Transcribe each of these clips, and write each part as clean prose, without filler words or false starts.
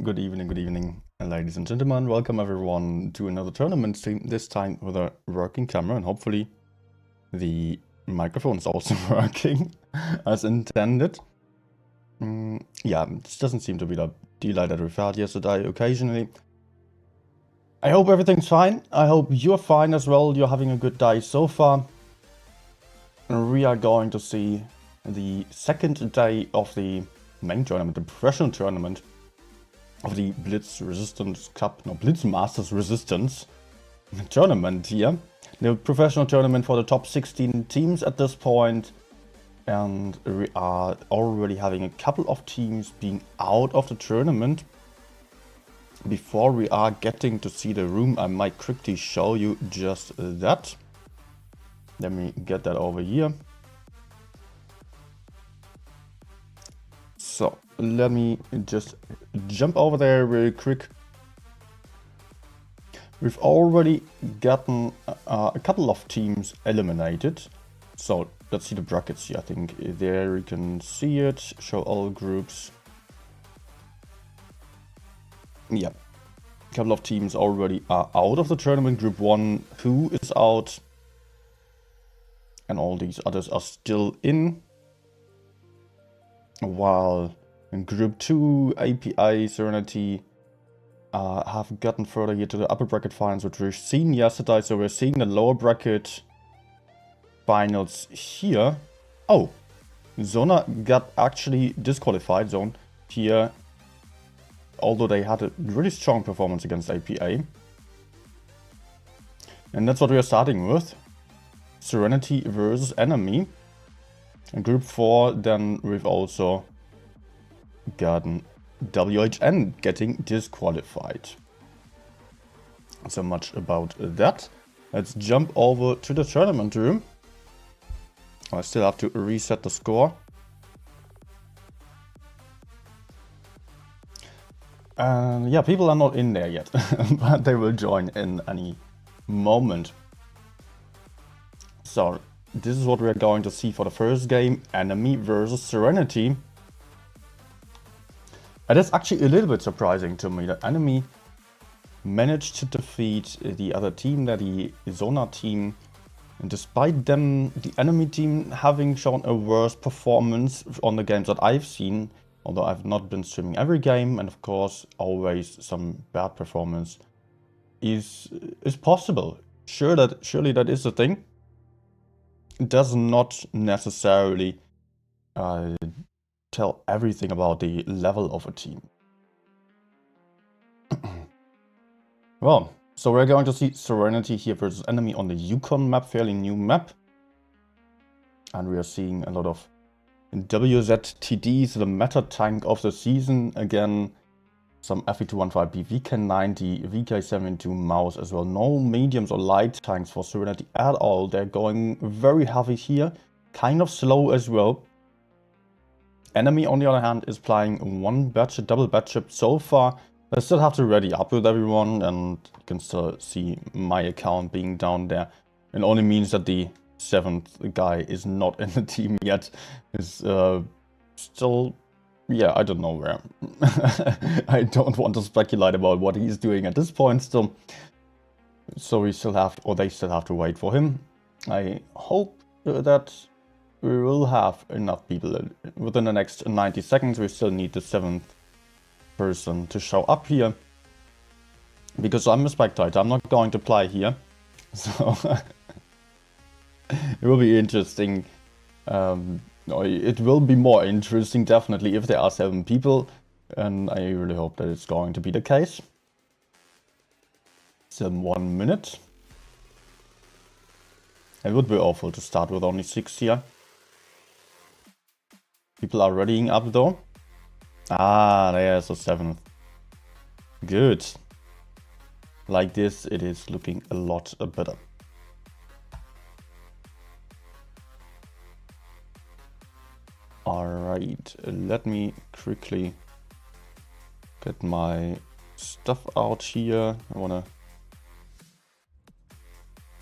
Good evening, ladies and gentlemen. Welcome everyone to another tournament stream, this time with a working camera, and hopefully the microphone is also working as intended. Yeah, this doesn't seem to be the delay that we've had yesterday occasionally. I hope everything's fine. I hope you're fine as well. You're having a good day so far. We are going to see the second day of the main tournament, the professional tournament of the Blitz Resistance Cup, no, Blitz Masters Resistance tournament here. The professional tournament for the top 16 teams at this point. And we are already having a couple of teams being out of the tournament. Before we are getting to see the room, I might quickly show you just that. Let me get that over here. So let me just jump over there real quick. We've already gotten a couple of teams eliminated. So let's see the brackets here. I think there you can see it. Show all groups. Yeah, a couple of teams already are out of the tournament. Group 1, who is out? and all these others are still in. While in Group 2, API, Serenity have gotten further here to the upper bracket finals, which we've seen yesterday. So we're seeing the lower bracket finals here. Oh, Zona got actually disqualified. Zone here, although they had a really strong performance against APA. And that's what we are starting with. Serenity versus Enemy. In Group 4, then we've also gotten WHN getting disqualified. So much about that. Let's jump over to the tournament room. I still have to reset the score. Yeah, people are not in there yet, but they will join in any moment. So, this is what we're going to see for the first game, Enemy versus Serenity. It is actually a little bit surprising to me that Enemy managed to defeat the other team, the Zona team. And despite them, the Enemy team having shown a worse performance on the games that I've seen, although I've not been streaming every game, and of course always some bad performance is possible. Surely that is a thing. It does not necessarily tell everything about the level of a team. Well, so we're going to see Serenity here versus Enemy on the Yukon map, fairly new map. And we are seeing a lot of WZTDs, the meta tank of the season. Again, some FE215B, VK90, VK72 mouse as well. No mediums or light tanks for Serenity at all. They're going very heavy here. Kind of slow as well. Enemy, on the other hand, is playing one batship, double batship so far. I still have to ready up with everyone, and you can still see my account being down there. It only means that the 7th guy is not in the team yet. Is still, yeah, I don't know where. I don't want to speculate about what he's doing at this point still. So we still have, or they still have to wait for him. I hope that we will have enough people within the next 90 seconds. We still need the 7th person to show up here. Because I'm a spectator, I'm not going to play here. So it will be interesting. It will be more interesting, definitely, if there are 7 people. And I really hope that it's going to be the case. Still 1 minute. It would be awful to start with only 6 here. People are readying up though. Ah, there's the 7th. Good. Like this, it is looking a lot better. Alright, let me quickly get my stuff out here. I wanna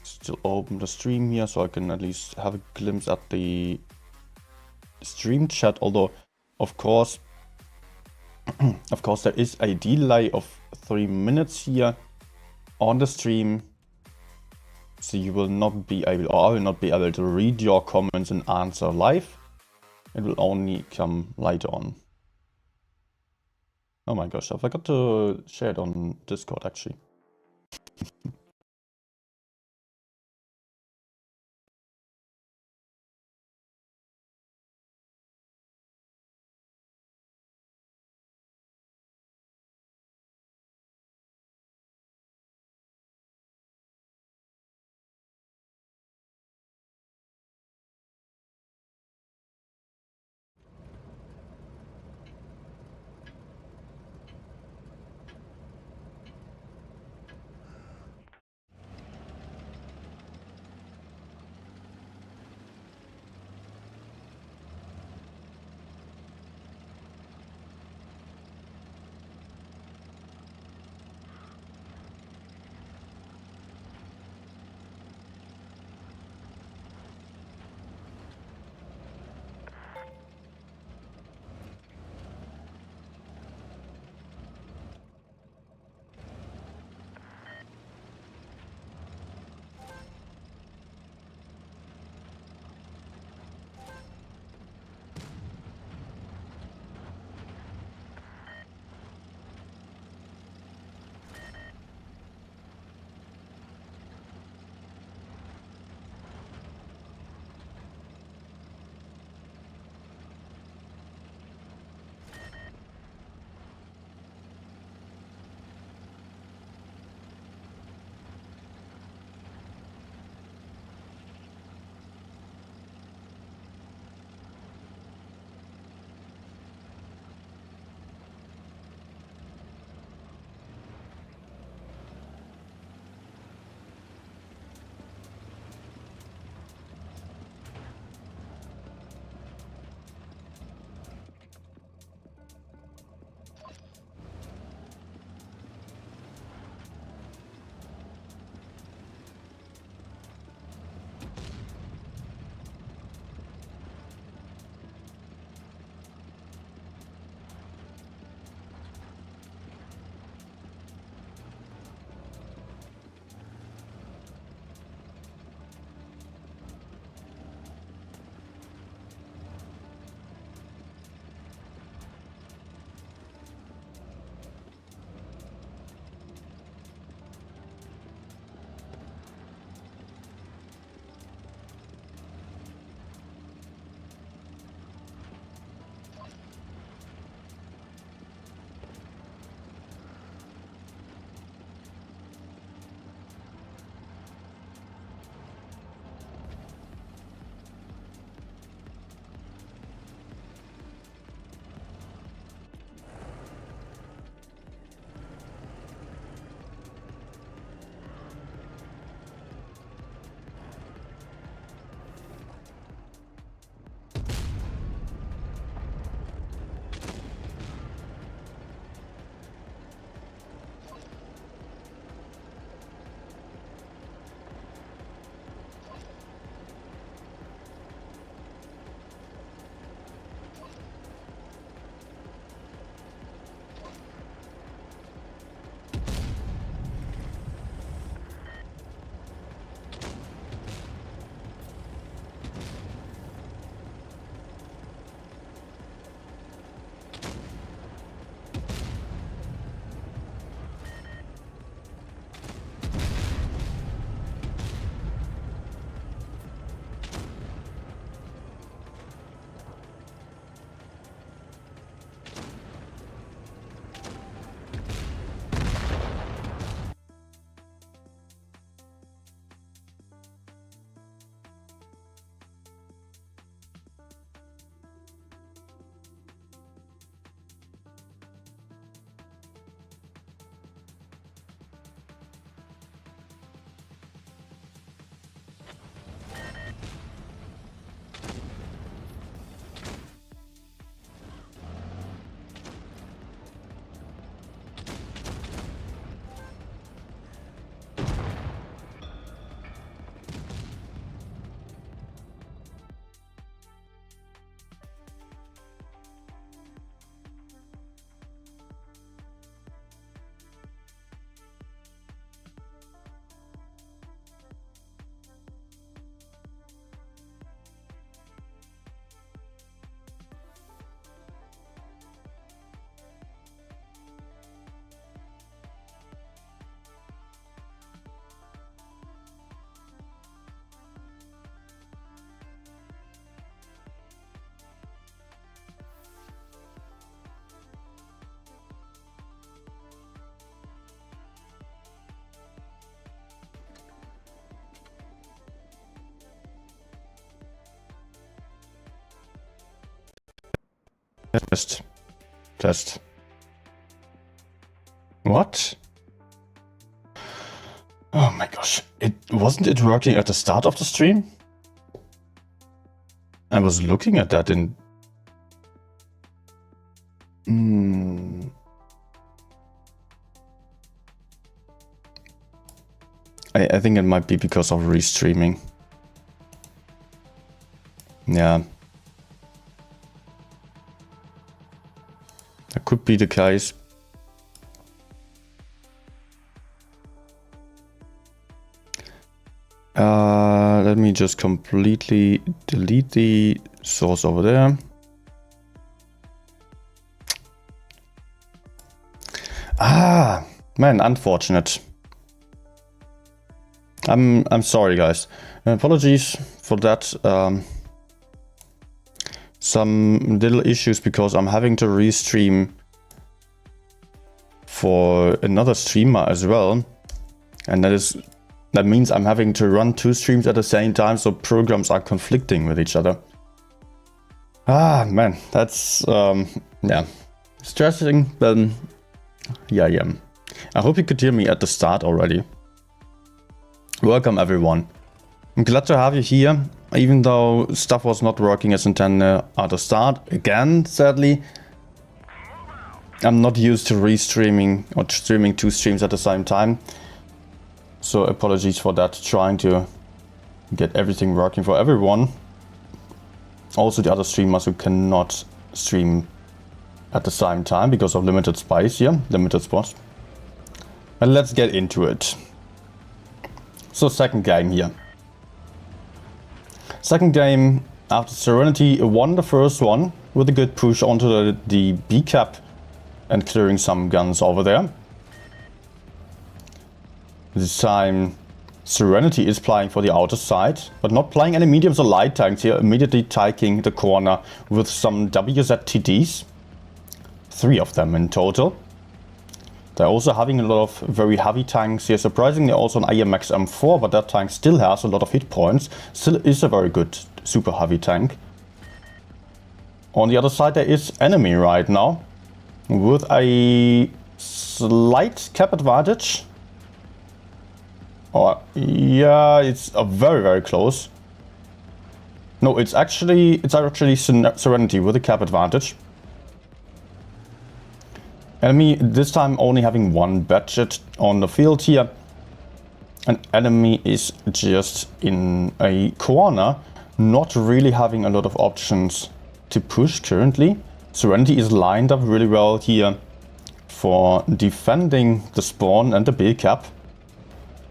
still open the stream here so I can at least have a glimpse at the stream chat, although of course there is a delay of 3 minutes here on the stream, so you will not be able, or I will not be able to read your comments and answer live. It will only come later on. Oh my gosh, I forgot to share it on Discord actually. Test. What? Oh my gosh. Wasn't it working at the start of the stream? I was looking at that in... I think it might be because of restreaming. Yeah. That could be the case. Let me just completely delete the source over there. Ah, man, unfortunate. I'm sorry, guys. Apologies for that. Some little issues because I'm having to restream for another streamer as well, and that means I'm having to run 2 streams at the same time, so programs are conflicting with each other. Ah, man, that's yeah, stressing. But yeah. I hope you could hear me at the start already. Welcome, everyone. I'm glad to have you here, even though stuff was not working as intended at the start. Again, sadly, I'm not used to restreaming or streaming 2 streams at the same time. So apologies for that, trying to get everything working for everyone. Also the other streamers who cannot stream at the same time because of limited space here, limited spots. And let's get into it. So second game here. Second game after Serenity won the first one with a good push onto the B cap and clearing some guns over there. This time Serenity is playing for the outer side, but not playing any mediums or light tanks here, immediately taking the corner with some WZTDs. 3 of them in total. They're also having a lot of very heavy tanks here, surprisingly also an IMX M4, but that tank still has a lot of hit points, still is a very good super heavy tank. On the other side there is enemy right now, with a slight cap advantage. Or, yeah, it's very close. No, it's actually Serenity with a cap advantage. Enemy this time only having 1 budget on the field here. And enemy is just in a corner, not really having a lot of options to push currently. Serenity is lined up really well here for defending the spawn and the B cap.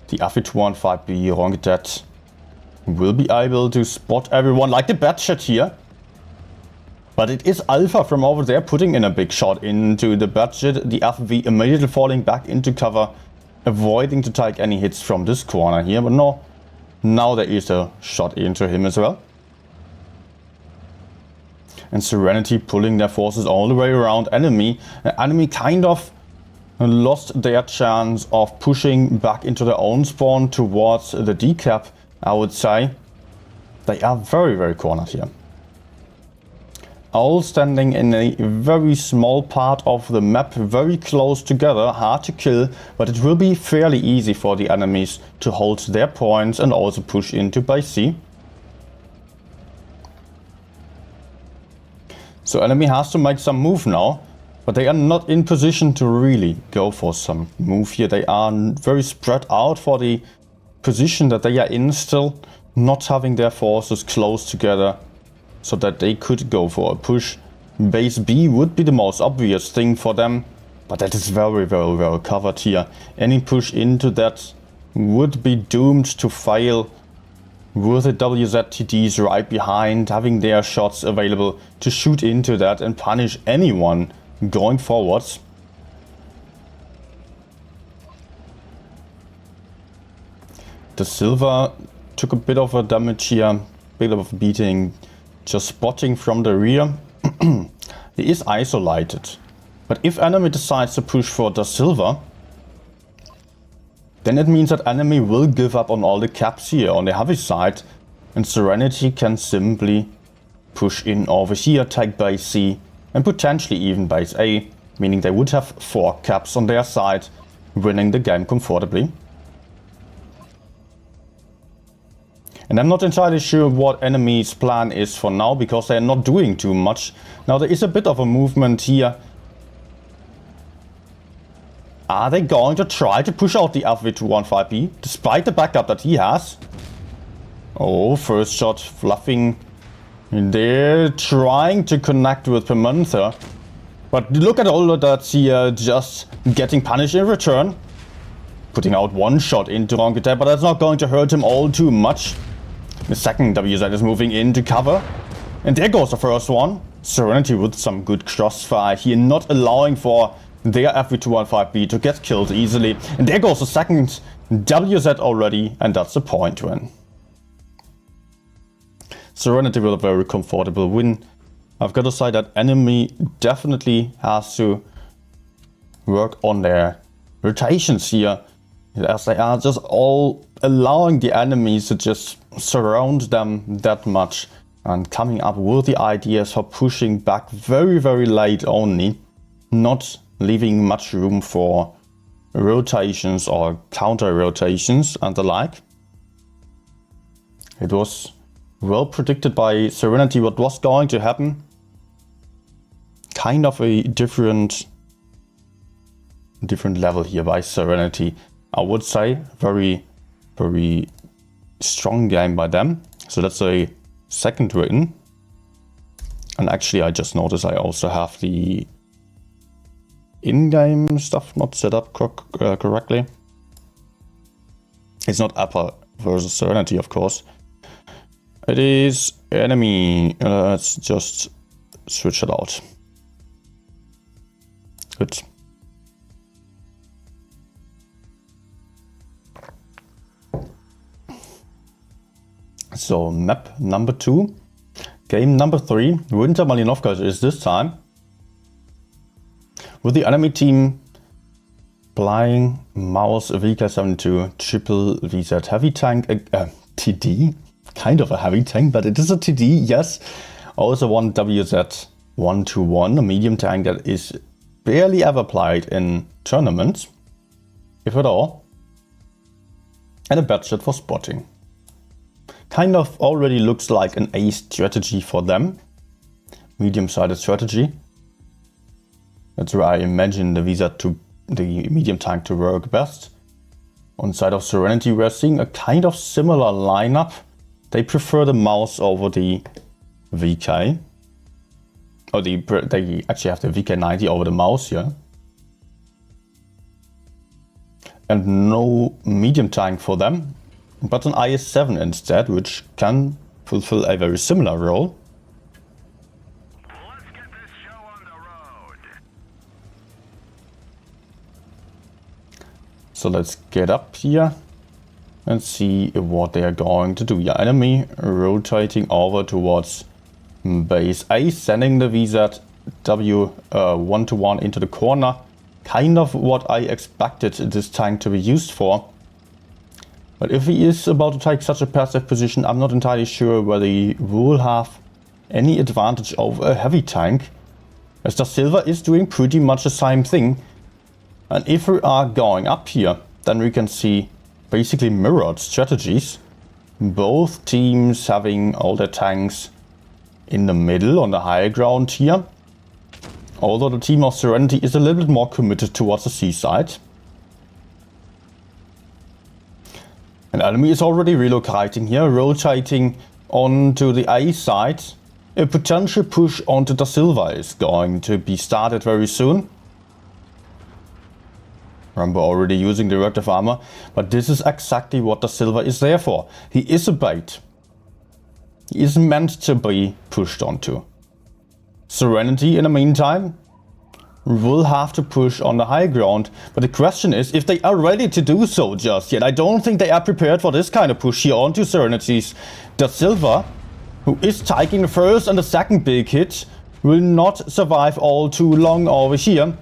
The AF215B Rongedet will be able to spot everyone like the budget here. But it is Alpha from over there putting in a big shot into the budget. The FV immediately falling back into cover, avoiding to take any hits from this corner here. But no, now there is a shot into him as well. And Serenity pulling their forces all the way around enemy. Enemy kind of lost their chance of pushing back into their own spawn towards the D cap, I would say. They are very cornered here. All standing in a very small part of the map, very close together, hard to kill, but it will be fairly easy for the enemies to hold their points and also push into base C. So enemy has to make some move now, but they are not in position to really go for some move here. They are very spread out for the position that they are in still, not having their forces close together, so that they could go for a push. Base B would be the most obvious thing for them, but that is very well covered here. Any push into that would be doomed to fail, with the WZTDs right behind, having their shots available to shoot into that and punish anyone going forwards. The Silver took a bit of a damage here, bit of a beating. Just spotting from the rear. He is isolated. But if enemy decides to push for the Silver, then it means that enemy will give up on all the caps here on the heavy side, and Serenity can simply push in over here, take base C, and potentially even base A, meaning they would have 4 caps on their side, winning the game comfortably. And I'm not entirely sure what enemy's plan is for now, because they're not doing too much. Now there is a bit of a movement here. Are they going to try to push out the FV215B, despite the backup that he has? Oh, first shot fluffing. They're trying to connect with Pimanther. But look at all of that here, just getting punished in return. Putting out 1 shot into Ronkete, but that's not going to hurt him all too much. The second WZ is moving in to cover. And there goes the first one. Serenity with some good crossfire here, not allowing for their FV215B to get killed easily. And there goes the second WZ already, and that's a point win. Serenity with a very comfortable win. I've got to say that enemy definitely has to work on their rotations here, as they are just all allowing the enemies to just surround them that much and coming up with the ideas for pushing back very, very late only, not leaving much room for rotations or counter rotations and the like. It was well predicted by Serenity what was going to happen. Kind of a different level here by Serenity. I would say very, very strong game by them. So that's a second win. And actually I just noticed I also have the in-game stuff not set up correctly. It's not Apple versus Serenity, of course. It is enemy. Let's just switch it out. Good. So map number 2. Game number 3. Winter Malinovka is this time. With the enemy team flying Maus VK72 triple VZ heavy tank, TD, kind of a heavy tank, but it is a TD, yes. Also one WZ121, a medium tank that is barely ever played in tournaments, if at all. And a Batchet for spotting. Kind of already looks like an A strategy for them. Medium-sided strategy. That's where I imagine the the medium tank to work best. On side of Serenity, we're seeing a kind of similar lineup. They prefer the mouse over the VK. Or they actually have the VK90 over the mouse here. And no medium tank for them, but an IS-7 instead, which can fulfill a very similar role. Let's get this show on the road. So let's get up here and see what they are going to do. Yeah, enemy rotating over towards base A, sending the VZW 1-to-1 into the corner. Kind of what I expected this tank to be used for. But if he is about to take such a passive position, I'm not entirely sure whether he will have any advantage over a heavy tank, as Da Silva is doing pretty much the same thing. And if we are going up here, then we can see basically mirrored strategies. Both teams having all their tanks in the middle on the high ground here. Although the team of Serenity is a little bit more committed towards the seaside. An enemy is already relocating here, rotating onto the A side. A potential push onto Da Silva is going to be started very soon. Rambo already using the reactive armor, but this is exactly what Da Silva is there for. He is a bait. He is meant to be pushed onto. Serenity, in the meantime, will have to push on the high ground, but the question is if they are ready to do so just yet. I don't think they are prepared for this kind of push here onto Serenity's Da Silva, who is taking the first and the second big hit, will not survive all too long over here.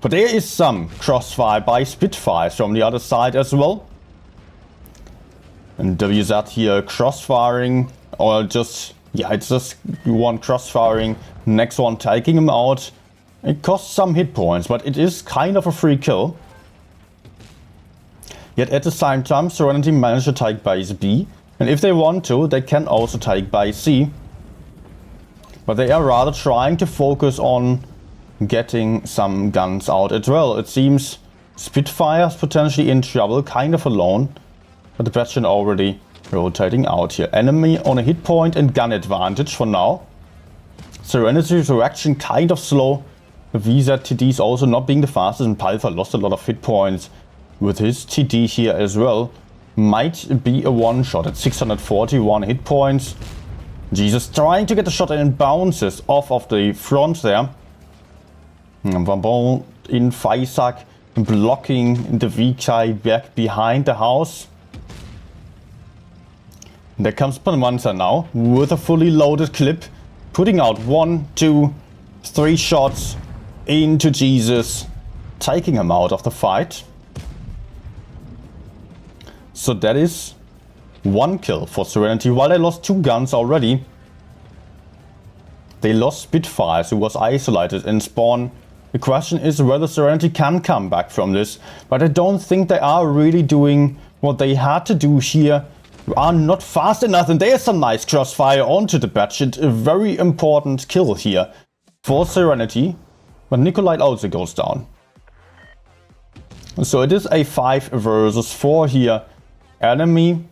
But there is some crossfire by Spitfires from the other side as well. And WZ here crossfiring, or just Yeah, it's just one cross-firing, next one taking him out. It costs some hit points, but it is kind of a free kill. Yet at the same time, Serenity managed to take base B. And if they want to, they can also take base C. But they are rather trying to focus on getting some guns out as well. It seems Spitfire is potentially in trouble, kind of alone. But the Bastion already rotating out here. Enemy on a hit point and gun advantage for now. Serenity's reaction kind of slow. Visa TD's also not being the fastest, and Palfa lost a lot of hit points with his TD here as well. Might be a one-shot at 641 hit points. Jesus trying to get the shot and bounces off of the front there. Vambon in Faisak blocking the VK back behind the house. There comes Panmansa now with a fully loaded clip, putting out 1, 2, 3 shots into Jesus, taking him out of the fight. So that is 1 kill for Serenity. While they lost 2 guns already, they lost Spitfires, who was isolated in spawn. The question is whether Serenity can come back from this, but I don't think they are really doing what they had to do here. Are not fast enough, and there's some nice crossfire onto the Batchet. A very important kill here for Serenity, but Nikolite also goes down. So it is a 5 versus 4 here. Enemy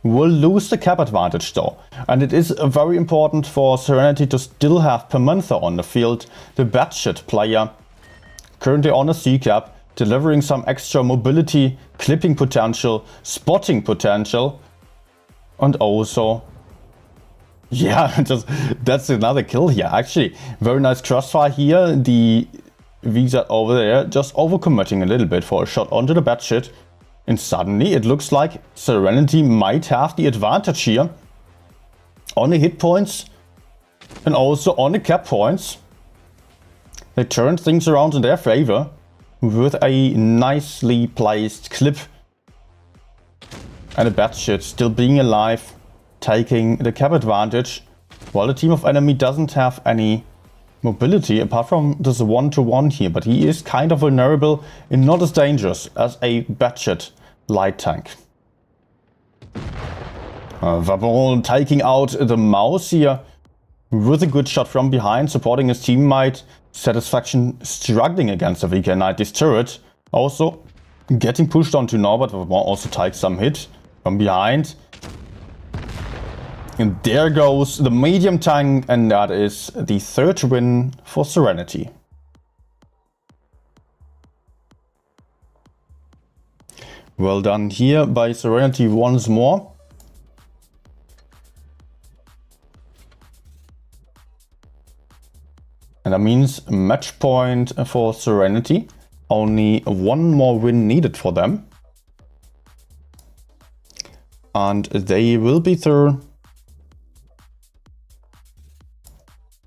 will lose the cap advantage though, and it is very important for Serenity to still have Permantha on the field. The Batchet player currently on a C cap, delivering some extra mobility, clipping potential, spotting potential, and also, yeah, just that's another kill here. Actually, very nice crossfire here. The Visa over there just overcommitting a little bit for a shot onto the Batchet, and suddenly it looks like Serenity might have the advantage here on the hit points and also on the cap points. They turned things around in their favor with a nicely placed clip, and the Batchet still being alive, taking the cap advantage, while the team of enemy doesn't have any mobility apart from this 1-to-1 here, but he is kind of vulnerable and not as dangerous as a Batchet light tank. Vaboron taking out the mouse here with a good shot from behind, supporting his teammate. Satisfaction struggling against the VK Knight. This turret also getting pushed onto Norbert. Vaboron also takes some hit from behind. And there goes the medium tank, and that is the 3rd win for Serenity. Well done here by Serenity once more. And that means match point for Serenity. Only 1 more win needed for them. And they will be through.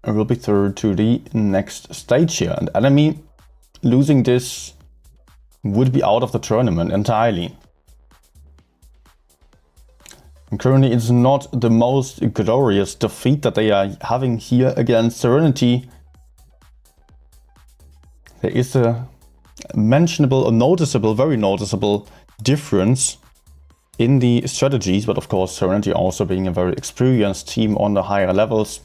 Will be through to the next stage here. And enemy losing this would be out of the tournament entirely. And currently it's not the most glorious defeat that they are having here against Serenity. There is a mentionable, a noticeable, very noticeable difference in the strategies, but of course Serenity also being a very experienced team on the higher levels,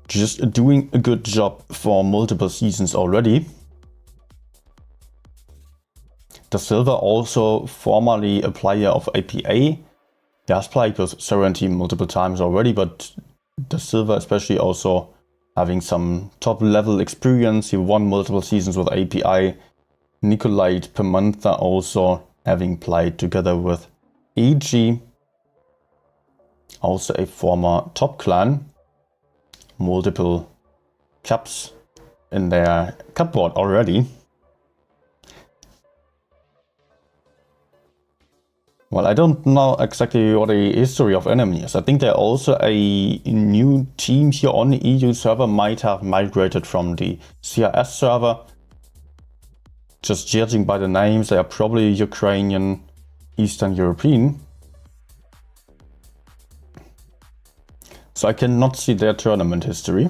just doing a good job for multiple seasons already. Da Silva, also formerly a player of APA, he has played with Serenity multiple times already, but Da Silva especially also having some top level experience. He won multiple seasons with API. Nikolite Permantha also having played together with EG, also a former top clan. Multiple caps in their cupboard already. Well, I don't know exactly what the history of enemy is. I think they're also a new team here on the EU server, might have migrated from the CIS server. Just judging by the names, they are probably Ukrainian, Eastern European. So I cannot see their tournament history.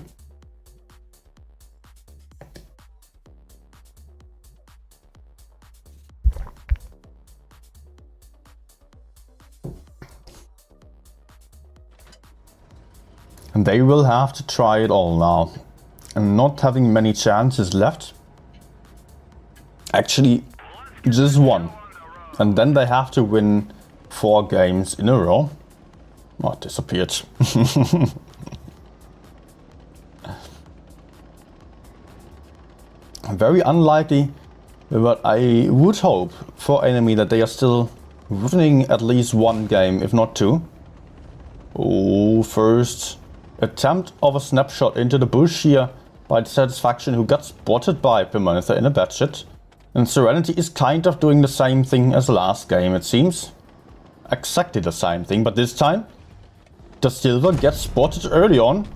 And they will have to try it all now. And not having many chances left. Actually, just one. And then they have to win 4 games in a row. Oh, it disappeared. Very unlikely, but I would hope for enemy that they are still winning at least 1 game, if not 2. Oh, first attempt of a snapshot into the bush here by Satisfaction, who got spotted by Permanenther in a batshit. And Serenity is kind of doing the same thing as last game, it seems. Exactly the same thing, but this time the Silver gets spotted early on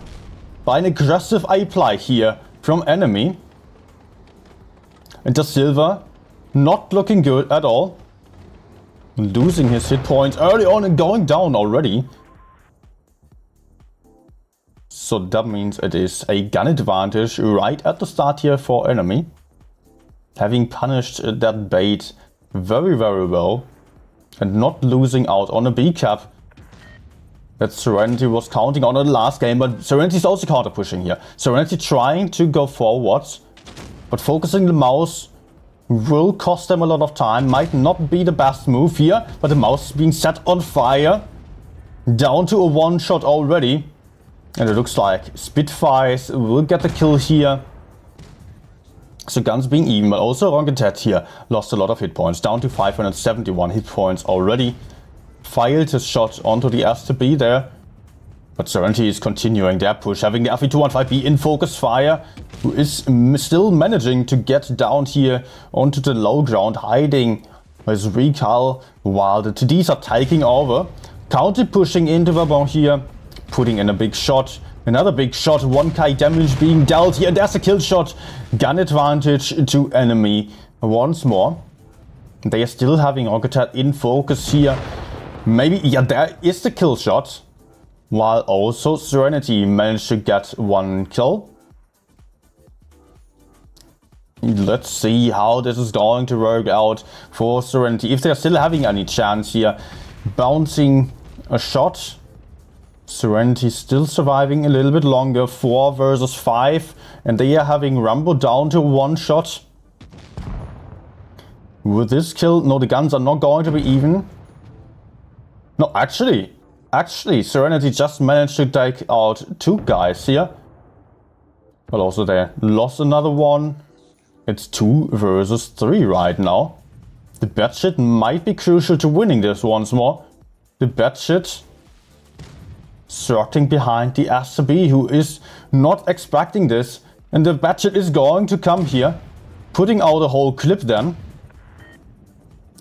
by an aggressive A-play here from enemy. And the Silver not looking good at all. Losing his hit points early on and going down already. So that means it is a gun advantage right at the start here for enemy. Having punished that bait very, very well. And not losing out on a B cap that Serenity was counting on in the last game. But Serenity is also counter pushing here. Serenity trying to go forwards. But focusing the mouse will cost them a lot of time. Might not be the best move here. But the mouse is being set on fire. Down to a 1-shot already. And it looks like Spitfires will get the kill here. So guns being even, but also Ronketet here lost a lot of hit points. Down to 571 hit points already. Failed his shot onto the S2B there. But Serenity is continuing their push, having the FE215B in focus fire, who is still managing to get down here onto the low ground, hiding his recall while the TDs are taking over. Counter pushing into Vabon here, putting in a big shot. Another big shot, 1k damage being dealt here, and there's a kill shot. Gun advantage to enemy once more. They are still having Ronketet in focus here. Maybe, yeah, there is the kill shot. While also Serenity managed to get 1 kill. Let's see how this is going to work out for Serenity. If they're still having any chance here. Bouncing a shot. Serenity still surviving a little bit longer. 4 versus 5. And they are having Rambo down to 1 shot. With this kill, no, the guns are not going to be even. No, actually, Serenity just managed to take out 2 guys here. But also they lost another one. It's 2 versus 3 right now. The batshit might be crucial to winning this once more. The batshit circling behind the SB, who is not expecting this. And the batshit is going to come here, putting out a whole clip then.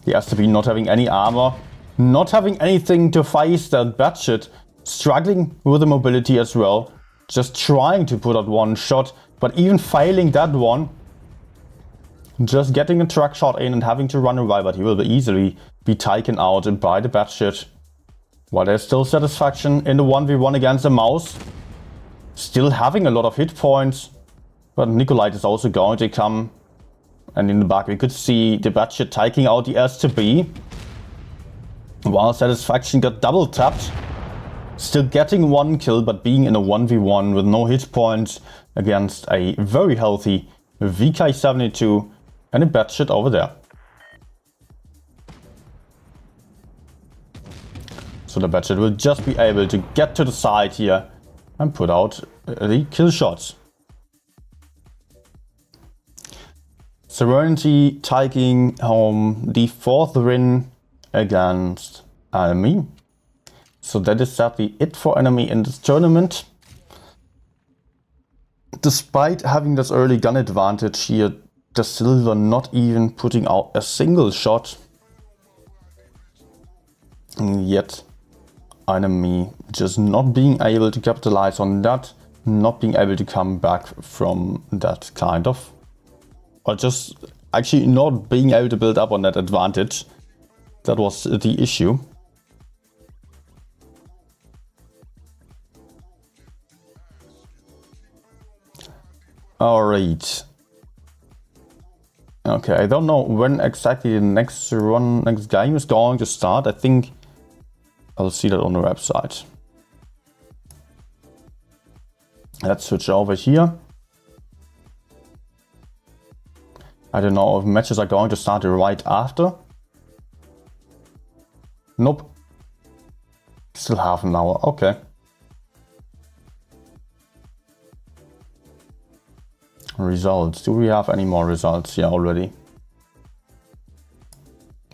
The SB not having any armor, not having anything to face that batshit, struggling with the mobility as well. Just trying to put out 1 shot, but even failing that one. Just getting a track shot in and having to run away, but he will easily be taken out by the batshit. While there's still Satisfaction in the 1v1 against the mouse. Still having a lot of hit points. But Nikolite is also going to come. And in the back we could see the batshit taking out the S2B. While Satisfaction got double tapped. Still getting 1 kill, but being in a 1v1 with no hit points against a very healthy VK72 and a batshit over there. So the batshit will just be able to get to the side here and put out the kill shots. Serenity taking home the 4th win against enemy. So that is sadly it for enemy in this tournament. Despite having this early gun advantage here, the Silver not even putting out a single shot. And yet enemy just not being able to capitalize on that, not being able to come back from that kind of, or just actually not being able to build up on that advantage. That was the issue. Alright. Okay, I don't know when exactly the next game is going to start. I think I'll see that on the website. Let's switch over here. I don't know if matches are going to start right after. Nope. Still half an hour, okay. Results. Do we have any more results here already?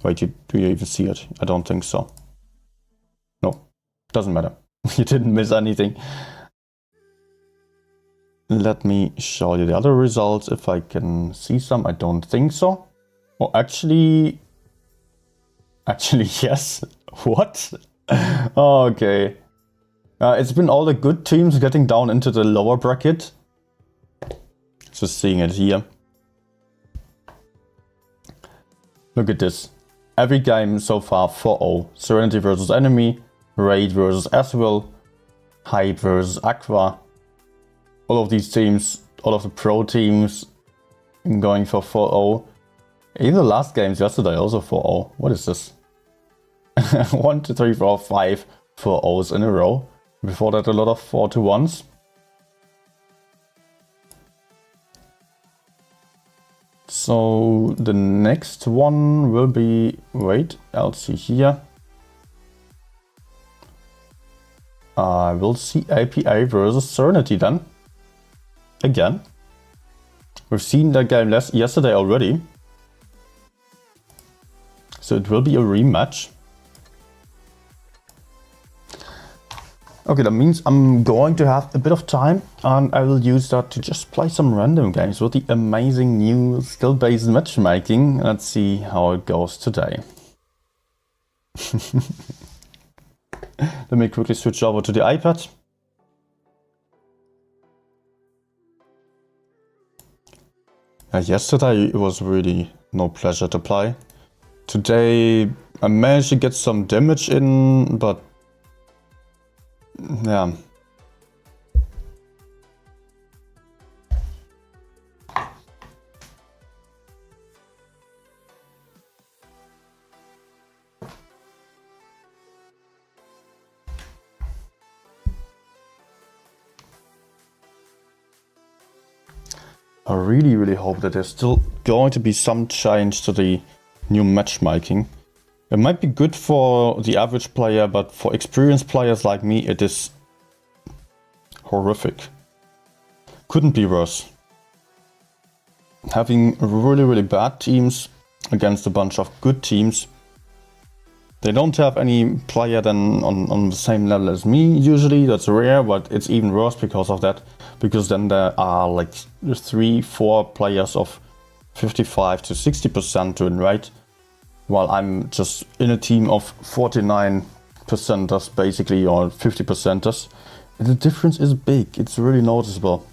Wait, do you even see it? I don't think so. No, doesn't matter. You didn't miss anything. Let me show you the other results if I can see some. I don't think so. Oh, actually, yes. What? Okay. It's been all the good teams getting down into the lower bracket. Just seeing it here. Look at this. Every game so far 4-0. Serenity versus Enemy, Raid versus Aswell, Hype versus Aqua. All of these teams, all of the pro teams going for 4-0. Even the last games yesterday also 4-0. What is this? 1, 2, 3, 4, 5 4-0s in a row. Before that a lot of 4-1s. So the next one will be, wait, I'll see here. I will see APA versus Serenity then. Again. We've seen that game yesterday already. So it will be a rematch. Okay, that means I'm going to have a bit of time and I will use that to just play some random games with the amazing new skill-based matchmaking. Let's see how it goes today. Let me quickly switch over to the iPad. Yesterday it was really no pleasure to play. Today I managed to get some damage in, but yeah. I really hope that there's still going to be some change to the new matchmaking. It might be good for the average player, but for experienced players like me, it is horrific. Couldn't be worse. Having really bad teams against a bunch of good teams. They don't have any player then on the same level as me usually. That's rare, but it's even worse because of that. Because then there are like 3-4 players of 55 to 60% to win, right? While I'm just in a team of 49%ers basically, or 50%ers. The difference is big, it's really noticeable.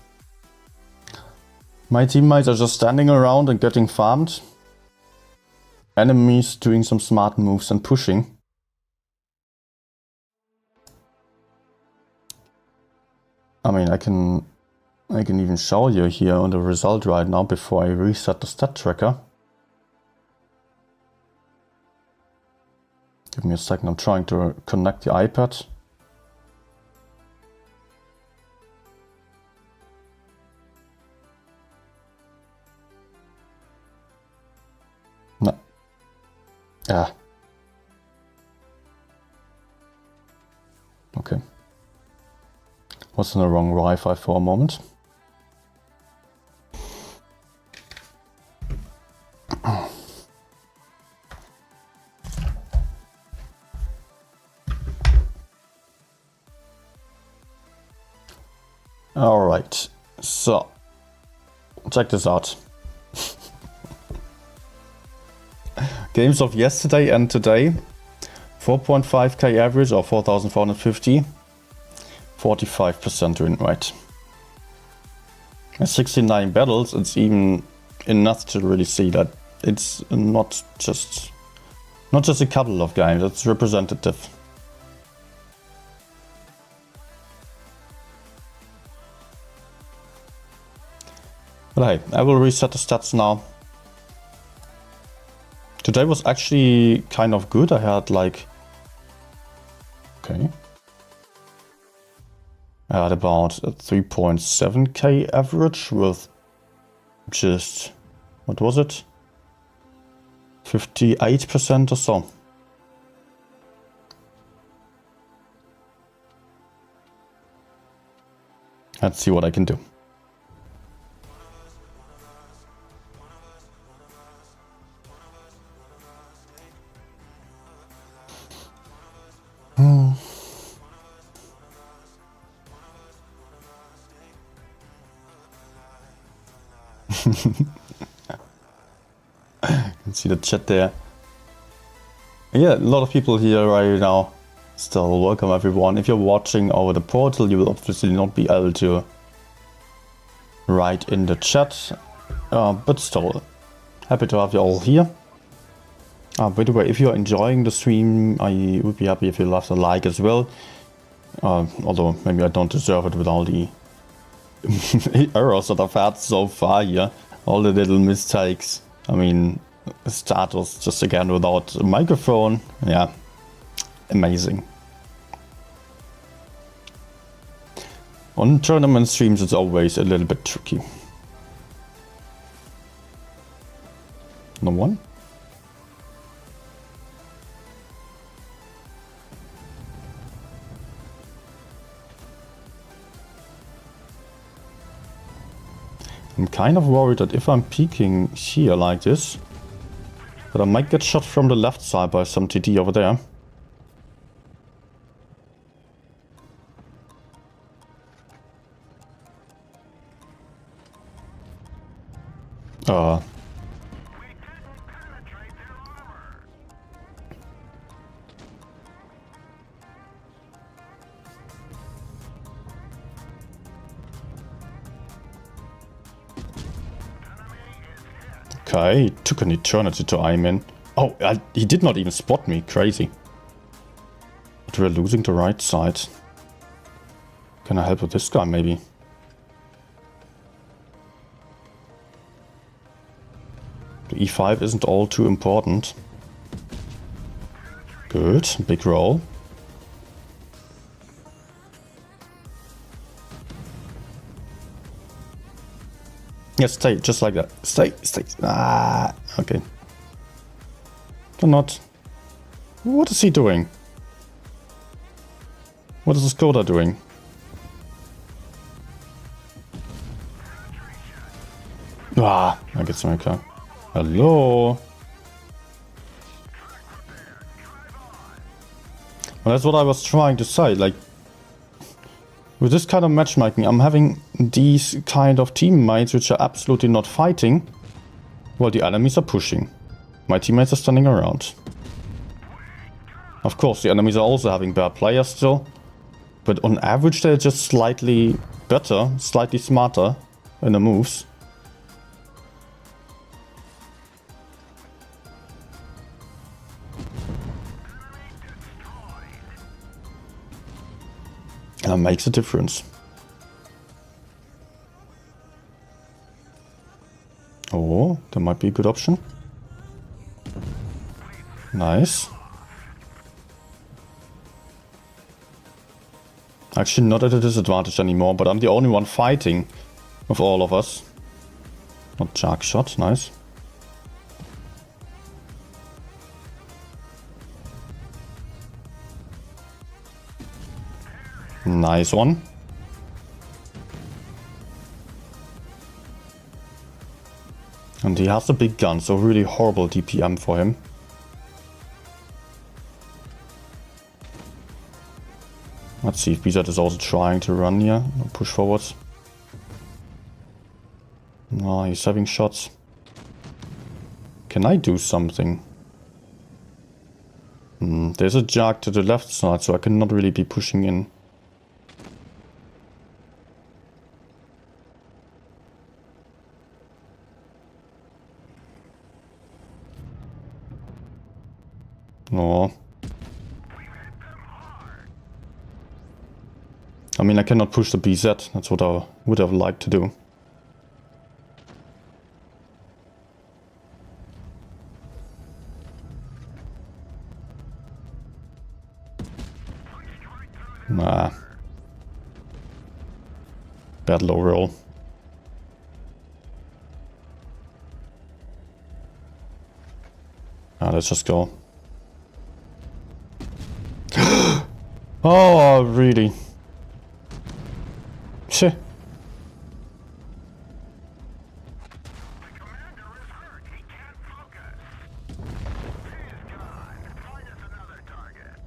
My teammates are just standing around and getting farmed. Enemies doing some smart moves and pushing. I mean, I can even show you here on the result right now before I reset the stat tracker. Give me a second, I'm trying to connect the iPad. No. Ah. Okay. Was in the wrong Wi-Fi for a moment. Alright, so check this out. Games of yesterday and today. 4.5k average or 4,450. 45% win rate. 69 battles, it's even enough to really see that it's not just a couple of games, it's representative. But hey, I will reset the stats now. Today was actually kind of good. I had like... Okay. I had about a 3.7k average with just... What was it? 58% or so. Let's see what I can do. You can see the chat there. Yeah, a lot of people here right now. Still, welcome everyone. If you're watching over the portal, you will obviously not be able to write in the chat. But still, happy to have you all here. By the way, if you're enjoying the stream, I would be happy if you left a like as well. Although maybe I don't deserve it with all the errors that I've had so far here. All the little mistakes. I mean, status just again without a microphone. Yeah, amazing. On tournament streams, it's always a little bit tricky. No one? I'm kind of worried that if I'm peeking here like this, that I might get shot from the left side by some TD over there. Okay, it took an eternity to aim in. Oh, he did not even spot me. Crazy. But we're losing the right side. Can I help with this guy, maybe? The E5 isn't all too important. Good, big roll. Yeah, stay, just like that. Stay, stay. Ah, okay. Cannot. What is he doing? What is the Skoda doing? Ah, I get some car. Hello? Well, that's what I was trying to say, like... With this kind of matchmaking, I'm having these kind of teammates which are absolutely not fighting, while the enemies are pushing. My teammates are standing around. Of course, the enemies are also having bad players still, but on average they're just slightly better, slightly smarter in the moves. That makes a difference. Oh, that might be a good option. Nice. Actually not at a disadvantage anymore, but I'm the only one fighting of all of us. Not Jack shot, nice. Nice one. And he has a big gun, so really horrible DPM for him. Let's see if BZ is also trying to run here, or push forwards. No, he's having shots. Can I do something? There's a Jack to the left side, so I cannot really be pushing in. No. I mean, I cannot push the BZ. That's what I would have liked to do. Nah. Bad low roll. Let's just go. Oh, really? Shit. The commander is hurt. He can't focus. He's gone. Find us another target.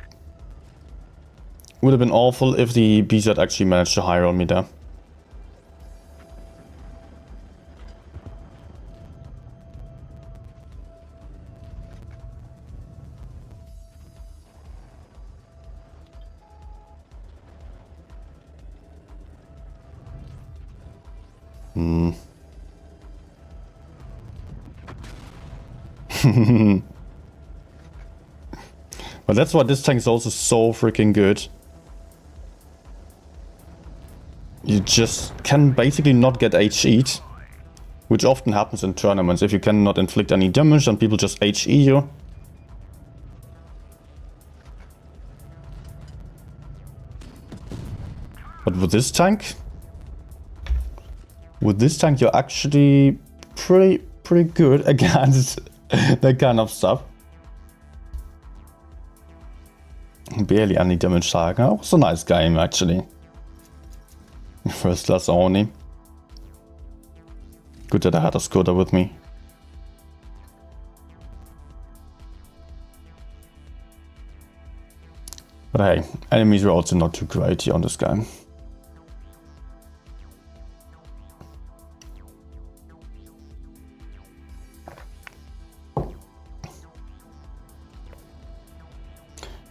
Would have been awful if the BZ actually managed to hire on me there. But that's why this tank is also so freaking good. You just can basically not get HE'd, which often happens in tournaments. If you cannot inflict any damage, then people just HE you. But with this tank, you're actually pretty good against that kind of stuff. Barely any damage target. Oh, it's a nice game actually. First class only. Good that I had a scooter with me. But hey, enemies were also not too great here on this game.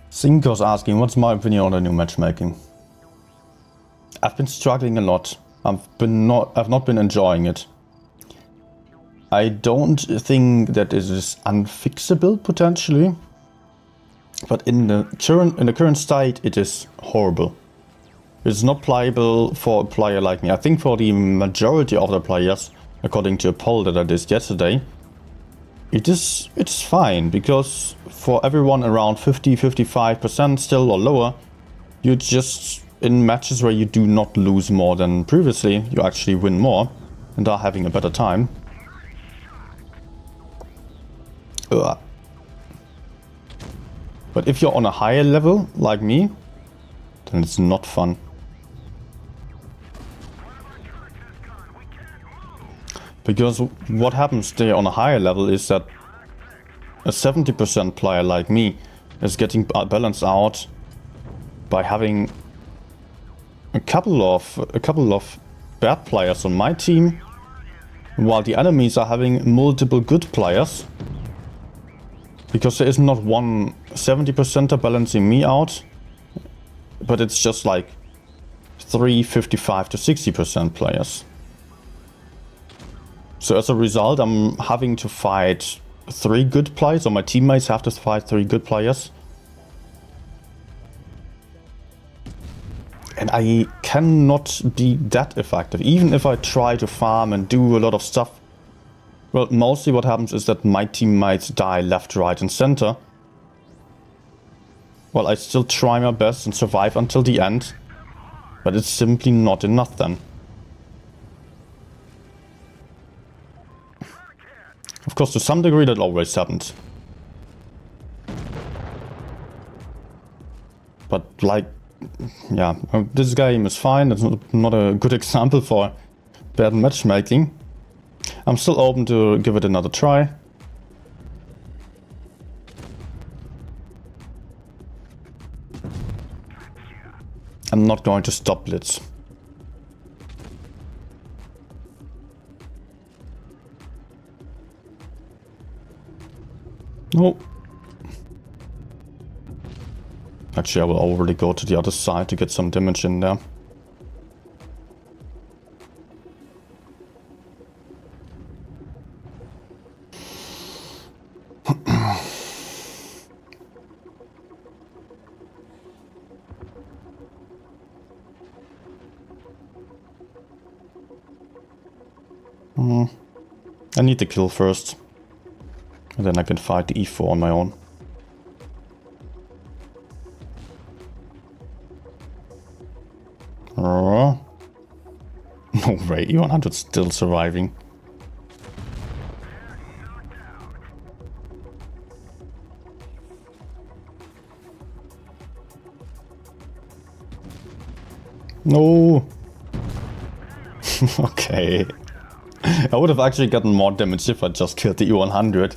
Cinco's asking, what's my opinion on the new matchmaking? I've been struggling a lot. I've not been enjoying it. I don't think that it is unfixable potentially, but in the current state, it is horrible. It's not playable for a player like me. I think for the majority of the players, according to a poll that I did yesterday, it's fine, because for everyone around 50-55% still or lower, you just, in matches where you do not lose more than previously, you actually win more and are having a better time. Ugh. But if you're on a higher level like me, then it's not fun. Because what happens there on a higher level is that a 70% player like me is getting balanced out by having a couple of bad players on my team, while the enemies are having multiple good players. Because there is not one 70%er balancing me out, but it's just like 3 55 to 60% players. So as a result, I'm having to fight 3 good players, or my teammates have to fight 3 good players. And I cannot be that effective, even if I try to farm and do a lot of stuff. Well, mostly what happens is that my teammates die left, right and center. Well, I still try my best and survive until the end, but it's simply not enough then. Of course, to some degree that always happens. But like, yeah, this game is fine. It's not a good example for bad matchmaking. I'm still open to give it another try. I'm not going to stop Blitz. No. Actually, I will already go to the other side to get some damage in there. I need the kill first. And then I can fight the E4 on my own. No way, E100 still surviving. No. Okay. I would have actually gotten more damage if I just killed the E100.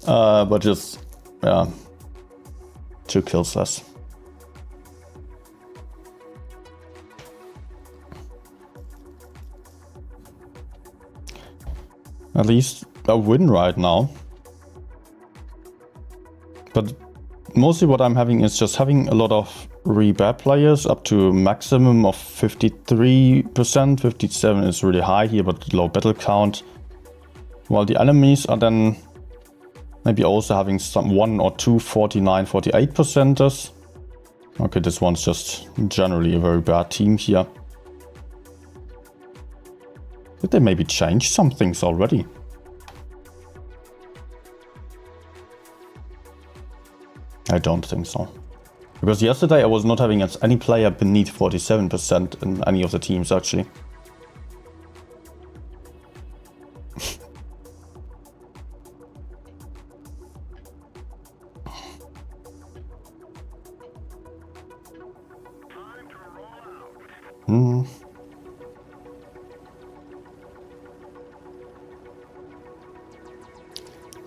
But just, yeah, 2 kills less. At least a win right now. But mostly what I'm having is just having a lot of rebad players up to a maximum of 53%. 57 is really high here, but low battle count. While the enemies are then maybe also having some 1 or 2 49, 48%ers. Okay, this one's just generally a very bad team here. Did they maybe change some things already? I don't think so. Because yesterday I was not having any player beneath 47% in any of the teams actually.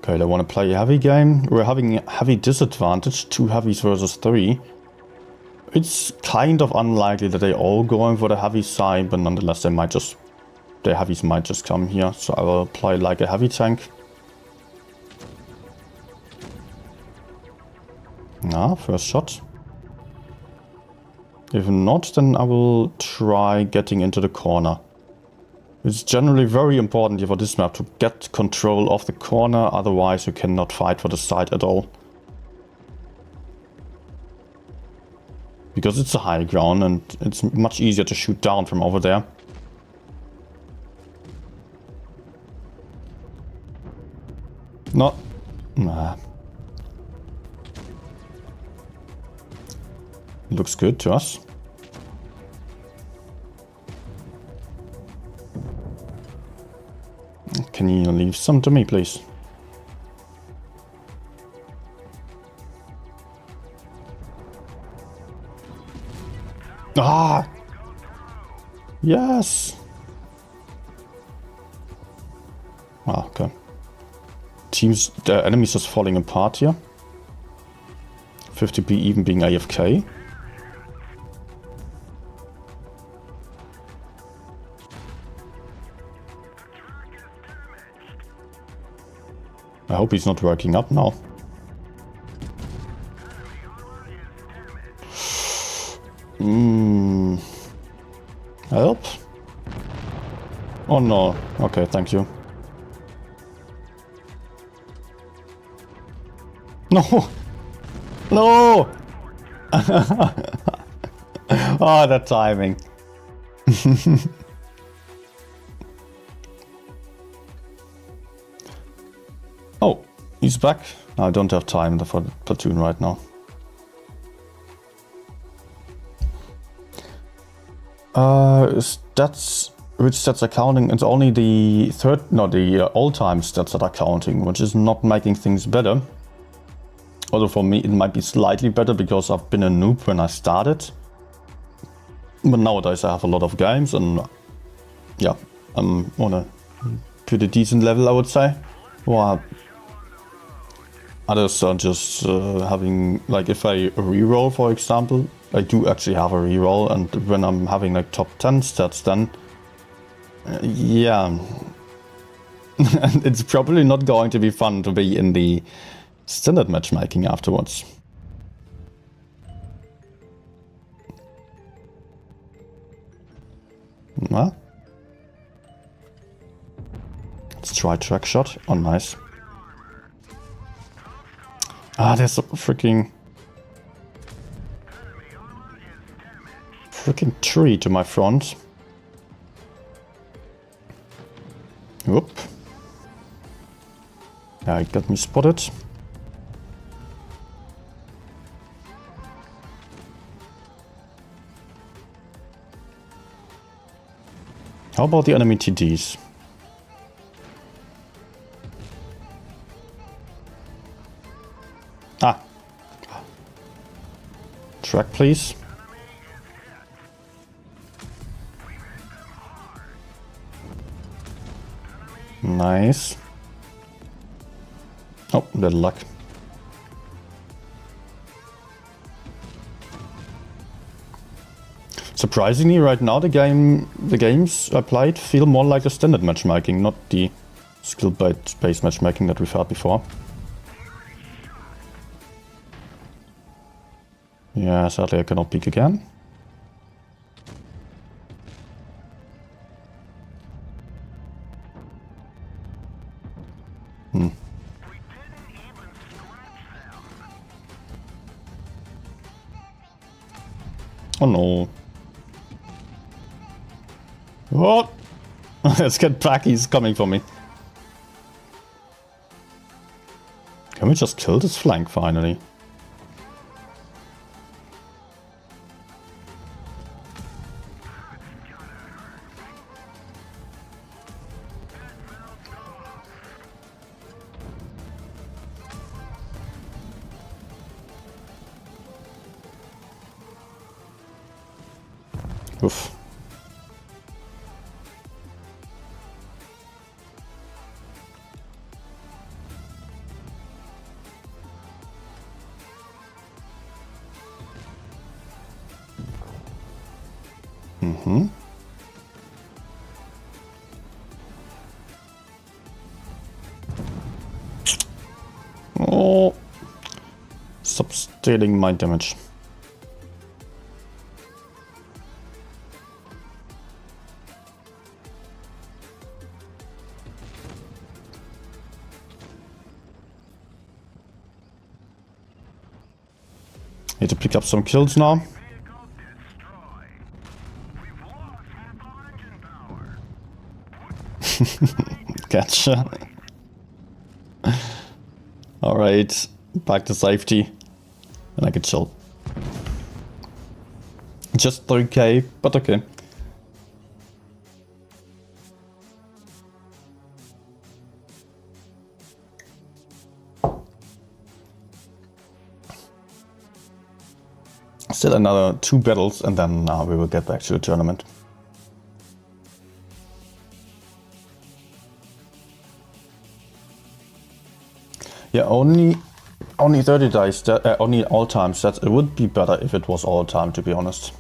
Okay, I want to play a heavy game. We're having a heavy disadvantage, 2 heavies versus 3. It's kind of unlikely that they all going for the heavy side, but nonetheless the heavies might just come here. So I will play like a heavy tank. Ah, first shot. If not, then I will try getting into the corner. It's generally very important here for this map to get control of the corner, otherwise you cannot fight for the side at all. Because it's a high ground and it's much easier to shoot down from over there. No. Nah. Looks good to us. Can you leave some to me, please? Ah! Yes! Ah, okay. The enemies just falling apart here. 50B even being AFK. I hope he's not working up now. Help? Oh no. Okay, thank you. No! No! Oh, that timing. Oh, he's back. I don't have time for the platoon right now. Stats, which stats are counting? It's only the all-time stats that are counting, which is not making things better. Although for me it might be slightly better because I've been a noob when I started. But nowadays I have a lot of games and yeah, I'm on a pretty decent level, I would say. Well, others are just having, like if I reroll for example, I do actually have a reroll, and when I'm having like top 10 stats then, yeah. And it's probably not going to be fun to be in the standard matchmaking afterwards. Nah. Let's try track shot. Oh, nice. Ah, there's a freaking tree to my front. Whoop. Yeah, it got me spotted. How about the enemy TDs? Ah. Track, please. Nice. Oh, little luck. Surprisingly, right now the games I played feel more like the standard matchmaking, not the skill-based matchmaking that we've had before. Yeah, sadly I cannot peek again. Oh no. What? Let's get back, he's coming for me. Can we just kill this flank finally? Oof. Mm-hmm. Oh. Stop stealing my damage. Need to pick up some kills now. Gotcha. Alright, back to safety. And I can chill. Just 3k, but okay. Still another 2 battles and then we will get back to the tournament. Yeah, only 30 dice, only all times. That it would be better if it was all time, to be honest.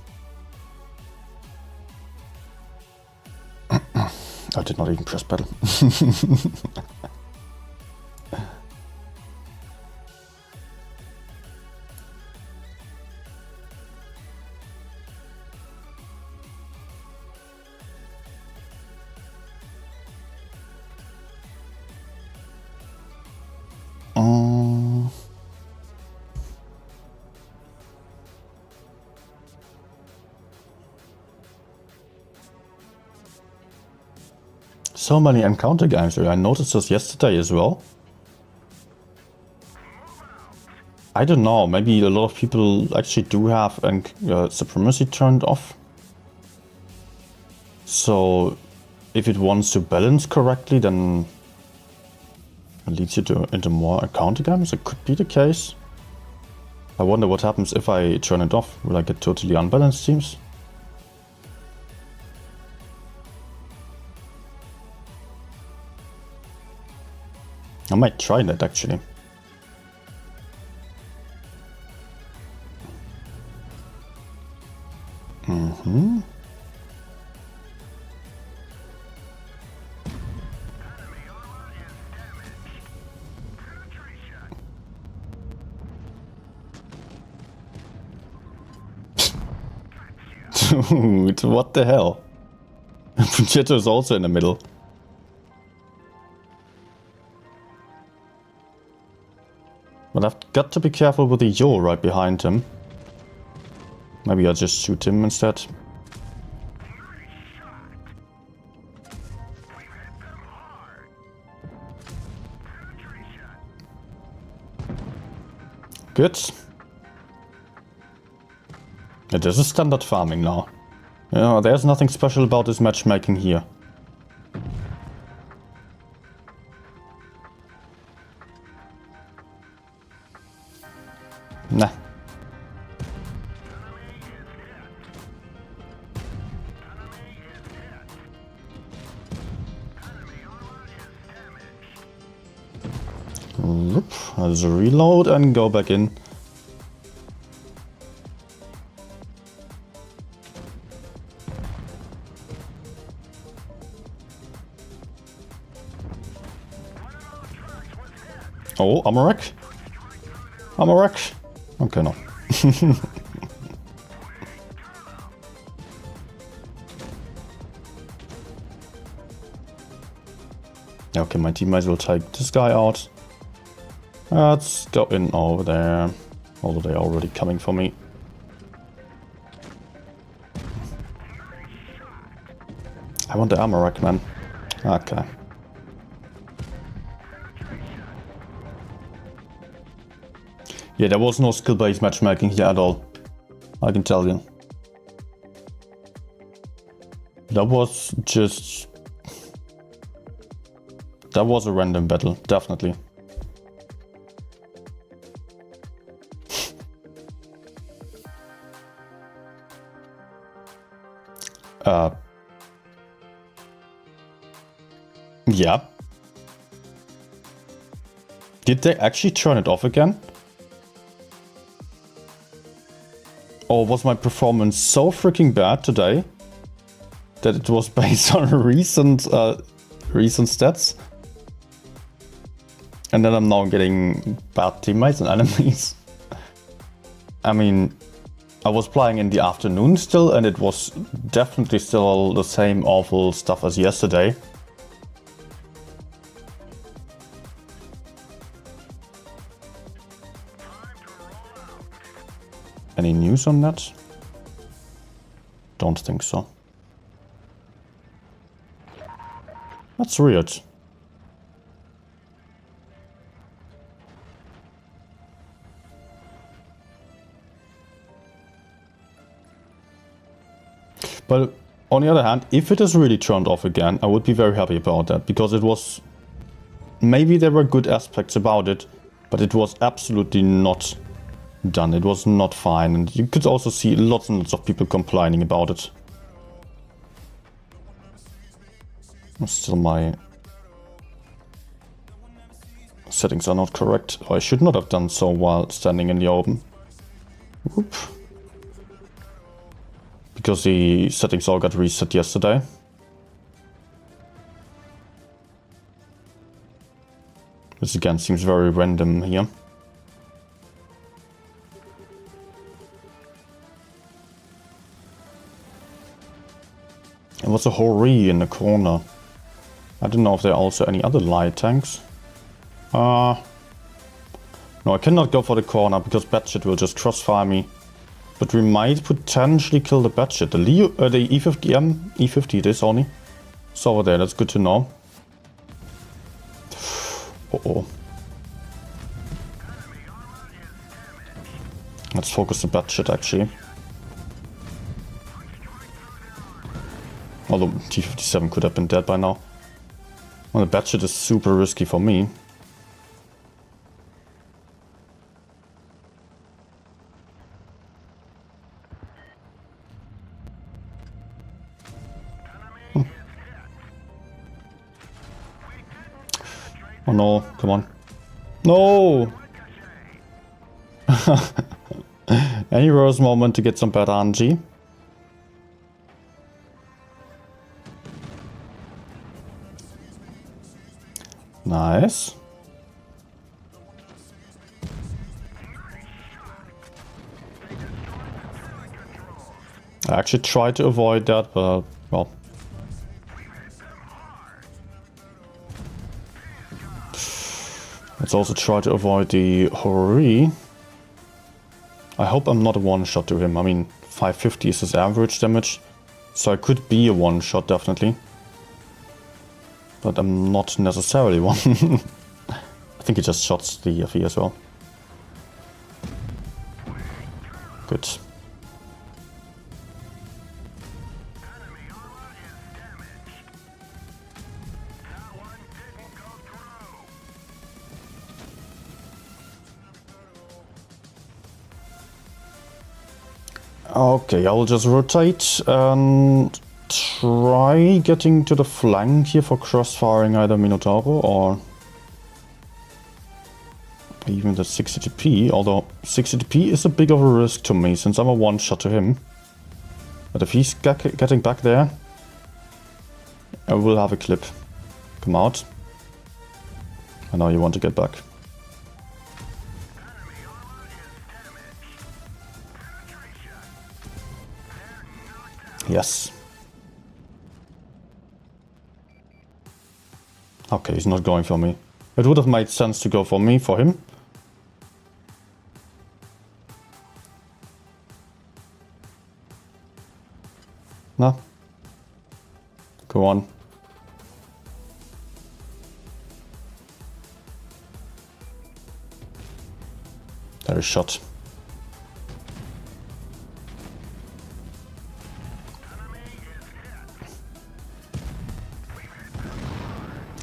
I did not even press battle. So many encounter games. I noticed this yesterday as well. I don't know, maybe a lot of people actually do have supremacy turned off. So if it wants to balance correctly, then it leads you into more encounter games. It could be the case. I wonder what happens if I turn it off. Will I get totally unbalanced teams? I might try that actually. Mm-hmm. Dude, what the hell? Punchetto is also in the middle. But I've got to be careful with the Yo right behind him. Maybe I'll just shoot him instead. Good. It is a standard farming now. Yeah, there's nothing special about this matchmaking here. Nah. Let's reload and go back in. Oh, I'm a wreck. I'm a wreck. Okay, no. Okay, my teammates will take this guy out. Let's go in over there. Although they're already coming for me. I want the armor rack, man. Okay. Yeah, there was no skill-based matchmaking here at all. I can tell you. That was just... That was a random battle, definitely. Yeah. Did they actually turn it off again? Or was my performance so freaking bad today that it was based on recent stats? And then I'm now getting bad teammates and enemies. I mean, I was playing in the afternoon still, and it was definitely still the same awful stuff as yesterday. Any news on that? Don't think so. That's weird. But on the other hand, if it is really turned off again, I would be very happy about that, because it was... Maybe there were good aspects about it, but it was absolutely not done. It was not fine, and you could also see lots and lots of people complaining about it. Still, my settings are not correct. I should not have done so while standing in the open. Whoop. Because the settings all got reset yesterday. This again seems very random here. And what's a Hori in the corner? I don't know if there are also any other light tanks. No, I cannot go for the corner because Batshit will just crossfire me. But we might potentially kill the Batshit. The E50M, E50 it is only. It's over there, that's good to know. Uh-oh. Let's focus the Batshit actually. Although T-57 could have been dead by now. Well, the Batshit is super risky for me. Oh no, come on. No! Any rose moment to get some better RNG. Nice. I actually tried to avoid that, but well. Let's also try to avoid the Hori. I hope I'm not a one-shot to him. I mean, 550 is his average damage, so I could be a one-shot definitely. But I'm not necessarily one. I think he just shots the FE as well. Good. Okay, I'll just rotate and try getting to the flank here for cross-firing either Minotauro or even the 60 TP, although 60 TP is a big of a risk to me since I'm a one-shot to him. But if he's getting back there, I will have a clip. Come out. I know you want to get back. Yes. Okay, he's not going for me. It would have made sense to go for me, for him. No. Go on. There is shot.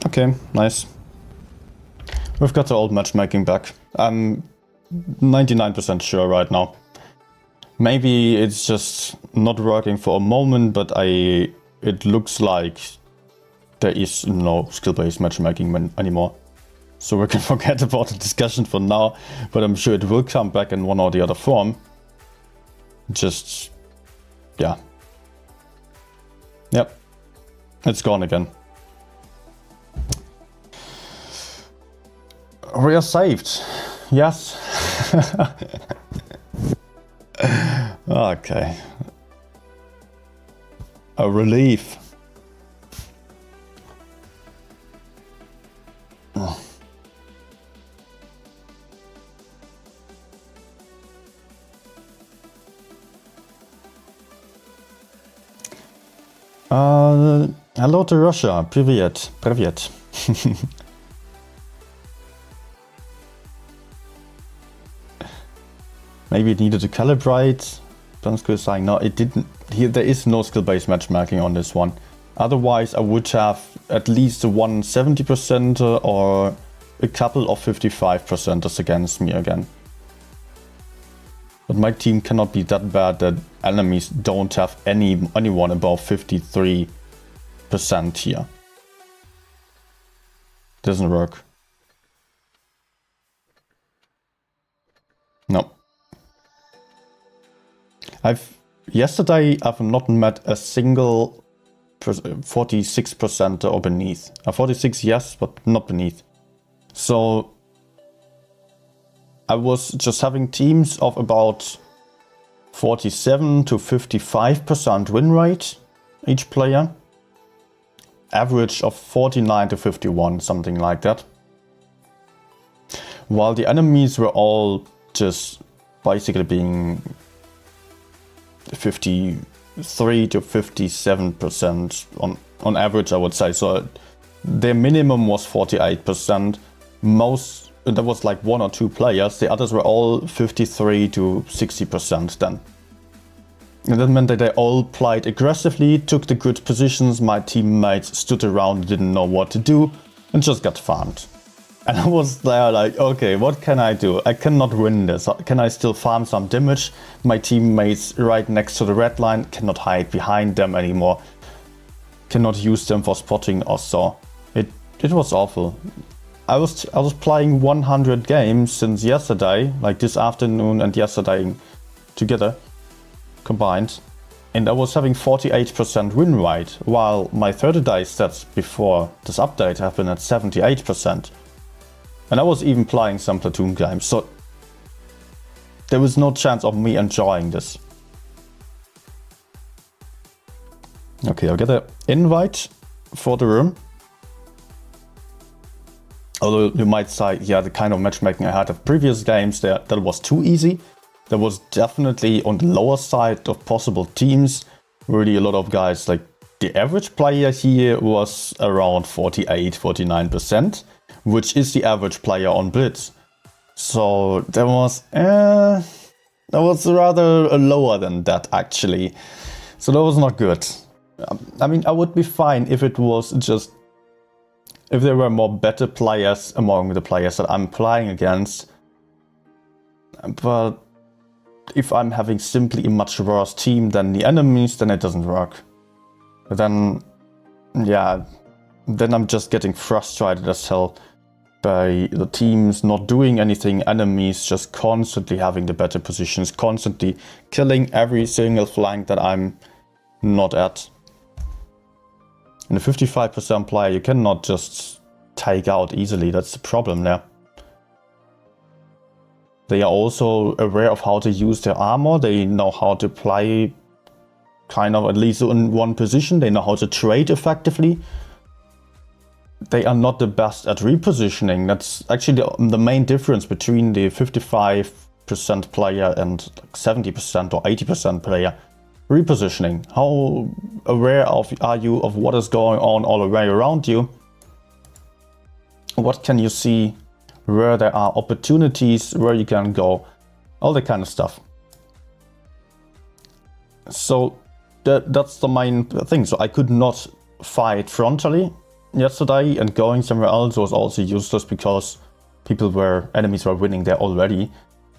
Okay, nice. We've got the old matchmaking back. I'm 99% sure right now. Maybe it's just not working for a moment, but it looks like there is no skill-based matchmaking anymore. So we can forget about the discussion for now, but I'm sure it will come back in one or the other form. Just, yeah. Yep, it's gone again. We are saved. Yes. Okay. A relief. Hello to Russia. Привет. Привет. Maybe it needed to calibrate. Dansko is saying, no, it didn't. Here, there is no skill-based matchmaking on this one. Otherwise, I would have at least a 170% or a couple of 55%ers against me again. But my team cannot be that bad that enemies don't have anyone above 53% here. Doesn't work. No. Yesterday I've not met a single 46% or beneath. 46 yes, but not beneath. So I was just having teams of about 47 to 55% win rate each player. Average of 49 to 51, something like that. While the enemies were all just basically being 53 to 57% on average, I would say. So their minimum was 48%. There was like one or two players. The others were all 53 to 60% then. And that meant that they all played aggressively, took the good positions. My teammates stood around, didn't know what to do, and just got farmed. And I was there like, okay, what can I do? I cannot win this. Can I still farm some damage? My teammates right next to the red line cannot hide behind them anymore. Cannot use them for spotting or so. It was awful. I was playing 100 games since yesterday, like this afternoon and yesterday together, combined. And I was having 48% win rate, while my 30-day stats before this update have been at 78%. And I was even playing some platoon games, so there was no chance of me enjoying this. Okay, I'll get an invite for the room. Although you might say, yeah, the kind of matchmaking I had of previous games, that was too easy. There was definitely on the lower side of possible teams, really a lot of guys, like the average player here was around 48-49%. Which is the average player on Blitz. So there was rather lower than that actually. So that was not good. I mean, I would be fine if it was just, if there were more better players among the players that I'm playing against. But if I'm having simply a much worse team than the enemies, then it doesn't work. Then, yeah, then I'm just getting frustrated as hell by the teams not doing anything, enemies just constantly having the better positions, constantly killing every single flank that I'm not at. And a 55% player you cannot just take out easily, that's the problem there. They are also aware of how to use their armor, they know how to play kind of at least in one position, they know how to trade effectively. They are not the best at repositioning. That's actually the main difference between the 55% player and 70% or 80% player. Repositioning. How aware are you of what is going on all the way around you? What can you see? Where there are opportunities, where you can go, all that kind of stuff. So that's the main thing. So I could not fight frontally yesterday, and going somewhere else was also useless because enemies were winning there already,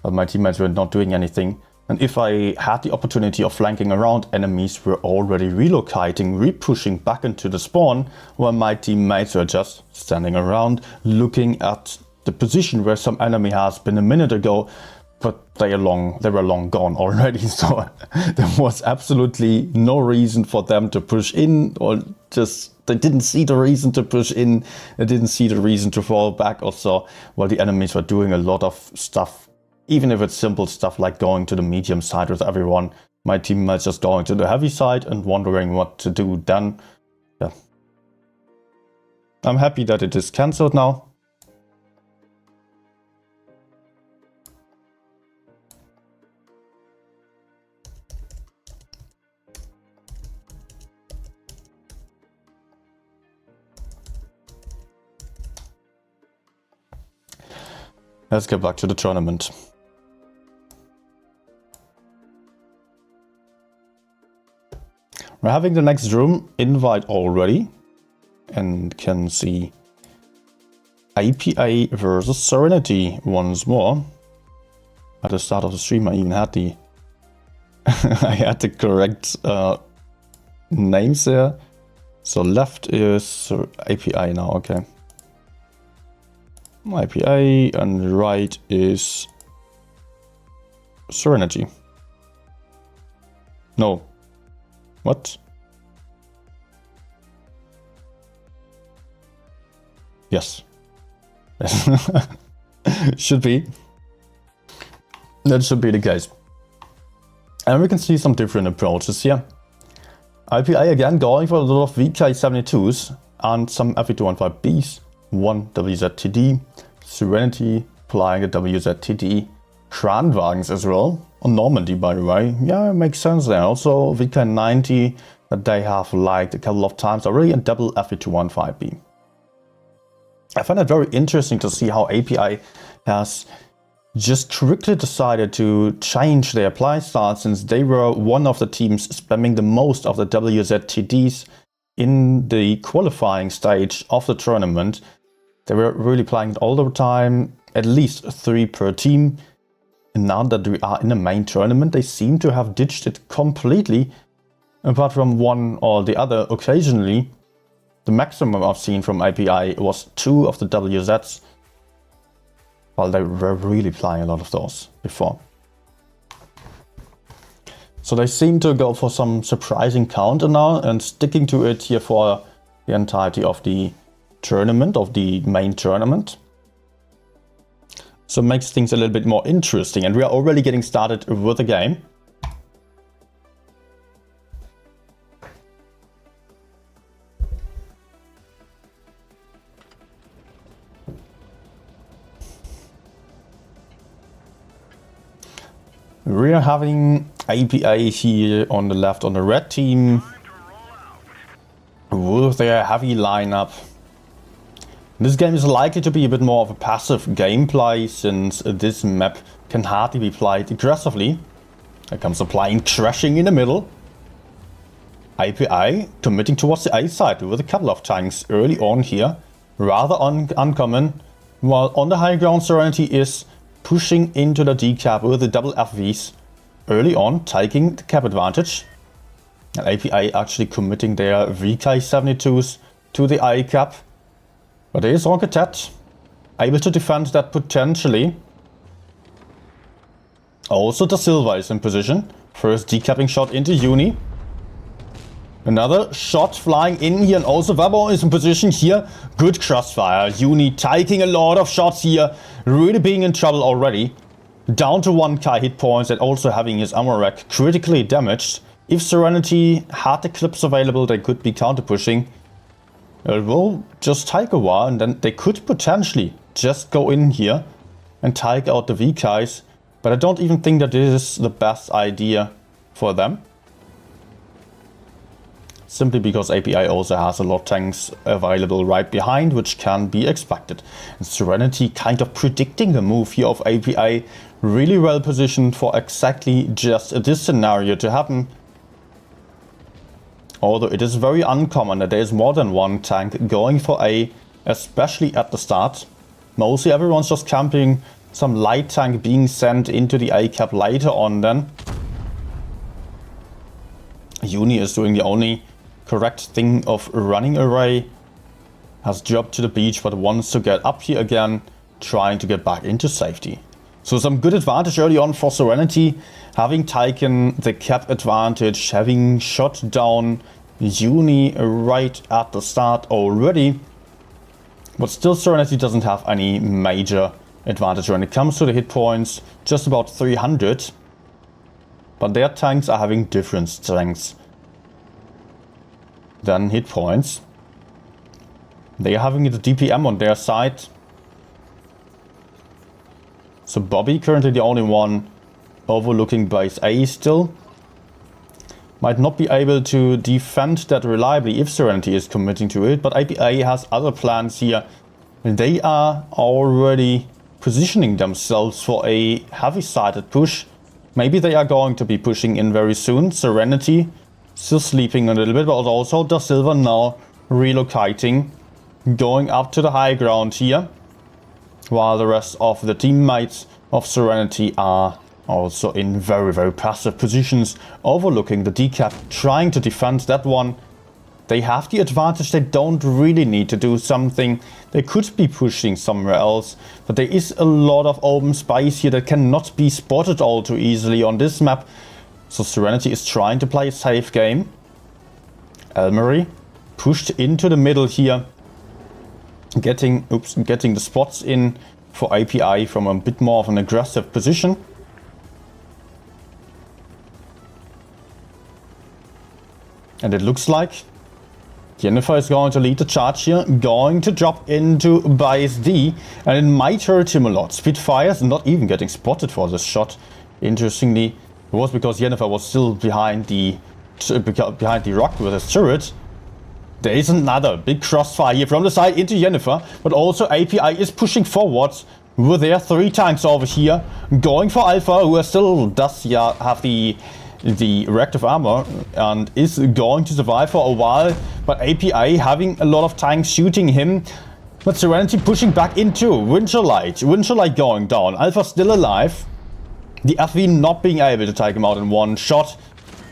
but my teammates were not doing anything. And if I had the opportunity of flanking around, enemies were already relocating, re-pushing back into the spawn, while my teammates were just standing around looking at the position where some enemy has been a minute ago, but they were long gone already, so there was absolutely no reason for them to push in, or just they didn't see the reason to push in, they didn't see the reason to fall back or so, while the enemies were doing a lot of stuff, even if it's simple stuff like going to the medium side with everyone. My teammates just going to the heavy side and wondering what to do then. Yeah. I'm happy that it is cancelled now. Let's get back to the tournament. We're having the next room invite already, and can see APA versus Serenity once more. At the start of the stream I even had the I had the correct names there. So left is APA now, okay. IPA, and right is Serenity. No. What? Yes. Should be. That should be the case. And we can see some different approaches here. IPA again going for a lot of VK72s and some FE215Bs. One WZTD, Serenity applying a WZTD, Kranwagens as well, on Normandy by the way. Yeah, it makes sense there. Also VK90 that they have liked a couple of times already, and double FE215B. I find it very interesting to see how API has just quickly decided to change their playstyle, since they were one of the teams spamming the most of the WZTDs in the qualifying stage of the tournament. They were really playing it all the time, at least 3 per team. And now that we are in the main tournament, they seem to have ditched it completely. Apart from one or the other occasionally. The maximum I've seen from API was 2 of the WZs. While they were really playing a lot of those before. So they seem to go for some surprising counter now and sticking to it here for the entirety of the tournament, of the main tournament. So it makes things a little bit more interesting, and we are already getting started with the game. We are having APA here on the left on the red team with their heavy lineup. This game is likely to be a bit more of a passive gameplay, since this map can hardly be played aggressively. Here comes the plane crashing in the middle. APA committing towards the A side with a couple of tanks early on here. Rather uncommon. While on the high ground, Serenity is pushing into the decap with the double FVs. early on taking the cap advantage. And API actually committing their VK72s to the A cap. But there is Ronketet able to defend that potentially. Also Da Silva is in position. First decapping shot into Uni. Another shot flying in here, and also Vabo is in position here. Good crossfire. Uni taking a lot of shots here. Really being in trouble already. Down to 1k hit points and also having his armor rack critically damaged. If Serenity had the clips available, they could be counter pushing. It will just take a while, and then they could potentially just go in here and take out the VKs. But I don't even think that this is the best idea for them. Simply because API also has a lot of tanks available right behind, which can be expected. And Serenity kind of predicting the move here of API, really well positioned for exactly just this scenario to happen. Although it is very uncommon that there is more than one tank going for A, especially at the start. Mostly everyone's just camping, some light tank being sent into the A cap later on then. Uni is doing the only correct thing of running away. Has dropped to the beach but wants to get up here again, trying to get back into safety. So some good advantage early on for Serenity, having taken the cap advantage, having shot down Uni right at the start already. But still Serenity doesn't have any major advantage when it comes to the hit points, just about 300. But their tanks are having different strengths than hit points. They are having the DPM on their side. So Bobby currently the only one overlooking base A still. Might not be able to defend that reliably if Serenity is committing to it, but APA has other plans here. They are already positioning themselves for a heavy-sided push. Maybe they are going to be pushing in very soon. Serenity still sleeping a little bit, but also Da Silva now relocating, going up to the high ground here, while the rest of the teammates of Serenity are also in very, very passive positions, overlooking the decap, trying to defend that one. They have the advantage, they don't really need to do something. They could be pushing somewhere else, but there is a lot of open space here that cannot be spotted all too easily on this map. So Serenity is trying to play a safe game. Elmery pushed into the middle here, getting the spots in for API from a bit more of an aggressive position. And it looks like Jennifer is going to lead the charge here, going to drop into base D, and it might hurt him a lot. Spitfire's not even getting spotted for this shot. Interestingly, it was because Jennifer was still behind the rock with his turret. There is another big crossfire here from the side into Jennifer, but also API is pushing forwards with their 3 tanks over here, going for Alpha, who still does have the reactive armor and is going to survive for a while, but API having a lot of tanks shooting him. But Serenity pushing back into Winterlight going down. Alpha still alive. The FV not being able to take him out in one shot.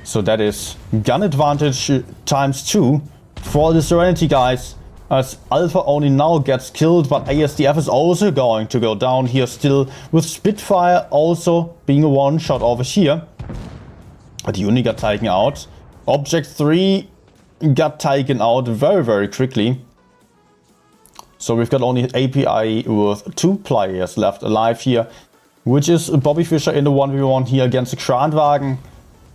So that is gun advantage times 2 for the Serenity guys, as Alpha only now gets killed, but ASDF is also going to go down here still, with Spitfire also being a one shot over here. But Uni got taken out. Object 3 got taken out very, very quickly. So we've got only API with 2 players left alive here, which is Bobby Fischer in the 1v1 here against the Kranwagen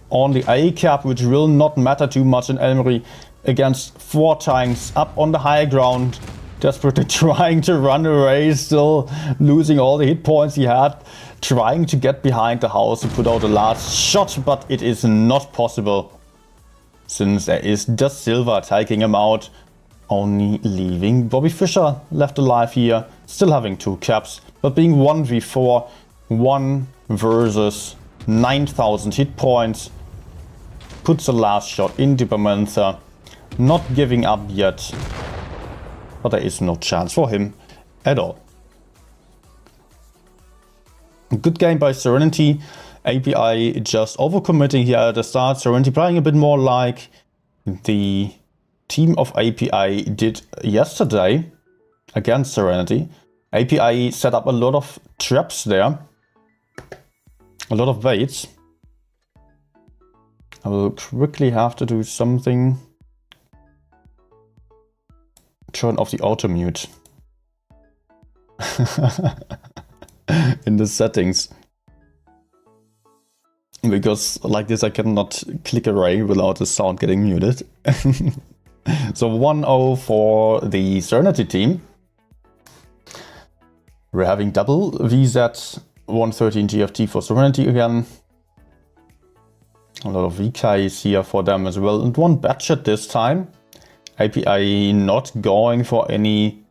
on the A cap, which will not matter too much in Elmery, against 4 tanks up on the high ground, desperately trying to run away, still losing all the hit points he had, trying to get behind the house to put out the last shot, but it is not possible, since there is Da Silva taking him out, only leaving Bobby Fischer left alive here, still having 2 caps, but being 1v4, 1 versus 9,000 hit points, puts the last shot into Bamantha, not giving up yet, but there is no chance for him at all. Good game by Serenity. API just overcommitting here at the start. Serenity playing a bit more like the team of API did yesterday against Serenity. API set up a lot of traps there. A lot of baits. I will quickly have to do something. Turn off the auto mute. In the settings. Because like this I cannot click array without the sound getting muted. So 1-0 for the Serenity team. We're having double VZ, 113 GFT for Serenity again. A lot of VKs here for them as well. And one Batchet this time. API not going for any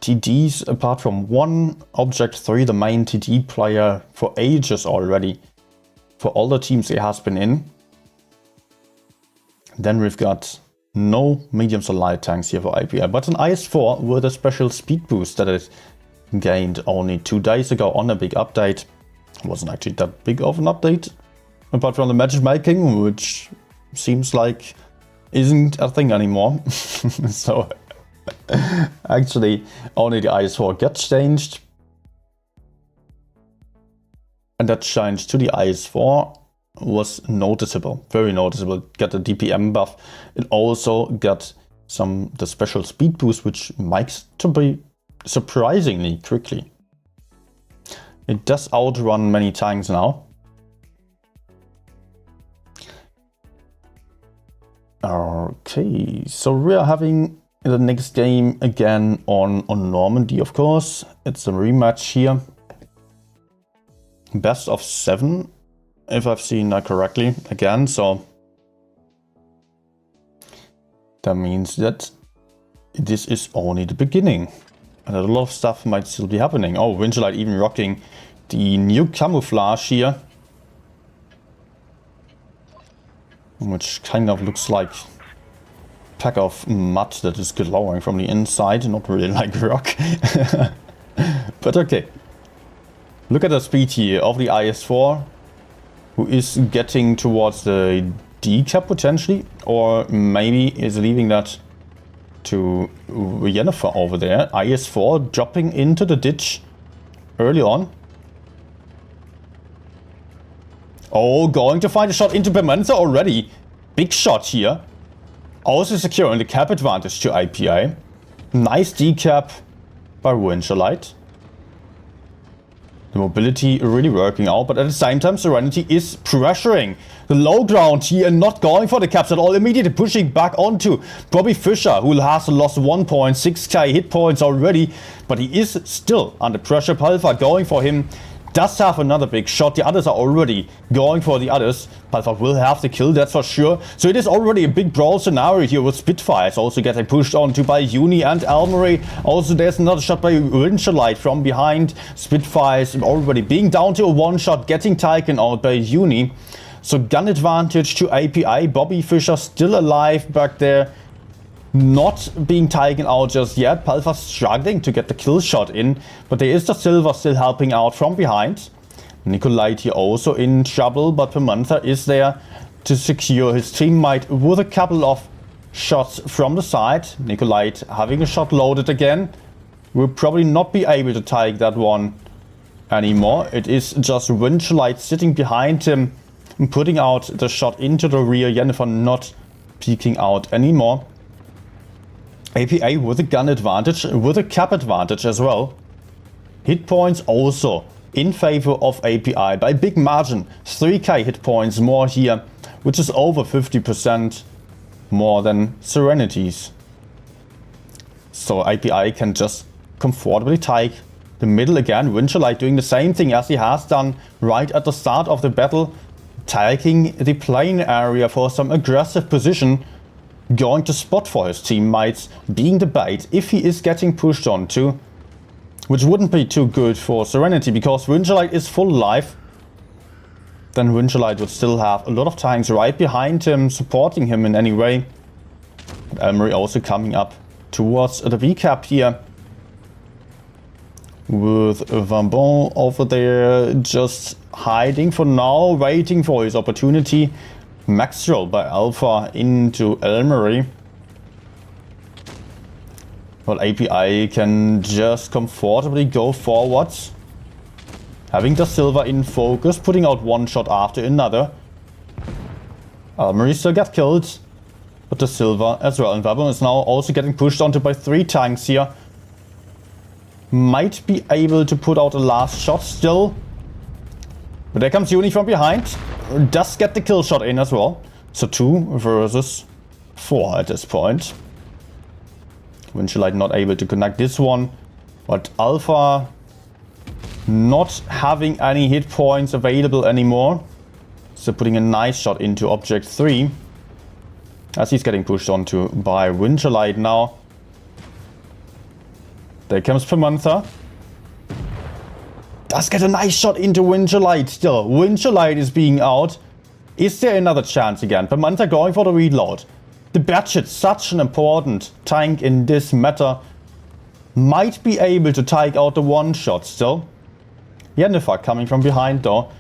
TDs apart from one Object 3, the main TD player for ages already. For all the teams he has been in. Then we've got no mediums or light tanks here for API, but an IS-4 with a special speed boost that it gained only 2 days ago on a big update. It wasn't actually that big of an update, apart from the matchmaking, which seems like isn't a thing anymore. So actually only the IS-4 gets changed. And that change to the IS-4 was noticeable, very noticeable. Got the DPM buff. It also got the special speed boost, which makes to be surprisingly quickly. It does outrun many tanks now. Okay, so we are having the next game again on Normandy, of course. It's a rematch here. Best of 7, if I've seen that correctly, again, so that means that this is only the beginning. And a lot of stuff might still be happening. Oh, Winterlight even rocking the new camouflage here. Which kind of looks like a pack of mud that is glowing from the inside, not really like rock. But okay. Look at the speed here of the IS-4, who is getting towards the D-cap potentially, or maybe is leaving that to Jennifer over there. IS-4 dropping into the ditch early on. Oh, going to find a shot into Permanente already. Big shot here. Also securing the cap advantage to API. Nice D-cap by Winterlight. The mobility really working out, but at the same time Serenity is pressuring the low ground here and not going for the caps at all. Immediately pushing back onto Bobby Fischer, who has lost 1.6k hit points already, but he is still under pressure. Palfa going for him. Does have another big shot. The others are already going for the others. Palfa will have the kill, that's for sure. So it is already a big brawl scenario here with Spitfires also getting pushed onto by Uni and Almery. Also there's another shot by Winterlight from behind. Spitfires already being down to a one shot, getting taken out by Uni. So gun advantage to API. Bobby Fischer still alive back there. Not being taken out just yet. Palfa struggling to get the kill shot in, but there is the Silver still helping out from behind. Nikolite here also in trouble, but Permanente is there to secure his teammate with a couple of shots from the side. Nikolite having a shot loaded again. Will probably not be able to take that one anymore. It is just Winterlight sitting behind him and putting out the shot into the rear. Jennifer not peeking out anymore. API with a gun advantage, with a cap advantage as well. Hit points also in favor of API by big margin. 3k hit points more here, which is over 50% more than Serenity's. So API can just comfortably take the middle again. Winterlight doing the same thing as he has done right at the start of the battle. Taking the plane area for some aggressive position. Going to spot for his teammates, being the bait if he is getting pushed onto, which wouldn't be too good for Serenity because Winterlight is full life. Then Winterlight would still have a lot of tanks right behind him, supporting him in any way. Elmery also coming up towards the V-cap here. with Vambon over there just hiding for now, waiting for his opportunity. Maxwell by Alpha into Elmery. Well, API can just comfortably go forwards. Having the Silver in focus, putting out one shot after another. Elmery still got killed, but the Silver as well. And Vambon is now also getting pushed onto by 3 tanks here. Might be able to put out a last shot still. But there comes Uni from behind. Does get the kill shot in as well. So 2 versus 4 at this point. Winchellite not able to connect this one. But Alpha not having any hit points available anymore. So putting a nice shot into Object 3. As he's getting pushed onto by Winchellite now. There comes Pimantha. Does get a nice shot into Winchellite still. Winchellite is being out. Is there another chance again? Pimantha going for the reload. The Batchet, such an important tank in this meta, might be able to take out the one shot still. Jennifer coming from behind though.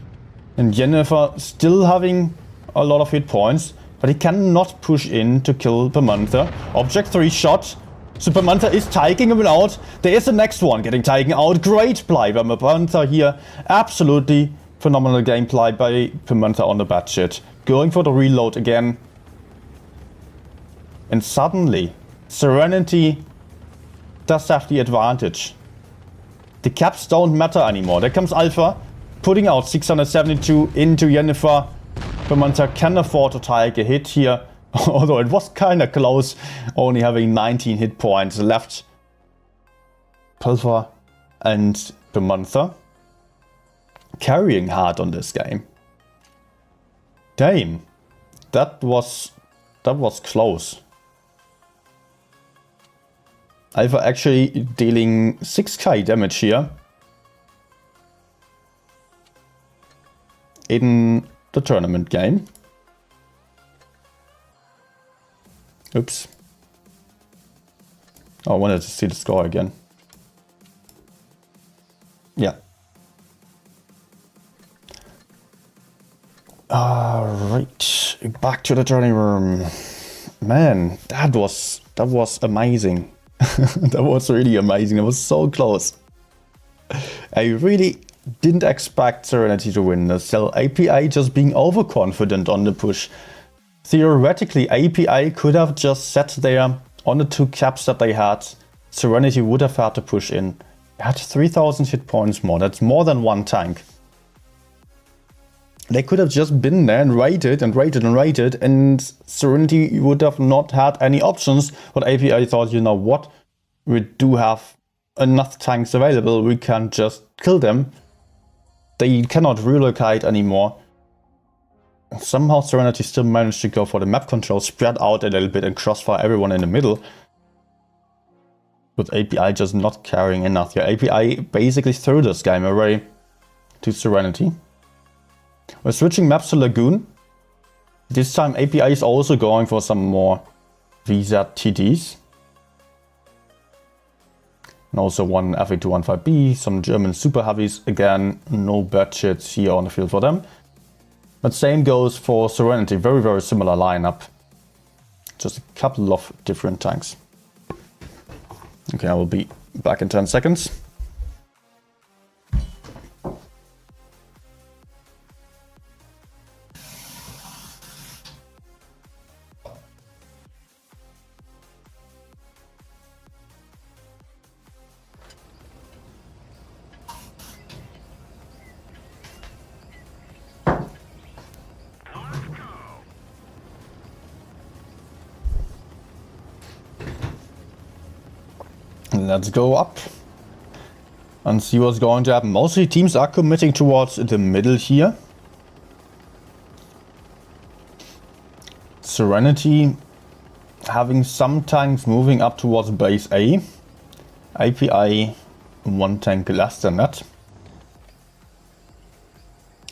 And Jennifer still having a lot of hit points. But he cannot push in to kill Pimantha. Object 3 shot. So Pimantha is taking him out. There is the next one getting taken out. Great play by Pimantha here. Absolutely phenomenal gameplay by Pimantha on the Batchet. Going for the reload again. And suddenly, Serenity does have the advantage. The caps don't matter anymore. There comes Alpha, putting out 672 into Jennifer. Pimantha can afford to take a hit here. Although it was kind of close, only having 19 hit points left. Pulver and Pimantha carrying hard on this game. Damn, that was close. Alpha actually dealing 6k damage here in the tournament game. Oops. Oh, I wanted to see the score again. Yeah. Alright. Back to the training room. Man, that was amazing. That was really amazing. It was so close. I really didn't expect Serenity to win this. So API just being overconfident on the push. Theoretically, API could have just sat there on the 2 caps that they had. Serenity would have had to push in. They had 3000 hit points more. That's more than 1 tank. They could have just been there and waited and waited and waited, and Serenity would have not had any options. But API thought, you know what? We do have enough tanks available. We can just kill them. They cannot relocate anymore. Somehow Serenity still managed to go for the map control, spread out a little bit and crossfire everyone in the middle. With API just not carrying enough. Yeah, API basically threw this game away to Serenity. We're switching maps to Lagoon. This time API is also going for some more VZ-TDs. And also one FA215B, some German super heavies. Again, no Batchets here on the field for them. But same goes for Serenity, very, very similar lineup. Just a couple of different tanks. Okay, I will be back in 10 seconds. Let's go up and see what's going to happen. Mostly teams are committing towards the middle here. Serenity having some tanks moving up towards base A. API 1 tank less than that.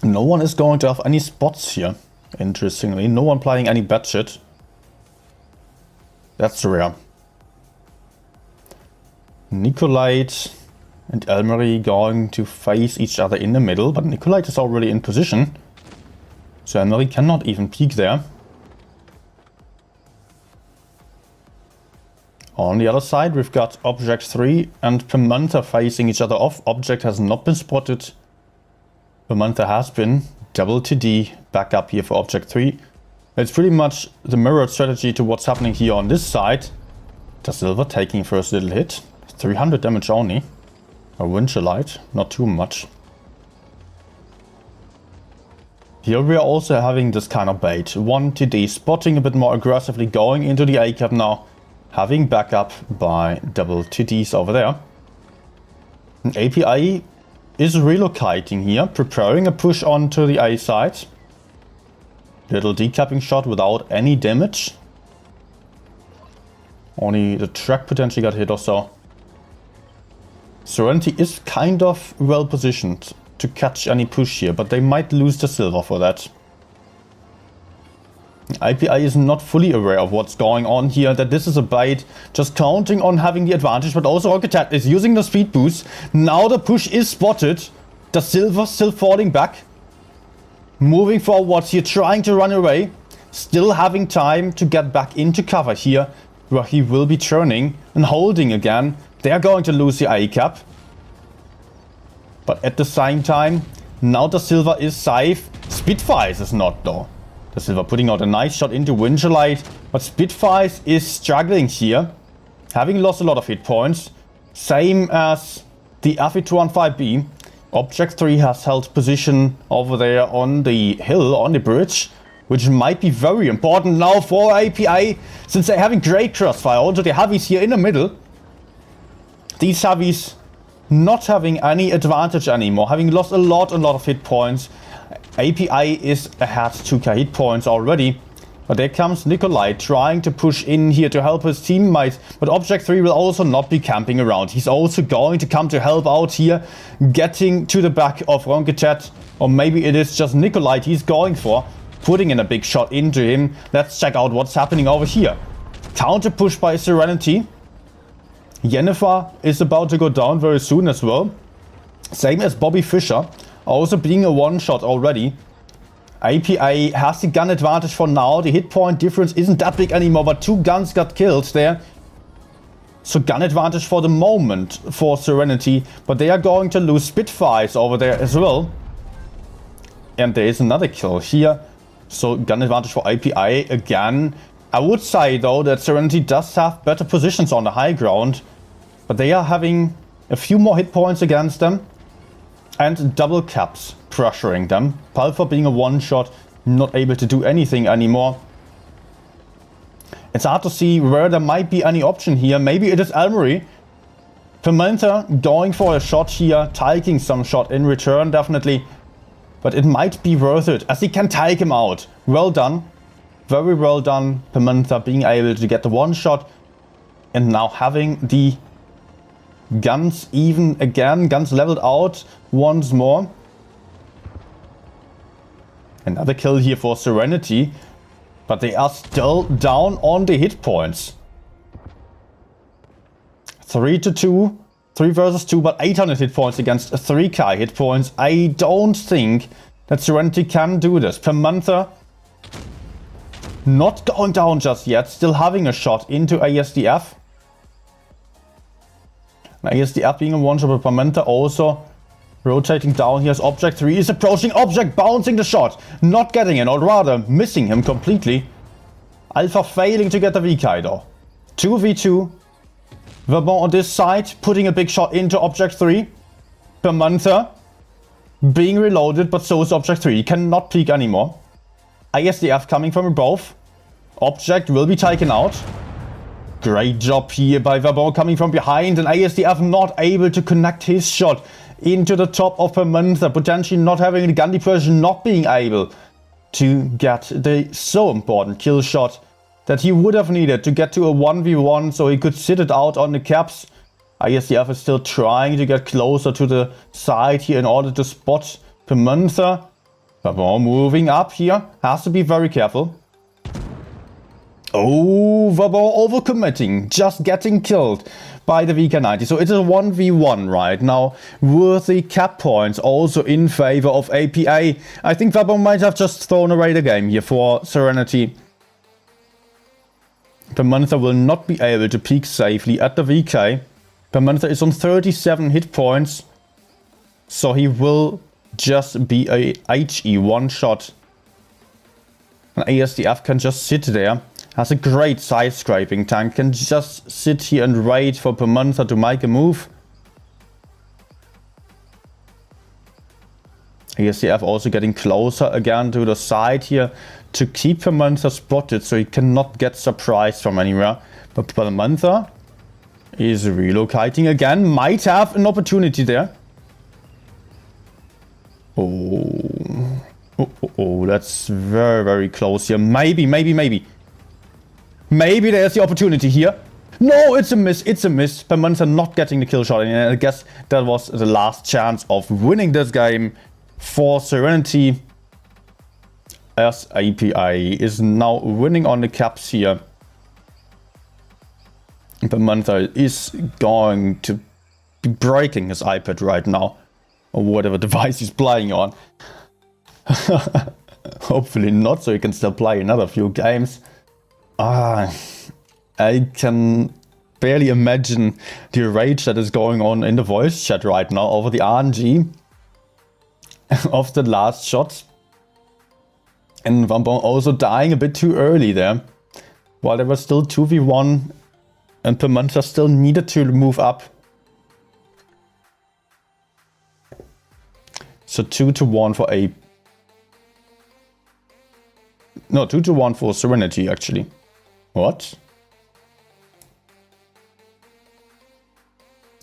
No one is going to have any spots here, interestingly. No one playing any Batchet. That's rare. Nicolite and Elmery going to face each other in the middle, but Nikolite is already in position. So Elmery cannot even peek there. On the other side, we've got Object 3 and Pimenta facing each other off. Object has not been spotted. Pimenta has been. Double TD back up here for Object 3. It's pretty much the mirrored strategy to what's happening here on this side. Da Silva taking first little hit. 300 damage only. A Winchellite, not too much. Here we are also having this kind of bait. 1 TD spotting a bit more aggressively, going into the A cap now. Having backup by double TDs over there. And API is relocating here, preparing a push onto the A side. Little decapping shot without any damage. Only the track potentially got hit or so. Serenity is kind of well positioned to catch any push here, but they might lose the silver for that. IPI is not fully aware of what's going on here, that this is a bait, just counting on having the advantage, but also Rocket is using the speed boost. Now the push is spotted. The silver still falling back. Moving forwards here, trying to run away. Still having time to get back into cover here, where he will be turning and holding again. They're going to lose the A cap. But at the same time, now the silver is safe. Spitfires is not though. The silver putting out a nice shot into Winchellite, but Spitfires is struggling here, having lost a lot of hit points. Same as the FE215B. Object 3 has held position over there on the hill, on the bridge, which might be very important now for API, since they're having great crossfire. Also the heavies here in the middle. These heavies not having any advantage anymore, having lost a lot of hit points. API is ahead 2k hit points already. But there comes Nikolai trying to push in here to help his teammates. But Object 3 will also not be camping around. He's also going to come to help out here, getting to the back of Ronketet. Or maybe it is just Nikolai he's going for, putting in a big shot into him. Let's check out what's happening over here. Counter push by Serenity. Jennifer is about to go down very soon as well. Same as Bobby Fischer. Also being a one-shot already. APA has the gun advantage for now. The hit point difference isn't that big anymore, but 2 guns got killed there. So gun advantage for the moment for Serenity. But they are going to lose Spitfires over there as well. And there is another kill here. So gun advantage for API again. I would say though that Serenity does have better positions on the high ground. But they are having a few more hit points against them. And double caps pressuring them. Palfa being a one-shot, not able to do anything anymore. It's hard to see where there might be any option here. Maybe it is Elmery. Pimenta going for a shot here, taking some shot in return definitely. But it might be worth it, as he can take him out. Well done. Very well done. Pimenta being able to get the one shot. And now having the guns even again, guns leveled out once more. Another kill here for Serenity, but they are still down on the hit points. 3-2, 3 versus 2, but 800 hit points against 3k hit points. I don't think that Serenity can do this. Pimenta not going down just yet, still having a shot into ASDF. ASDF being a one-shot, but Pimenta also rotating down. Here's Object 3 is approaching. Object bouncing the shot, not getting it, or rather missing him completely. Alpha failing to get the VK though. 2v2. Verbon on this side, putting a big shot into Object 3. Pimenta being reloaded, but so is Object 3. He cannot peek anymore. ASDF coming from above. Object will be taken out. Great job here by Verbon coming from behind, and ASDF not able to connect his shot into the top of Pimenta, potentially not having the gun depression, not being able to get the so important kill shot that he would have needed to get to a 1v1 so he could sit it out on the caps. ASDF is still trying to get closer to the side here in order to spot Pimenta. Verbon moving up here, has to be very careful. Oh, Vabo overcommitting, just getting killed by the VK90. So it's a 1v1 right now. Worthy cap points also in favor of APA. I think Vabo might have just thrown away the game here for Serenity. Permantha will not be able to peek safely at the VK. Permantha is on 37 hit points. So he will just be a HE one shot. And ASDF can just sit there. Has a great side scraping tank. Can just sit here and wait for Permantha to make a move. ASDF also getting closer again to the side here to keep Permantha spotted so he cannot get surprised from anywhere. But Permantha is relocating again. Might have an opportunity there. Oh, that's very, very close here. Maybe. Maybe there's the opportunity here. No, it's a miss. Permantha not getting the kill shot. And I guess that was the last chance of winning this game for Serenity. As APA is now winning on the caps here. Permantha is going to be breaking his iPad right now. Or whatever device he's playing on. Hopefully not, so he can still play another few games. I can barely imagine the rage that is going on in the voice chat right now over the RNG of the last shot. And Vambon also dying a bit too early there. While there was still 2v1 and Permantha still needed to move up. So 2-1 for a... No, 2-1 for Serenity actually. What?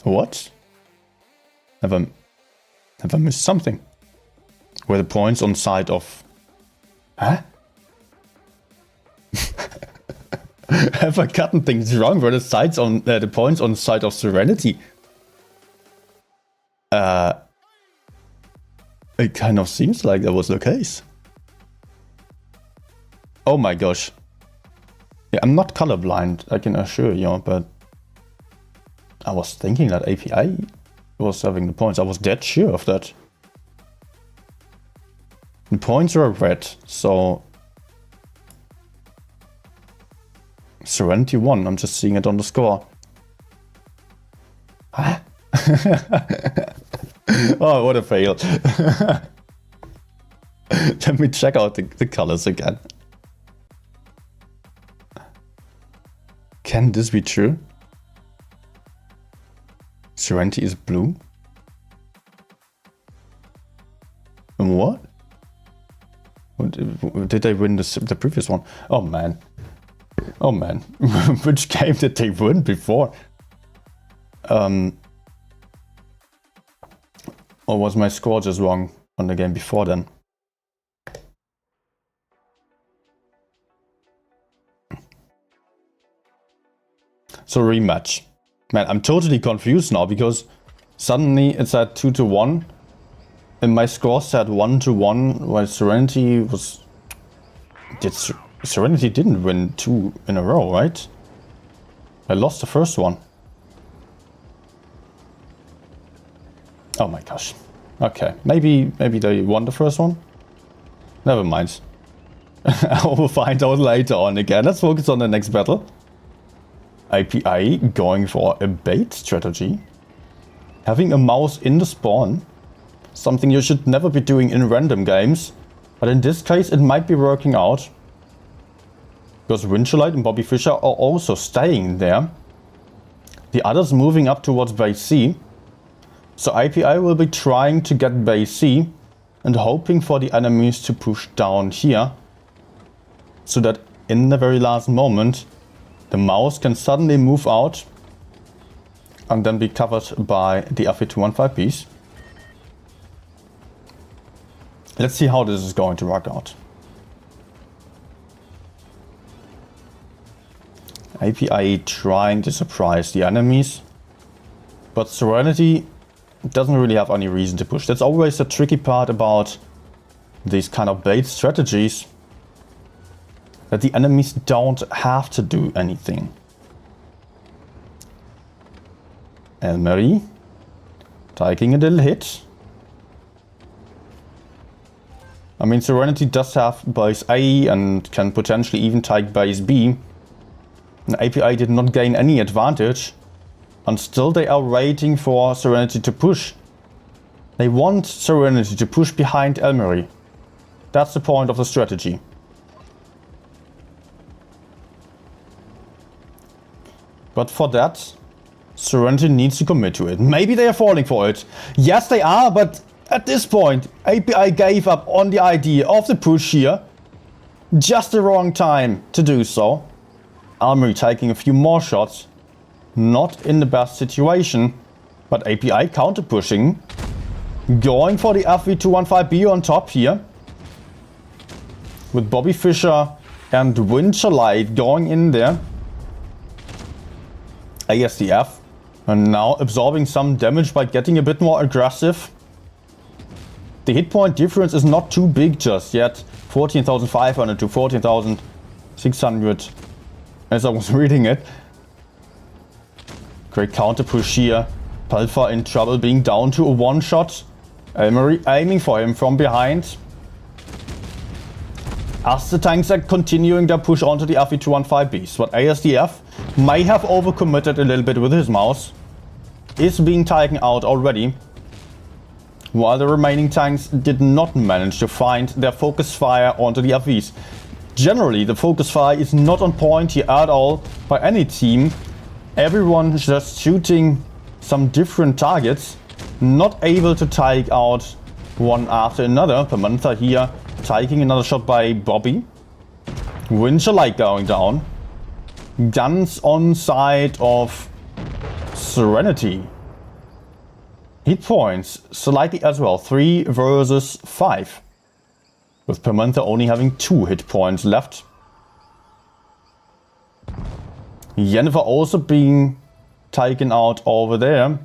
What? Have I missed something? Were the points on side of... Huh? Have I gotten things wrong? Were the sides on the points on side of Serenity? It kind of seems like that was the case. Oh my gosh. Yeah, I'm not colorblind, I can assure you, but I was thinking that API was having the points. I was dead sure of that. The points are red, so Serenity won. I'm just seeing it on the score. Huh? Oh, what a fail. Let me check out the colors again. Can this be true? Serenity is blue? And what? Did they win the previous one? Oh man. Oh man. Which game did they win before? Or was my score just wrong on the game before then? So rematch. Man, I'm totally confused now because suddenly it's at 2-1 and my score said 1-1 while Serenity was... Serenity didn't win 2 in a row, right? I lost the first one. Oh my gosh. Okay, maybe they won the first one? Never mind. I will find out later on again. Let's focus on the next battle. API going for a bait strategy. Having a mouse in the spawn. Something you should never be doing in random games. But in this case it might be working out. Because Winchellite and Bobby Fischer are also staying there. The others moving up towards base C. So API will be trying to get base C and hoping for the enemies to push down here. So that in the very last moment the mouse can suddenly move out and then be covered by the FA215Bs. Let's see how this is going to work out. API trying to surprise the enemies, but Serenity doesn't really have any reason to push. That's always the tricky part about these kind of bait strategies. that the enemies don't have to do anything. Elmery taking a little hit. I mean, Serenity does have base A and can potentially even take base B. And API did not gain any advantage. And still they are waiting for Serenity to push. They want Serenity to push behind Elmery. That's the point of the strategy. But for that, Serenity needs to commit to it. Maybe they are falling for it. Yes, they are, but at this point, API gave up on the idea of the push here. Just the wrong time to do so. Elmery taking a few more shots. Not in the best situation, but API counter pushing. Going for the FV215B on top here. With Bobby Fischer and Winterlight going in there. ASDF. And now absorbing some damage by getting a bit more aggressive. The hit point difference is not too big just yet. 14,500 to 14,600 as I was reading it. Great counter push here. Palfa in trouble, being down to a one-shot. Elmery aiming for him from behind. As the tanks are continuing their push onto the FV215Bs. But ASDF may have overcommitted a little bit with his mouse. Is being taken out already. While the remaining tanks did not manage to find their focus fire onto the FVs. Generally, the focus fire is not on point here at all by any team. Everyone just shooting some different targets. Not able to take out one after another. Pamantha here taking another shot by Bobby. Winterlight going down. Guns on side of Serenity. Hit points slightly as well. 3 versus 5. With Pamantha only having 2 hit points left. Jennifer also being taken out over there.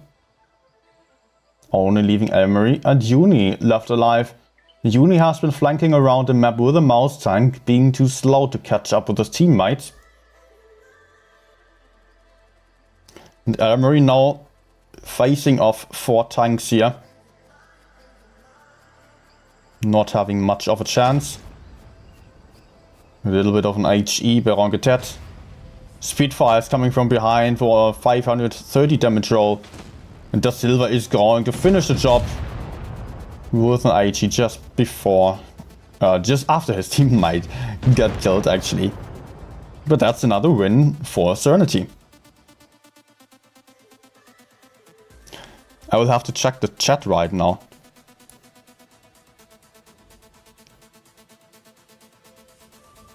Only leaving Elmery and Uni left alive. Uni has been flanking around the map with a mouse tank, being too slow to catch up with his teammates. And Elmery now facing off 4 tanks here. Not having much of a chance. A little bit of an HE by Rongetet. Spitfire is coming from behind for a 530 damage roll. And Da Silva is going to finish the job with an HE just before, just after his teammate got killed actually. But that's another win for Serenity. I will have to check the chat right now.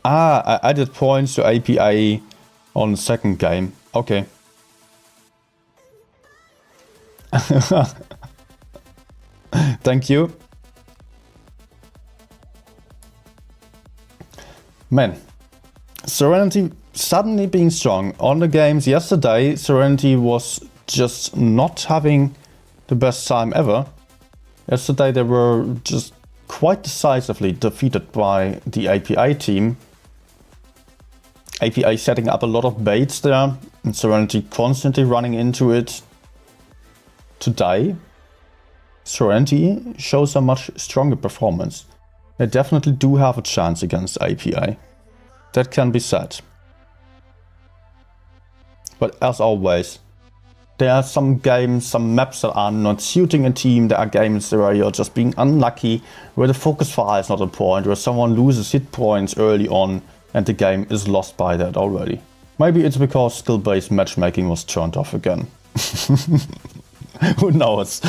Ah, I added points to API on the second game. Okay. Thank you. Man, Serenity suddenly being strong. On the games yesterday, Serenity was just not having the best time ever. Yesterday they were just quite decisively defeated by the API team. API setting up a lot of baits there, and Serenity constantly running into it. Today, Serenity shows a much stronger performance. They definitely do have a chance against API. That can be said. But as always, there are some games, some maps that are not suiting a team. There are games where you're just being unlucky, where the focus fire is not on point, where someone loses hit points early on and the game is lost by that already. Maybe it's because skill-based matchmaking was turned off again. Who knows?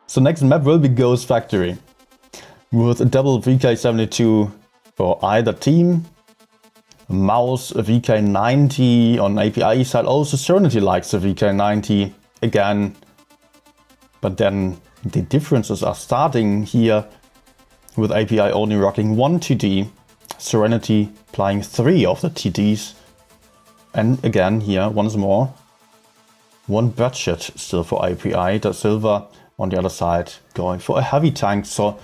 So next map will be Ghost Factory. With a double VK72 for either team. Mouse VK90 on API side. Also Serenity likes the VK90 again. But then the differences are starting here with API only rocking 1 TD. Serenity playing 3 of the TDs. And again here once more, 1 budget still for API. Da Silva on the other side going for a heavy tank. So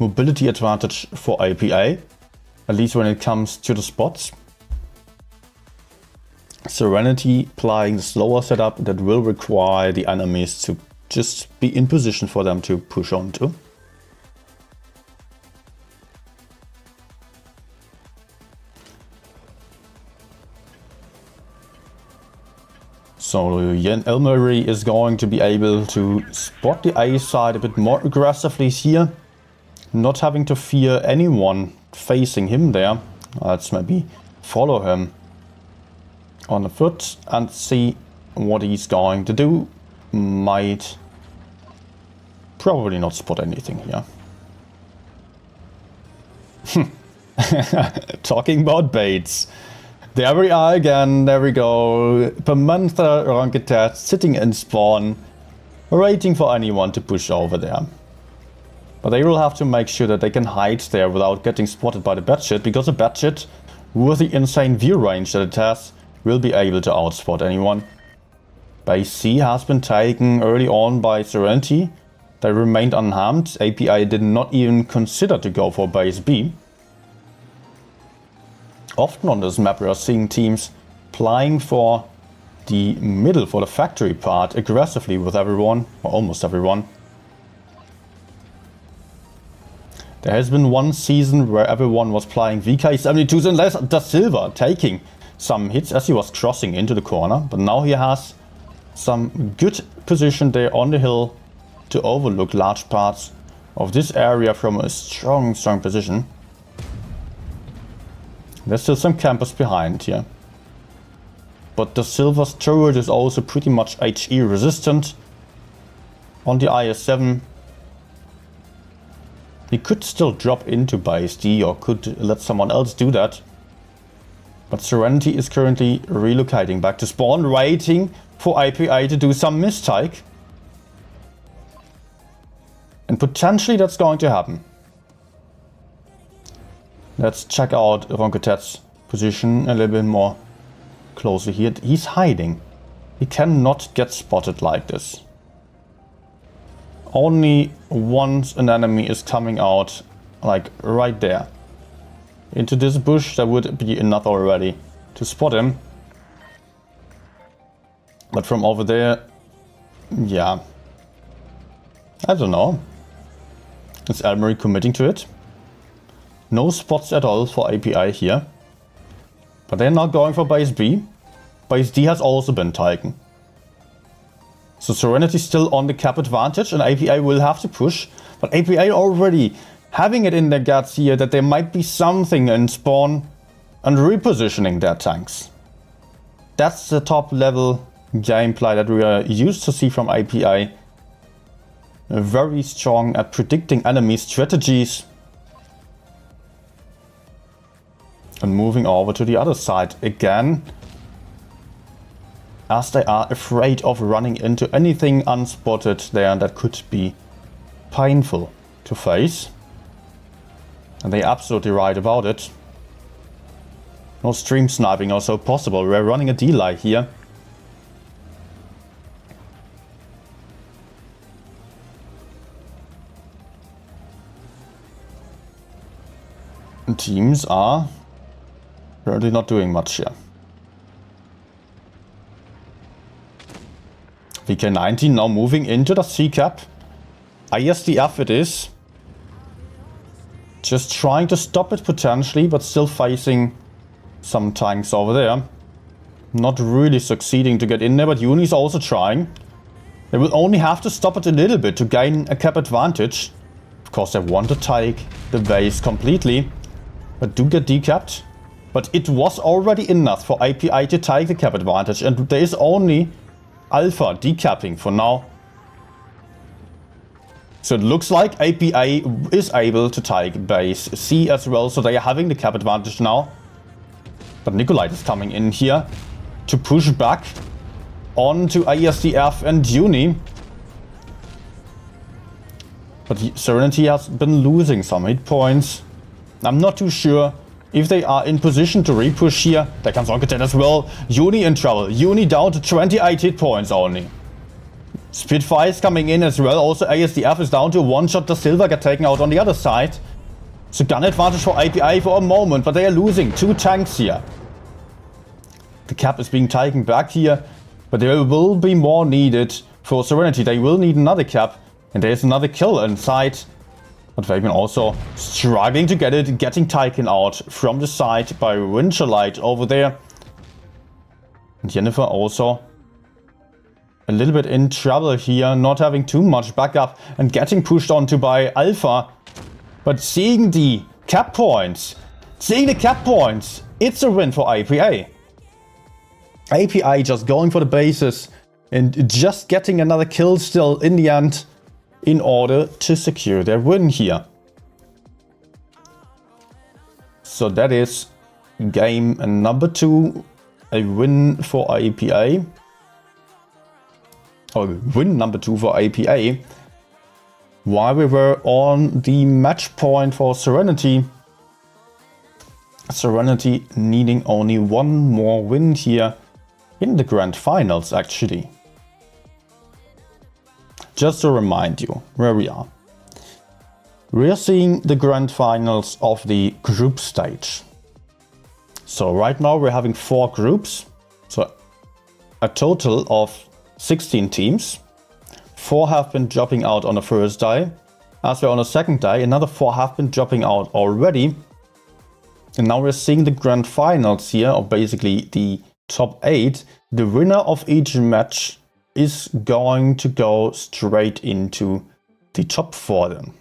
mobility advantage for APA, at least when it comes to the spots. Serenity playing the slower setup that will require the enemies to just be in position for them to push onto. So Yen Elmery is going to be able to spot the A side a bit more aggressively here, not having to fear anyone facing him there. Let's maybe follow him on the foot and see what he's going to do. Might probably not spot anything here. Talking about baits. There we are again, there we go. Pamantha Ronketat sitting in spawn, waiting for anyone to push over there. But they will have to make sure that they can hide there without getting spotted by the batshit, because the batshit, with the insane view range that it has, will be able to outspot anyone. Base C has been taken early on by Serenity. They remained unharmed. API did not even consider to go for base B. Often on this map we are seeing teams plying for the middle, for the factory part, aggressively with everyone, or almost everyone. There has been one season where everyone was playing VK72s unless Da Silva taking some hits as he was crossing into the corner, but now he has some good position there on the hill to overlook large parts of this area from a strong position. There's still some campers behind here. But the Silver's turret is also pretty much HE resistant. On the IS-7, he could still drop into base D or could let someone else do that. But Serenity is currently relocating back to spawn, waiting for APA to do some mistake. And potentially that's going to happen. Let's check out Ronketat's position a little bit more closely here. He's hiding. He cannot get spotted like this. Only once an enemy is coming out, like right there, into this bush, that would be enough already to spot him. But from over there, yeah, I don't know. Is Elmery committing to it? No spots at all for API here. But they're not going for base B. Base D has also been taken. So Serenity still on the cap advantage and API will have to push. But API already having it in their guts here that there might be something in spawn and repositioning their tanks. That's the top level gameplay that we are used to see from API. Very strong at predicting enemy strategies. And moving over to the other side again, as they are afraid of running into anything unspotted there that could be painful to face. And they're absolutely right about it. No stream sniping also possible. We're running a delay here. And teams are currently not doing much here. VK19 now moving into the C-cap. ISDF it is. Just trying to stop it potentially, but still facing some tanks over there. Not really succeeding to get in there, but Uni's also trying. They will only have to stop it a little bit to gain a cap advantage. Of course they want to take the base completely, but do get decapped. But it was already enough for API to take the cap advantage, and there is only Alpha decapping for now. So it looks like API is able to take base C as well, so they are having the cap advantage now. But Nikolite is coming in here to push back onto ISDF and Uni. But Serenity has been losing some hit points. I'm not too sure if they are in position to repush here. There comes Ronketat as well. Uni in trouble. Uni down to 28 hit points only. Spitfires coming in as well. Also ASDF is down to one shot. The Silver get taken out on the other side. So gun advantage for API for a moment, but they are losing 2 tanks here. The cap is being taken back here, but there will be more needed for Serenity. They will need another cap, and there's another kill inside. But Fabian also struggling to get it, getting taken out from the side by Winterlight over there. And Jennifer also a little bit in trouble here, not having too much backup and getting pushed onto by Alpha. But seeing the cap points, it's a win for APA. API just going for the bases and just getting another kill still in the end in order to secure their win here. So that is game number 2, a win for APA. Or win number 2 for APA. While we were on the match point for Serenity. Serenity needing only one more win here in the grand finals actually. Just to remind you where we are. We are seeing the grand finals of the group stage. So right now we're having 4 groups. So a total of 16 teams. 4 have been dropping out on the first day. As we're on the second day, another 4 have been dropping out already. And now we're seeing the grand finals here, or basically the top 8. The winner of each match is going to go straight into the top 4 then.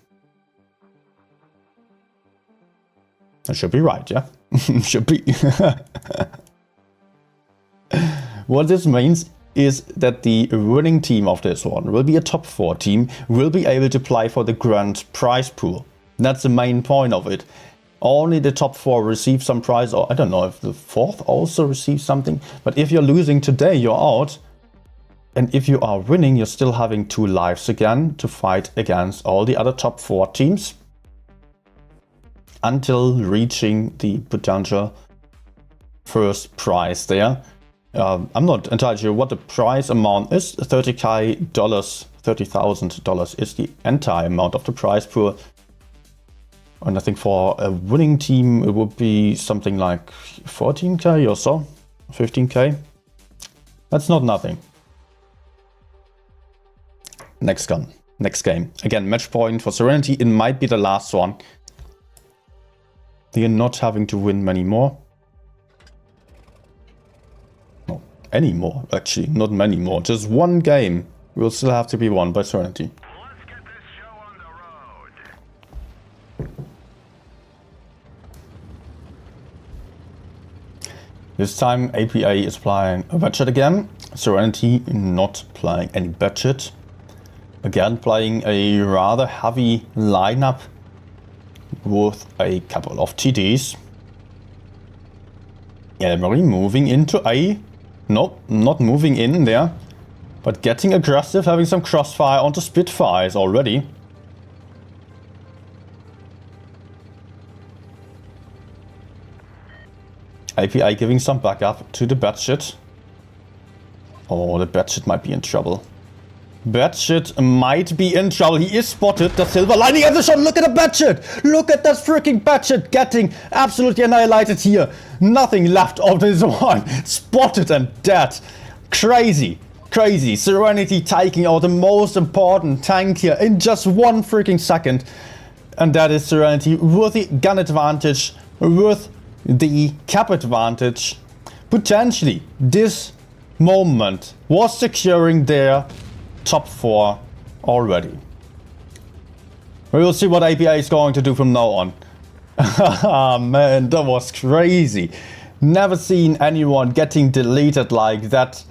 That should be right, yeah? Should be. What this means is that the winning team of this one will be a top 4 team, will be able to play for the grand prize pool. That's the main point of it. Only the top 4 receive some prize, or I don't know if the 4th also receives something, but if you're losing today, you're out. And if you are winning, you're still having 2 lives again to fight against all the other top 4 teams until reaching the potential first prize there. I'm not entirely sure what the prize amount is. $30,000 $30,000 is the entire amount of the prize pool. And I think for a winning team, it would be something like 14k or so, 15k. That's not nothing. Next game. Again, match point for Serenity. It might be the last one. They are not having to win many more. No, any more, actually. Not many more. Just one game will still have to be won by Serenity. Let's get this show on the road. This time APA is playing a budget again. Serenity not playing any budget. Again playing a rather heavy lineup with a couple of TDs. Elmery moving into A. Nope, not moving in there. But getting aggressive, having some crossfire onto Spitfires already. API giving some backup to the Batshit. Oh, the Batshit might be in trouble. Batshit might be in trouble. He is spotted. The silver lining at the shot. Look at the Batshit. Look at that freaking Batshit getting absolutely annihilated here. Nothing left of this one. Spotted and dead. Crazy. Crazy. Serenity taking out the most important tank here in just one freaking second. And that is Serenity with the gun advantage, with the cap advantage. Potentially, this moment was securing their top 4 already. We will see what APA is going to do from now on. Man, that was crazy. Never seen anyone getting deleted like that.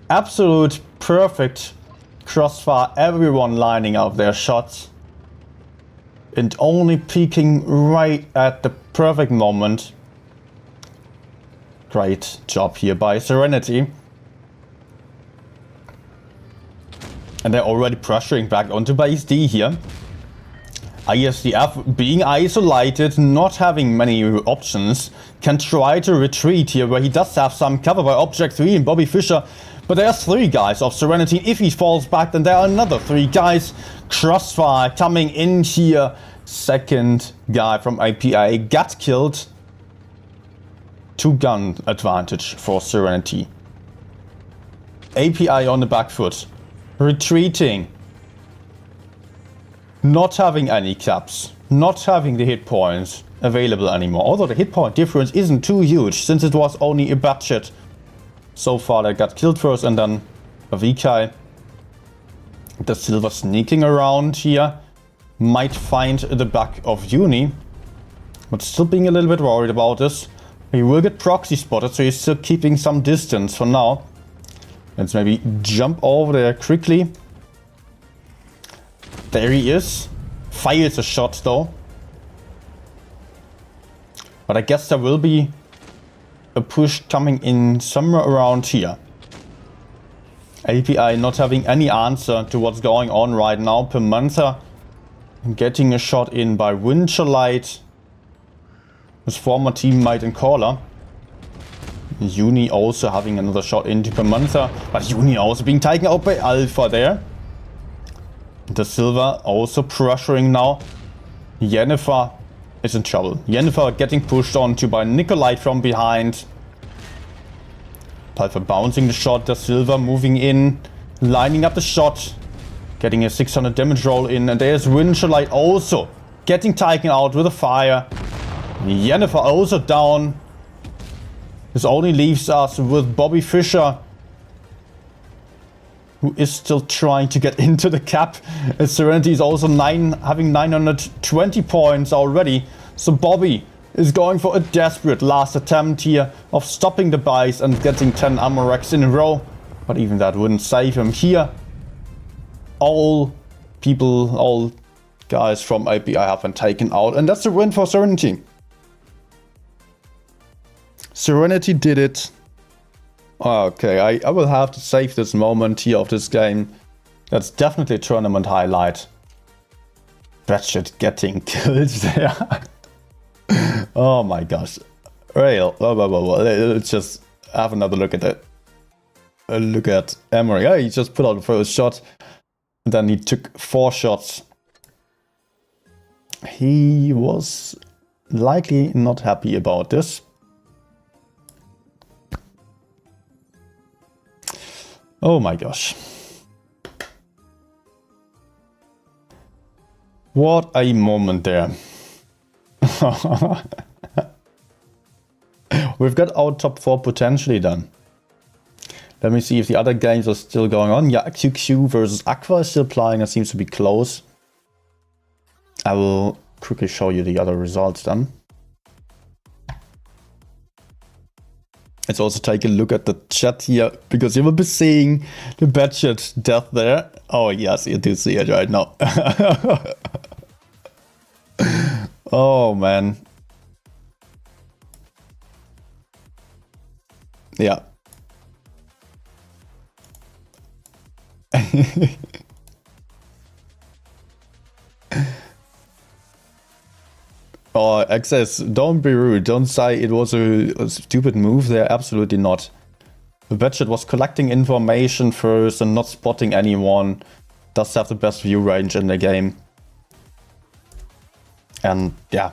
Absolute perfect crossfire, everyone lining up their shots. And only peeking right at the perfect moment. Great job here by Serenity. And they're already pressuring back onto base D here. ISDF being isolated, not having many options, can try to retreat here, where he does have some cover by Object 3 and Bobby Fischer. But there are 3 guys of Serenity. If he falls back, then there are another 3 guys. Crossfire coming in here. Second guy from API got killed. 2-gun advantage for Serenity. API on the back foot. Retreating. Not having any caps. Not having the hit points available anymore. Although the hit point difference isn't too huge, since it was only a budget so far that got killed first, and then a VK. The Silver sneaking around here. Might find the back of Uni. But still being a little bit worried about this. He will get proxy spotted, so he's still keeping some distance for now. Let's maybe jump over there quickly. There he is. Fires a shot though. But I guess there will be a push coming in somewhere around here. API not having any answer to what's going on right now. Pimenta getting a shot in by Winterlight, his former teammate and caller. Uni also having another shot into Pimenta, but Uni also being taken out by Alpha there. The Silver also pressuring now. Jennifer is in trouble. Jennifer getting pushed onto by Nikolite from behind. Alpha bouncing the shot. The Silver moving in, lining up the shot, getting a 600 damage roll in, and there's Winterlight also getting taken out with a fire. Jennifer also down. This only leaves us with Bobby Fischer, who is still trying to get into the cap. Serenity is also having 920 points already. So Bobby is going for a desperate last attempt here of stopping the buys and getting 10 ammo racks in a row. But even that wouldn't save him here. All guys from API have been taken out, and that's a win for Serenity. Serenity did it. Okay, I will have to save this moment here of this game. That's definitely a tournament highlight. Ratchet getting killed there. Oh my gosh. Let's just have another look at it. Look at Emery. Yeah, he just put out the first shot. And then he took 4 shots. He was likely not happy about this. Oh my gosh. What a moment there. We've got our top 4 potentially done. Let me see if the other games are still going on. Yeah, QQ versus Aqua is still playing. It seems to be close. I will quickly show you the other results then. Let's also take a look at the chat here, because you will be seeing the Batchet death there. Oh yes, you do see it right now. Oh man. Yeah. Oh, Access, don't be rude. Don't say it was a stupid move there. Absolutely not. The Batchet was collecting information first and not spotting anyone. Does have the best view range in the game. And yeah,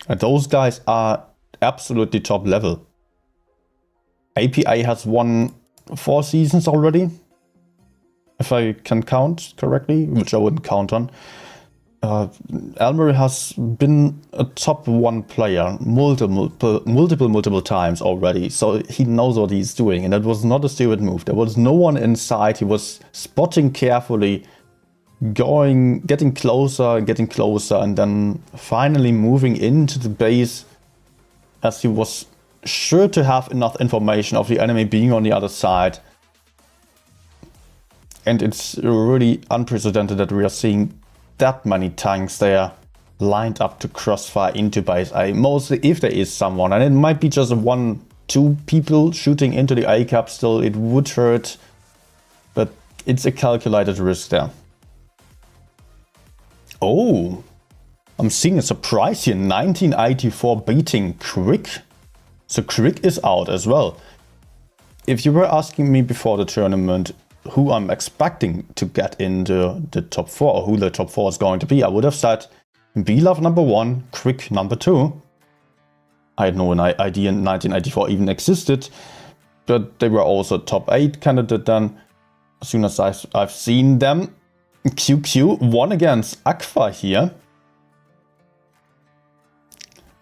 those guys are absolutely top level. API has won 4 seasons already, if I can count correctly, which I wouldn't count on. Elmer has been a top 1 player multiple times already, so he knows what he's doing, and that was not a stupid move. There was no one inside. He was spotting carefully, getting closer, and then finally moving into the base, as he was sure to have enough information of the enemy being on the other side. And it's really unprecedented that we are seeing that many tanks there lined up to crossfire into base A, mostly if there is someone, and it might be just 1-2 people shooting into the A cap. Still, it would hurt, but it's a calculated risk there. Oh, I'm seeing a surprise here. 1984 beating Crick. So Crick is out as well. if you were asking me before the tournament who I'm expecting to get into the top 4, or who the top 4 is going to be, I would have said B-Love number 1, Quick number 2. I had no idea 1984 even existed, but they were also top 8 candidate then. As soon as I've seen them, QQ won against Aqua here.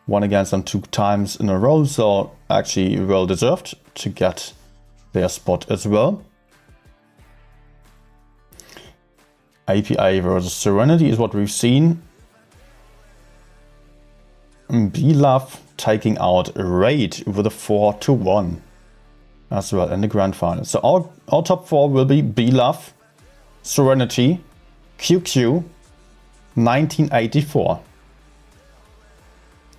Won against them 2 times in a row, so actually well deserved to get their spot as well. APA versus Serenity is what we've seen. B-Love taking out Raid with a 4-1 as well in the grand final. So our top 4 will be B-Love, Serenity, QQ, 1984.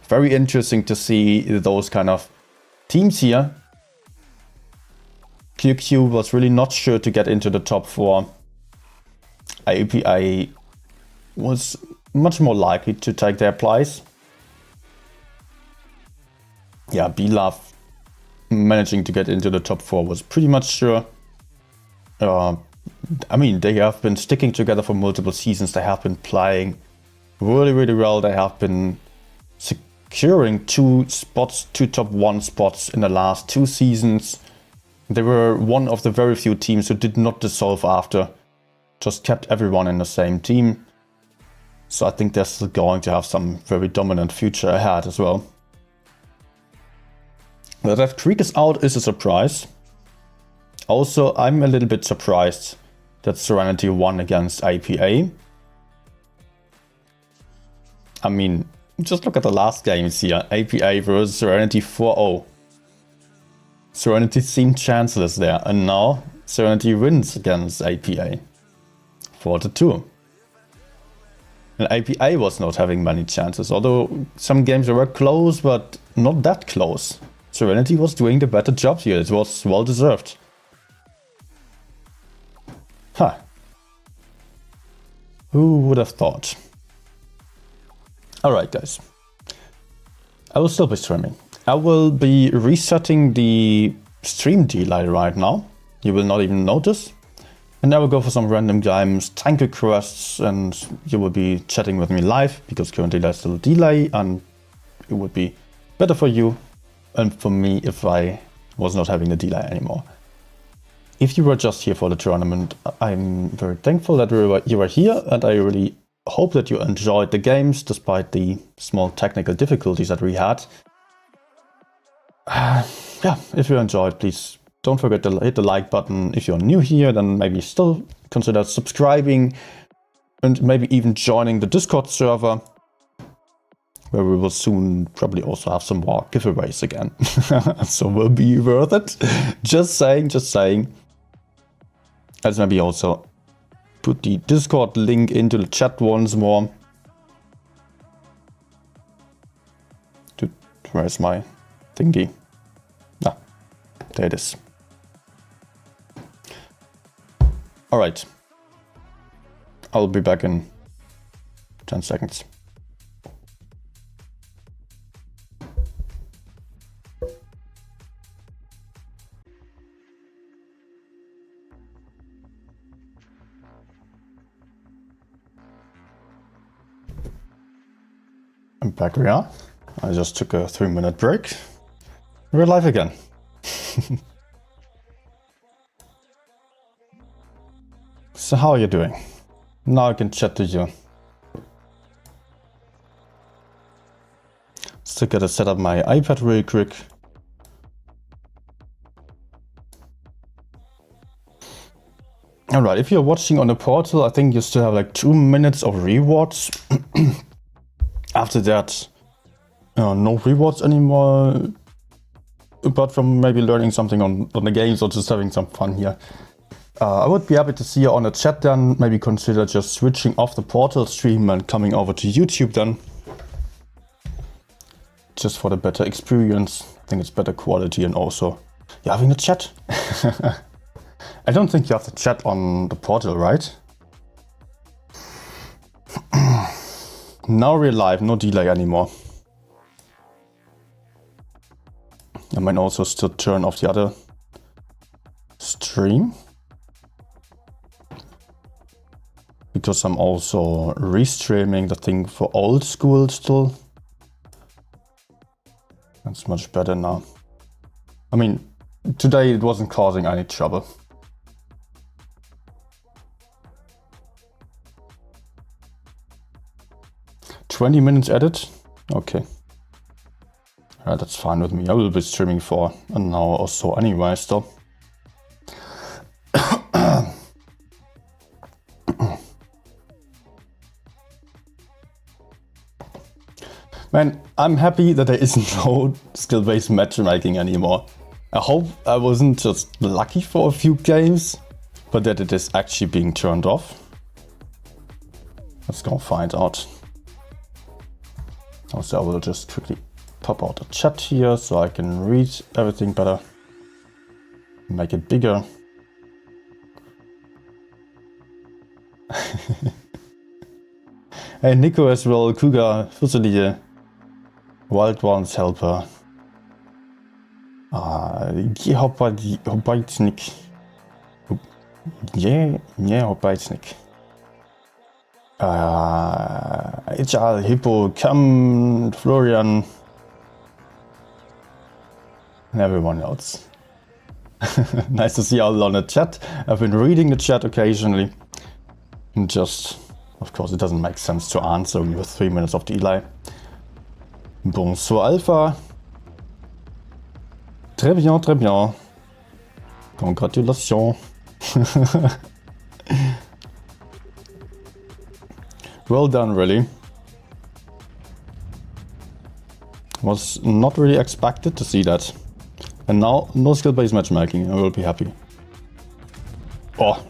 Very interesting to see those kind of teams here. QQ was really not sure to get into the top 4. APA was much more likely to take their place. Yeah, B-Love managing to get into the top 4 was pretty much sure. I mean, they have been sticking together for multiple seasons. They have been playing really, really well. They have been securing 2 top 1 spots in the last 2 seasons. They were one of the very few teams who did not dissolve after. Just kept everyone in the same team. So I think they're still going to have some very dominant future ahead as well. But that Creek is out is a surprise. Also, I'm a little bit surprised that Serenity won against APA. I mean, just look at the last games here. APA versus Serenity 4-0. Serenity seemed chanceless there, and now Serenity wins against APA 4-2. And APA was not having many chances, although some games were close, but not that close. Serenity was doing the better job here. It was well deserved. Huh. Who would have thought? Alright guys. I will still be streaming. I will be resetting the stream delay right now. You will not even notice. And I will go for some random games, tank requests, and you will be chatting with me live, because currently there's still a delay, and it would be better for you and for me if I was not having the delay anymore. If you were just here for the tournament, I'm very thankful that you were here, and I really hope that you enjoyed the games despite the small technical difficulties that we had. Yeah, if you enjoyed, please don't forget to hit the like button. If you're new here, then maybe still consider subscribing and maybe even joining the Discord server, where we will soon probably also have some more giveaways again. So will be worth it. Just saying, just saying. Let's maybe also put the Discord link into the chat once more. Where's my thingy? Ah, there it is. Alright. I'll be back in 10 seconds. And back we are. I just took a 3-minute break. We're live again. So how are you doing? Now I can chat to you. Still gotta set up my iPad really quick. Alright, if you're watching on the portal, I think you still have like 2 minutes of rewards. After that, no rewards anymore, apart from maybe learning something on the games or just having some fun here. I would be happy to see you on the chat then. Maybe consider just switching off the portal stream and coming over to YouTube then. Just for the better experience. I think it's better quality, and also you're having a chat. I don't think you have the chat on the portal, right? Now we're live, no delay anymore. I might also still turn off the other stream. Because I'm also restreaming the thing for old school still. That's much better now. I mean, today it wasn't causing any trouble. "20 minutes edit? Okay. That's fine with me. I will be streaming for an hour or so anyway still. Man, I'm happy that there is no skill-based matchmaking anymore. I hope I wasn't just lucky for a few games, but that it is actually being turned off. Let's go find out. Also, I will just quickly pop out the chat here so I can read everything better. Make it bigger. Hey, Nico as well, Cougar, Fusselie, Wild Ones Helper. Hobajtnik. Nie, Hobajtnik. Ejal, Hippo, Cam, Florian, and everyone else. Nice to see you all on the chat. I've been reading the chat occasionally. And just, of course, it doesn't make sense to answer with 3 minutes of delay. Bonsoir Alpha. Très bien, très bien. Congratulations. Well done, really. Was not really expected to see that. And now, no skill-based matchmaking. I will be happy. Oh,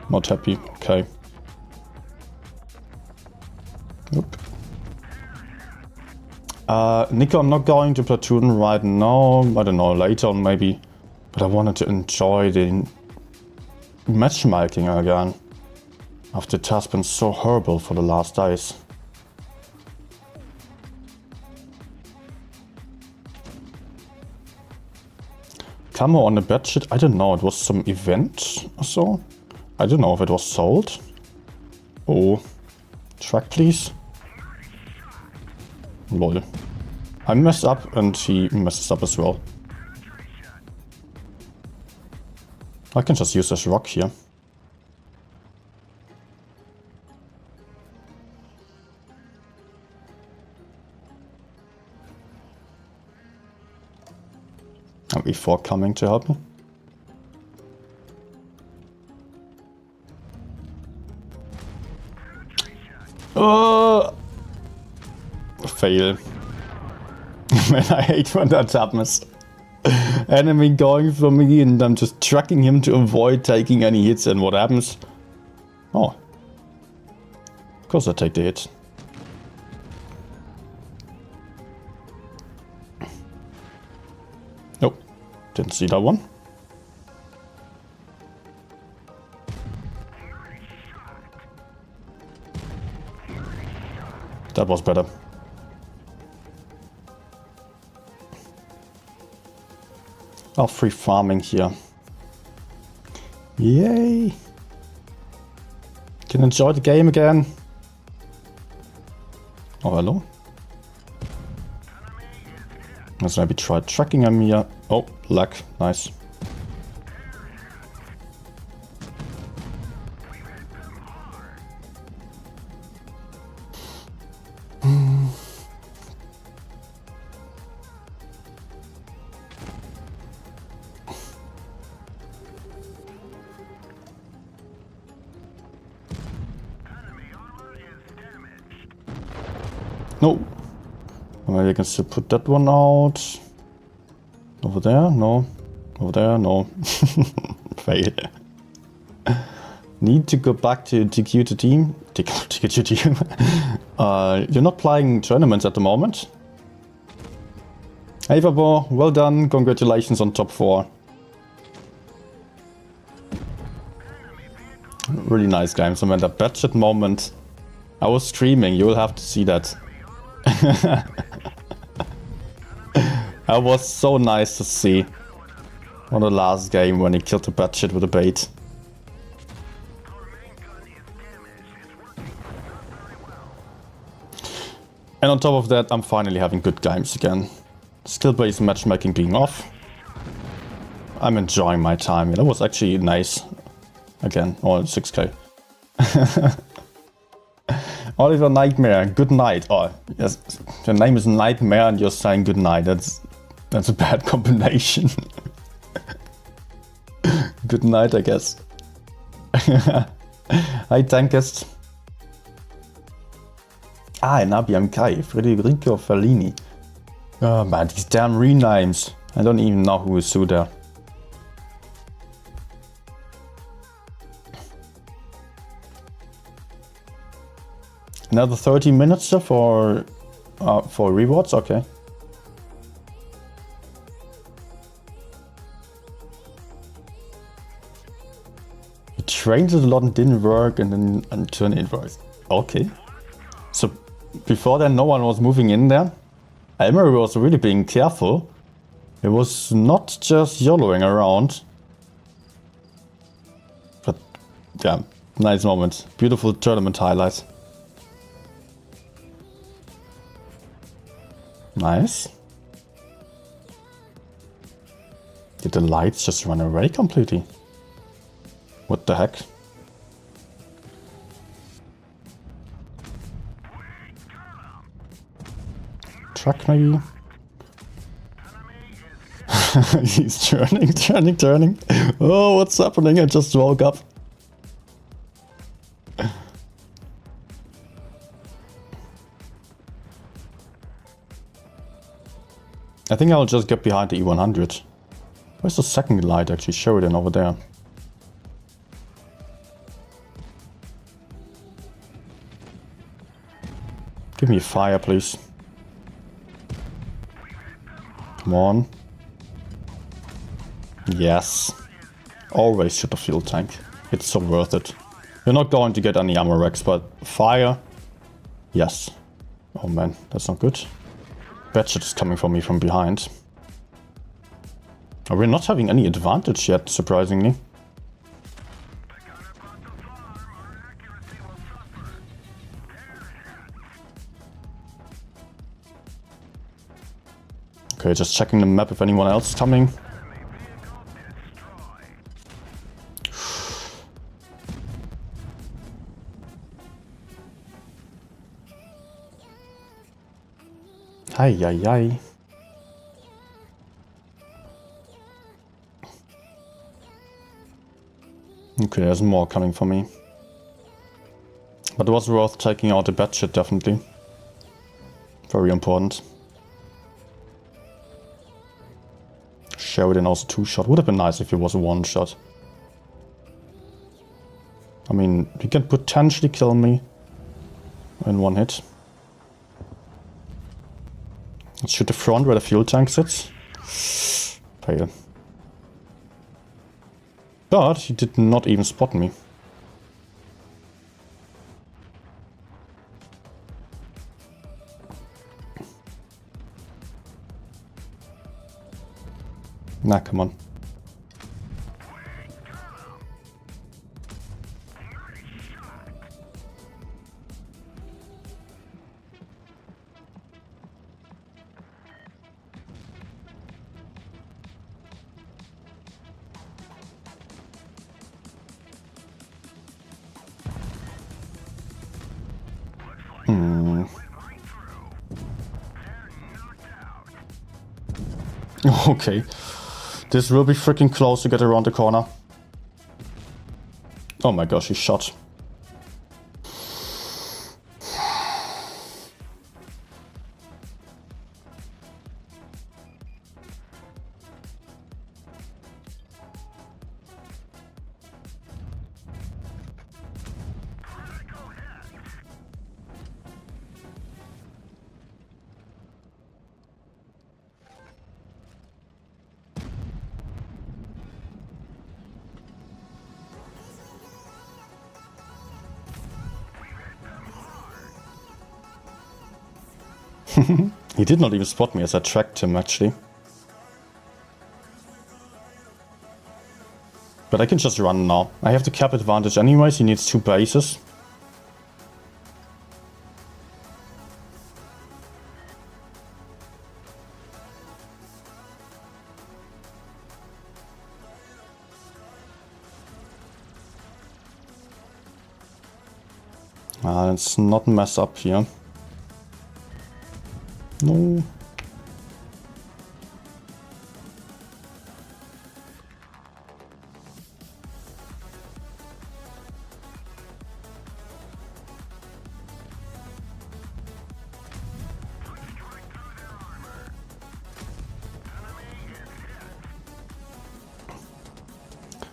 not happy. Okay. Nope. Nico, I'm not going to platoon right now. I don't know, later on maybe. But I wanted to enjoy the matchmaking again. After it has been so horrible for the last days. Camo on the bedsheet? I don't know, it was some event or so? I don't know if it was sold. Oh. Track please. Lol. I messed up and he messes up as well. I can just use this rock here. Are we four coming to help me? Fail. Man, I hate when that happens. Enemy going for me and I'm just tracking him to avoid taking any hits, and what happens? Oh. Of course I take the hit. Nope. Didn't see that one. That was better. Oh, free farming here. Yay! Can enjoy the game again. Oh, hello. Let's maybe try tracking him here. Oh, luck. Nice. No. Maybe I can still put that one out. Over there? No. Over there? No. Fail. Need to go back to TQ to team. TQ to team. You're not playing tournaments at the moment. Hey Vabo, well done. Congratulations on top 4. Really nice game. So when that budget moment, I was screaming. You will have to see that. That was so nice to see. On the last game when he killed the bad shit with a bait. And on top of that, I'm finally having good games again. Skill-based matchmaking being off. I'm enjoying my time. That was actually nice. Again, all 6k. Oliver Nightmare, good night. Oh, yes, your name is Nightmare and you're saying good night. That's a bad combination. Good night, I guess. Hi, Tankist. Ah, Nabi Amkai, Federico Fellini. Oh man, these damn renames. I don't even know who is who there. Another 30 minutes for rewards, okay. He trained it a lot and didn't work and then until it works. Okay. So before then no one was moving in there. Elmer was really being careful. It was not just YOLOing around. But yeah, nice moment. Beautiful tournament highlights. Nice. Did the lights just run away completely? What the heck? Truck maybe? He's turning. Oh, what's happening? I just woke up. I think I'll just get behind the E100. Where's the second light actually? Sheridan over there. Give me a fire, please. Come on. Yes. Always shoot a fuel tank. It's so worth it. You're not going to get any ammo wrecks, but fire. Yes. Oh man, that's not good. That shit is coming for me from behind. We're not having any advantage yet, surprisingly. Okay, just checking the map if anyone else is coming. Hi, hi, hi. Okay, there's more coming for me. But it was worth taking out the bad shit, definitely. Very important. Sheridan also 2-shot. Would have been nice if it was a 1-shot. I mean, he can potentially kill me in 1 hit. Let's shoot the front where the fuel tank sits. Fail. But he did not even spot me. Nah, come on. Okay. This will be freaking close to get around the corner. Oh my gosh, he shot. He did not even spot me as I tracked him, actually. But I can just run now. I have the cap advantage anyways, he needs 2 bases. Let's not mess up here. No.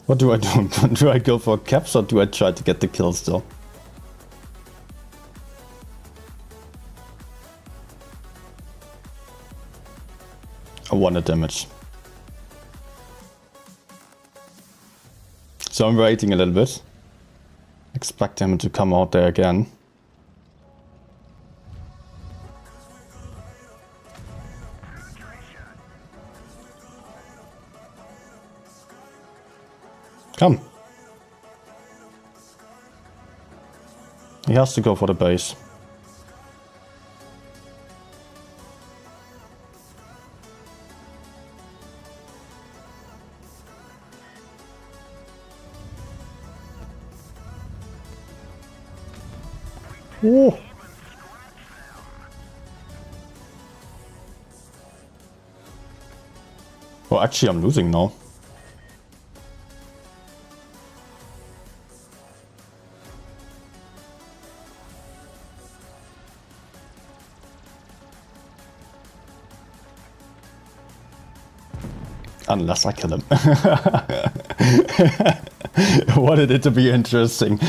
What do I do? Do I go for caps or do I try to get the kill still? I want a damage. So I'm waiting a little bit. Expect him to come out there again. Come. He has to go for the base. Oh. Oh, actually I'm losing now. Unless I kill him. Wanted it to be interesting.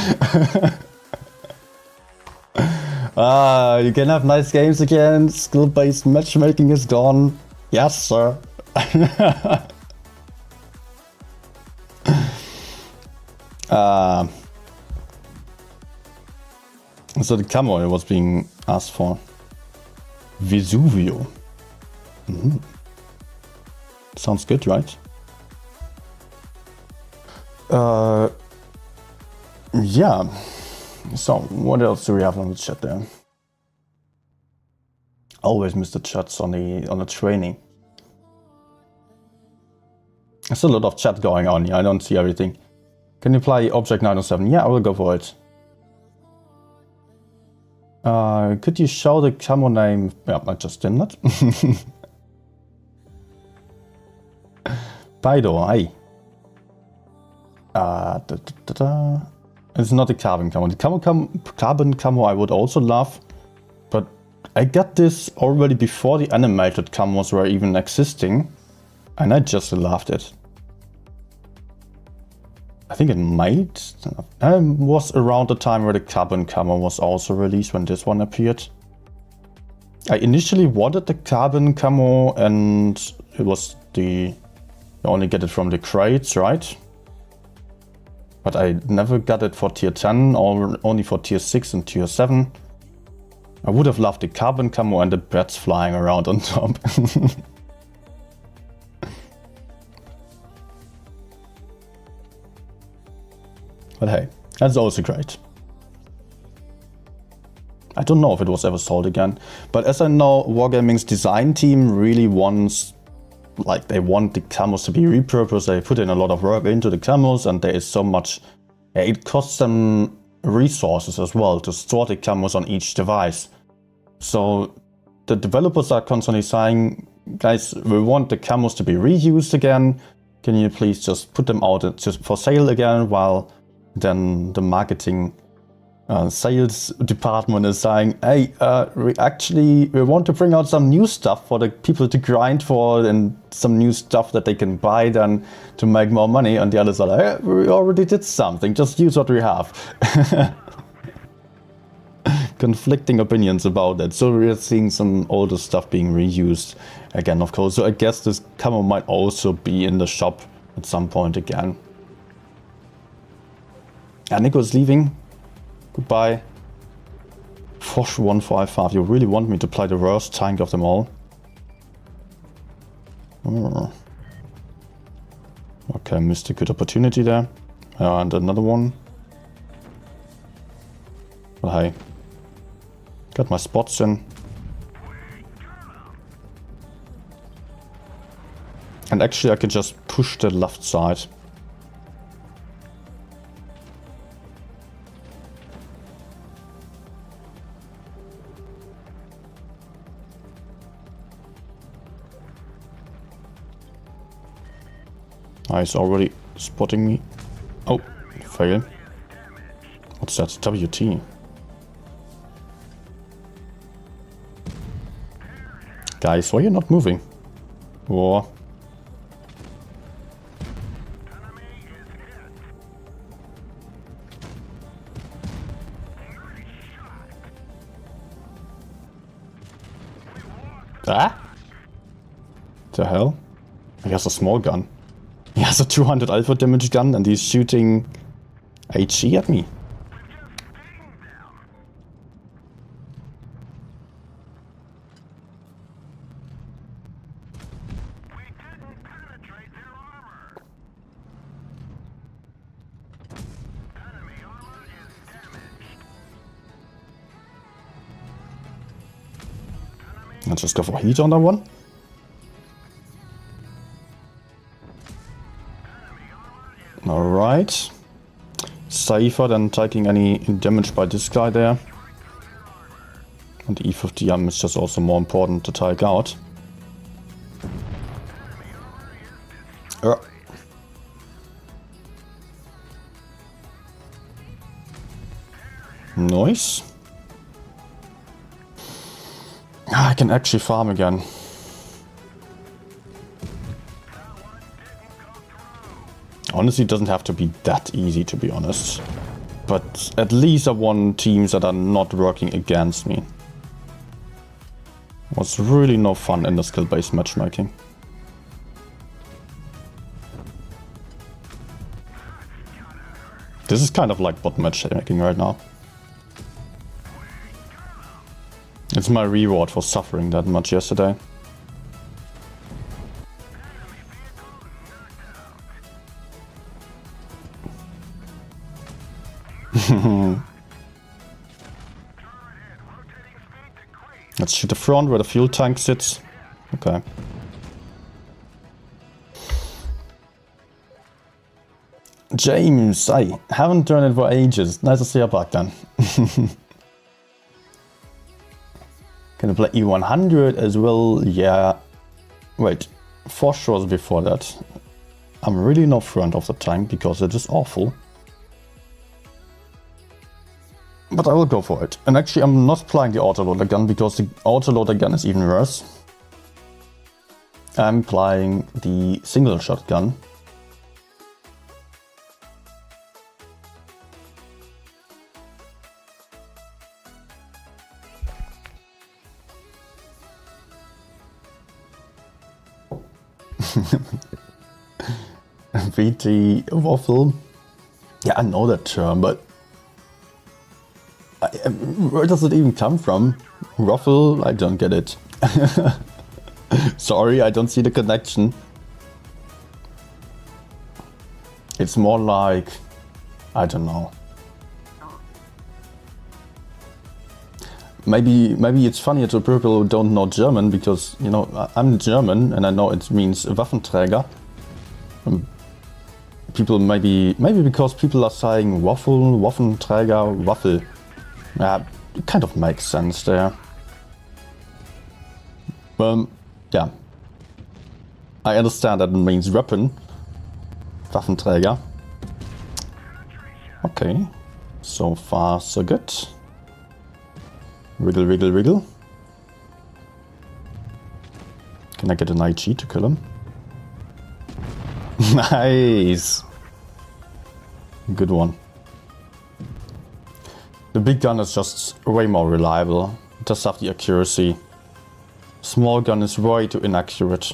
You can have nice games again. Skill-based matchmaking is gone. Yes, sir. So the camo was being asked for. Vesuvio. Sounds good, right? Yeah. So, what else do we have on the chat there? Always miss the chats on the training. There's a lot of chat going on here. I don't see everything. Can you play Object 907? Yeah, I will go for it. Could you show the camo name? Yeah, I just did not. Baido, hey. It's not a carbon camo. The carbon camo I would also love, but I got this already before the animated camos were even existing, and I just loved it. I think it might was around the time where the carbon camo was also released when this one appeared. I initially wanted the carbon camo, and it was you only get it from the crates, right? But I never got it for tier 10, or only for tier 6 and tier 7. I would have loved the carbon camo and the bats flying around on top. But hey, that's also great. I don't know if it was ever sold again, but as I know, Wargaming's design team really wants, like, they want the camos to be repurposed. They put in a lot of work into the camos, and there is so much, it costs them resources as well to store the camos on each device. So the developers are constantly saying, guys, we want the camos to be reused again. Can you please just put them out just for sale again, while then the marketing sales department is saying, hey, we want to bring out some new stuff for the people to grind for, and some new stuff that they can buy then to make more money. And the others are like, hey, we already did something, just use what we have. Conflicting opinions about that. So we're seeing some older stuff being reused again, of course. So I guess this camo might also be in the shop at some point again. Yeah, Nico's leaving. Goodbye. Fosh 155. You really want me to play the worst tank of them all? Okay, missed a good opportunity there. And another one. But hey, got my spots in. And actually I can just push the left side. He's already spotting me. Oh, fail. What's that? WT. Guys, why are you not moving? Whoa. Ah? The hell? He has a small gun. He has a 200 alpha damage gun and he's shooting HE at me. Let's just go for heat on that one. Alright. Safer than taking any damage by this guy there. And the E50M is just also more important to take out. Nice. I can actually farm again. Honestly, it doesn't have to be that easy, to be honest. But at least I won teams that are not working against me. It was really no fun in the skill-based matchmaking. This is kind of like bot matchmaking right now. It's my reward for suffering that much yesterday. Let's shoot the front where the fuel tank sits. Okay. James, I haven't done it for ages. Nice to see you back then. Can I play E100 as well? Yeah. Wait, 4 shows before that. I'm really not front of the tank because it is awful. But I will go for it. And actually I'm not playing the autoloader gun because the autoloader gun is even worse. I'm playing the single shot gun. VT waffle. Yeah, I know that term, but where does it even come from? Waffle? I don't get it. Sorry, I don't see the connection. It's more like, I don't know. Maybe it's funnier to people who don't know German because, you know, I'm German and I know it means Waffenträger. People maybe because people are saying waffle, Waffenträger, waffle. Yeah, it kind of makes sense there. Yeah. I understand that it means weapon. Waffenträger. Okay. So far, so good. Wriggle, wriggle, wriggle. Can I get an IG to kill him? Nice! Good one. The big gun is just way more reliable. It does have the accuracy. Small gun is way too inaccurate.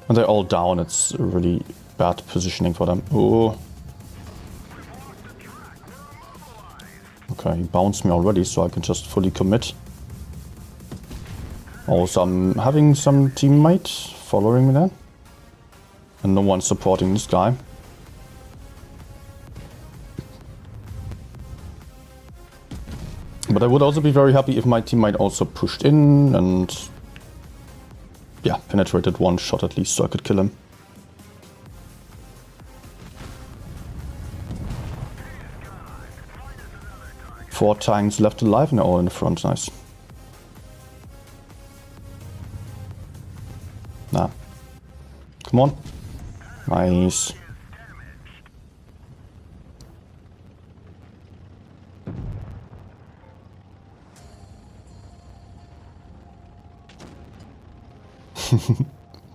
When they're all down, it's really bad positioning for them. Oh. Okay, he bounced me already, so I can just fully commit. Also, I'm having some teammates following me there. And no one's supporting this guy. But I would also be very happy if my teammate also pushed in and... yeah, penetrated one shot at least so I could kill him. Four tanks left alive and they're all in the front, nice. Nah. Come on. Nice.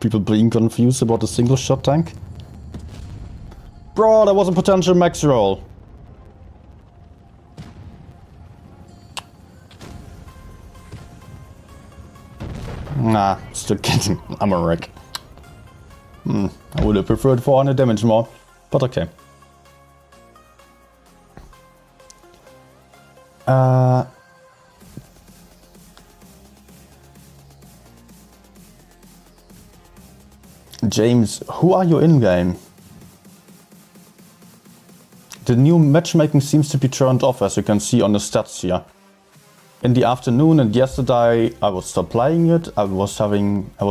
People being confused about the single shot tank. Bro, that was a potential max roll. Nah, still getting I'm a wreck. I would have preferred 400 damage more, but okay. James, who are you in-game? The new matchmaking seems to be turned off, as you can see on the stats here. In the afternoon and yesterday I was still playing it. I was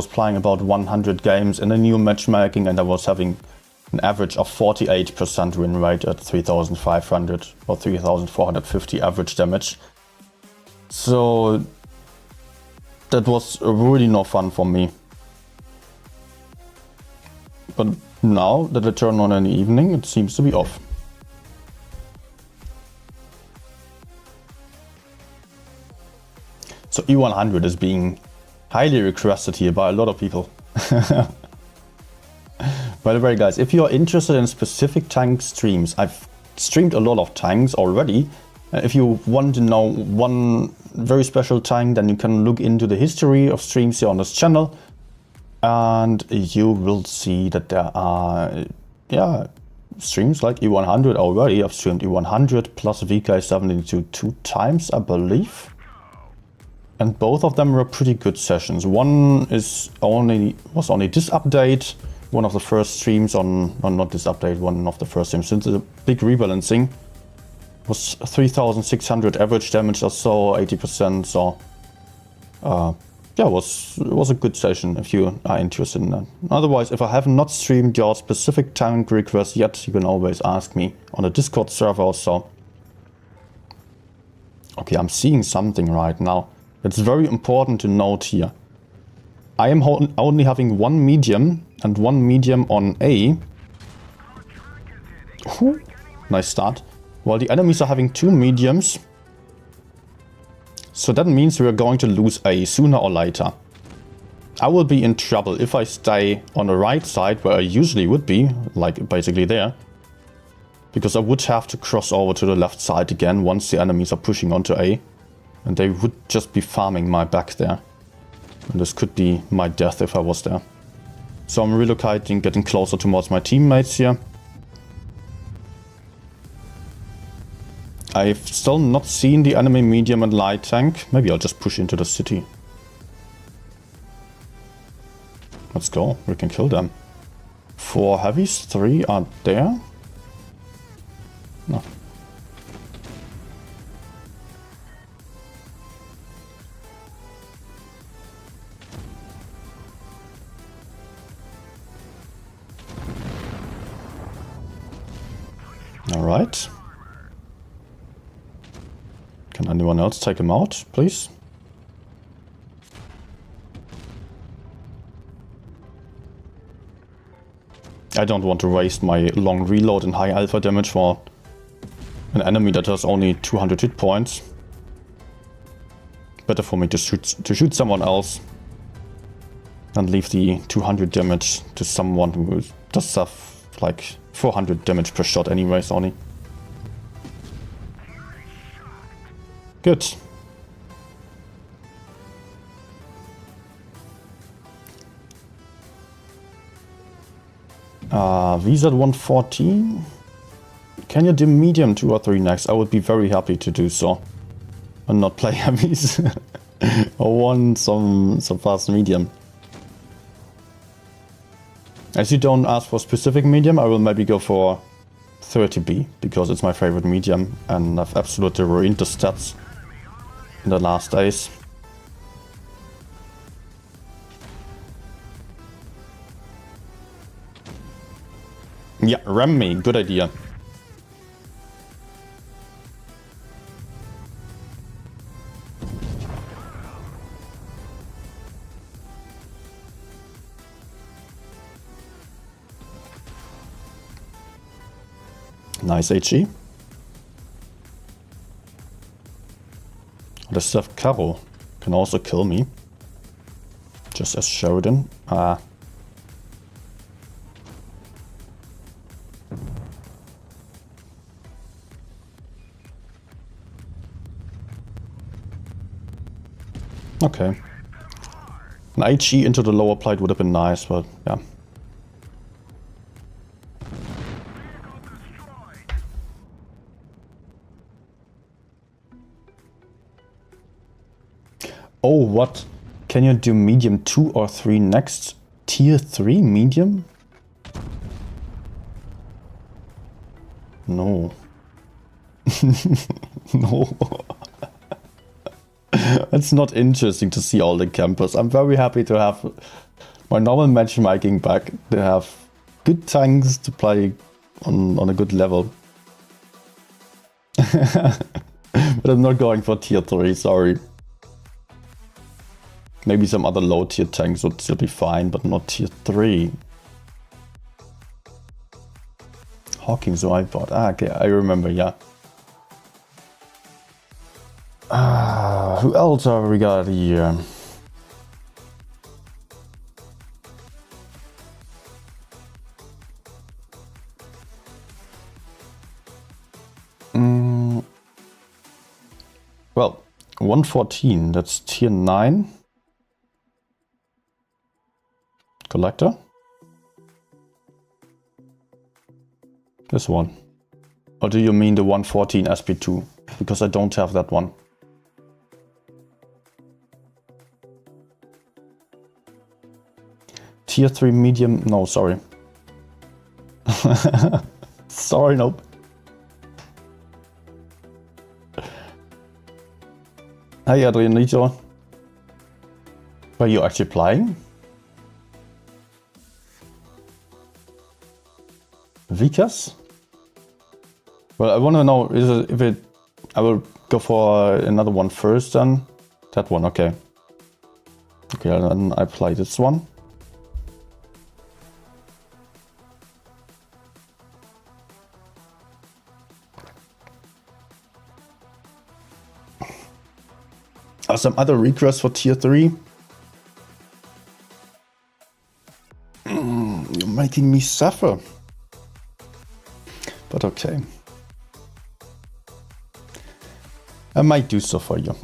playing about 100 games in the new matchmaking and I was having an average of 48% win rate at 3500 or 3450 average damage. So that was really no fun for me. But now that I turn on in the evening, it seems to be off. So E100 is being highly requested here by a lot of people. By the way, guys, if you're interested in specific tank streams, I've streamed a lot of tanks already. If you want to know one very special tank, then you can look into the history of streams here on this channel. And you will see that there are, streams like E100 already. I've streamed E100 plus VK72 2 times, I believe. And both of them were pretty good sessions. One was only this update, one of the first streams not this update, one of the first streams since the big rebalancing was 3600 average damage or so, 80%. So yeah, it was a good session if you are interested in that. Otherwise, if I have not streamed your specific tank request yet, you can always ask me on the Discord server or so. Okay, I'm seeing something right now. It's very important to note here. I am only having one medium and one medium on A. Ooh, nice start. While the enemies are having two mediums. So that means we are going to lose A sooner or later. I will be in trouble if I stay on the right side where I usually would be, like basically there. Because I would have to cross over to the left side again once the enemies are pushing onto A. And they would just be farming my back there. And this could be my death if I was there. So I'm relocating, getting closer towards my teammates here. I've still not seen the enemy medium and light tank. Maybe I'll just push into the city. Let's go, we can kill them. 4 heavies, 3 are there. No. Alright. Can anyone else take him out, please? I don't want to waste my long reload and high alpha damage for an enemy that has only 200 hit points. Better for me to shoot someone else and leave the 200 damage to someone who does have like 400 damage per shot anyways only. Good. Visa at 114. Can you do medium 2 or 3 next? I would be very happy to do so. And not play heavies. I want some fast medium. As you don't ask for specific medium, I will maybe go for 30B, because it's my favorite medium, and I've absolutely ruined the stats in the last days. Yeah, ram me, good idea. Nice HE. The stuff Caro can also kill me. Just as Sheridan. Okay. An HE into the lower plate would have been nice, but yeah. Oh, what? Can you do medium 2 or 3 next? Tier 3 medium? No. No. It's not interesting to see all the campers. I'm very happy to have my normal matchmaking back. They have good tanks to play on a good level. But I'm not going for tier 3, sorry. Maybe some other low tier tanks would still be fine, but not tier 3. Hawking's iPod. Ah, okay, I remember, yeah. Who else have we got here? Well, 114, that's tier 9. Collector. This one. Or do you mean the 114 SP2? Because I don't have that one. Tier 3 medium, no, sorry. Sorry, nope. Hey Adrianito. Were you actually playing? Vikas? Well, I want to know if it. I will go for another one first then. That one, okay. Okay, then I play this one. Are some other requests for tier 3? You're making me suffer. But okay. I might do so for you.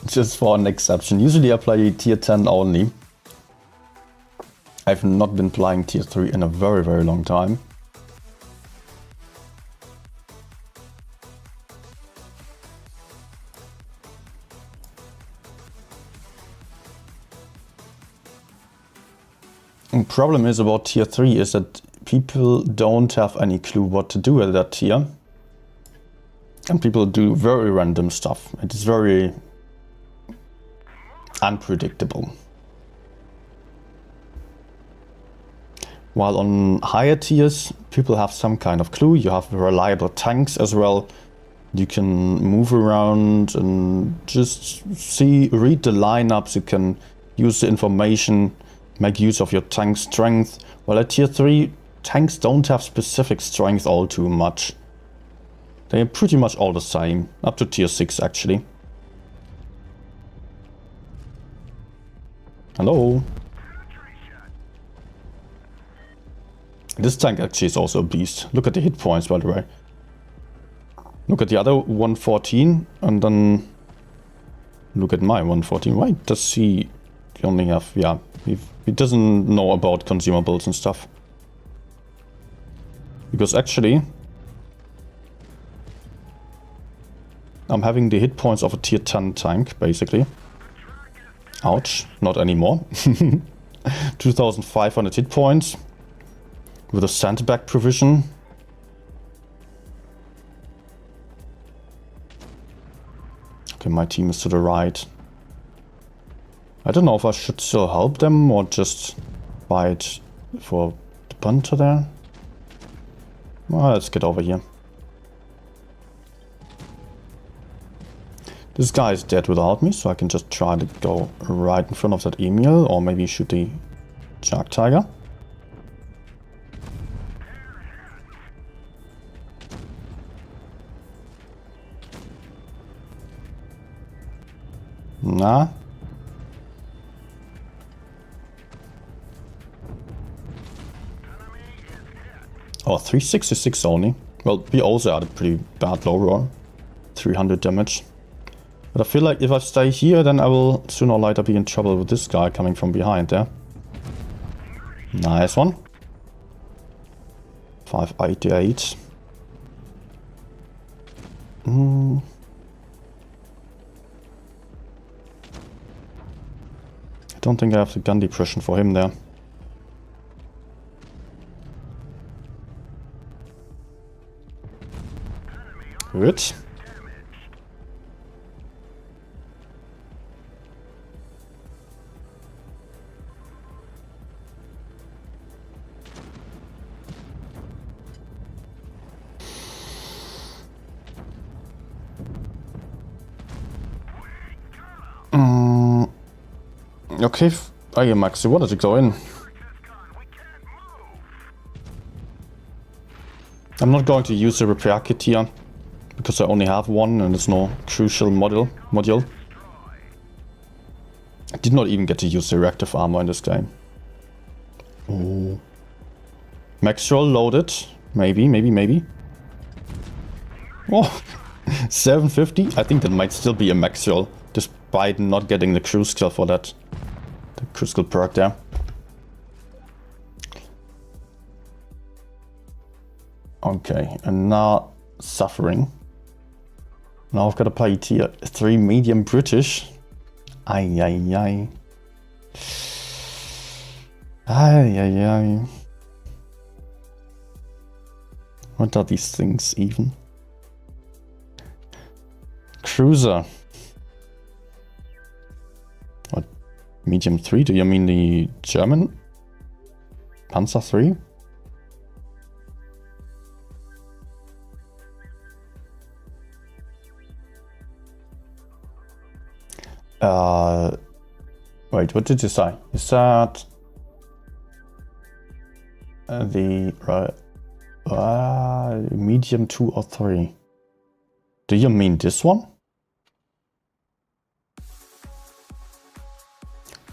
Just for an exception. Usually I play tier 10 only. I've not been playing tier 3 in a very, very long time. The problem is about tier 3 is that people don't have any clue what to do at that tier. And people do very random stuff. It is very unpredictable. While on higher tiers, people have some kind of clue. You have reliable tanks as well. You can move around and just read the lineups. You can use the information, make use of your tank strength. While at tier 3, tanks don't have specific strength all too much. They are pretty much all the same, up to tier 6 actually. Hello. This tank actually is also a beast. Look at the hit points, by the way. Look at the other 114 and then look at my 114. Why does he only have, yeah, he doesn't know about consumables and stuff. Because actually, I'm having the hit points of a tier 10 tank, basically. Ouch, not anymore. 2,500 hit points with a sandbag provision. Okay, my team is to the right. I don't know if I should still help them or just fight for the punter there. Well, let's get over here. This guy is dead without me, so I can just try to go right in front of that Emil, or maybe shoot the Shark Tiger. Nah. Oh, 366 only. Well, we also had a pretty bad low roll. 300 damage. But I feel like if I stay here, then I will sooner or later be in trouble with this guy coming from behind there. Nice one. 588. I don't think I have the gun depression for him there. Good. Okay, I am Maxi, what did you go in? I'm not going to use the repair kit here, because I only have one and it's no crucial module. I did not even get to use the reactive armor in this game. Oh. Maxwell loaded. Maybe. Oh, 750? I think that might still be a Maxwell, despite not getting the crew skill for that. The crew skill perk there. Okay, and now suffering. Now I've got to play tier 3 medium British. Ay. What are these things even? Cruiser. What? Medium 3? Do you mean the German? Panzer 3? Wait, what did you say? Is that the medium 2 or 3? Do you mean this one?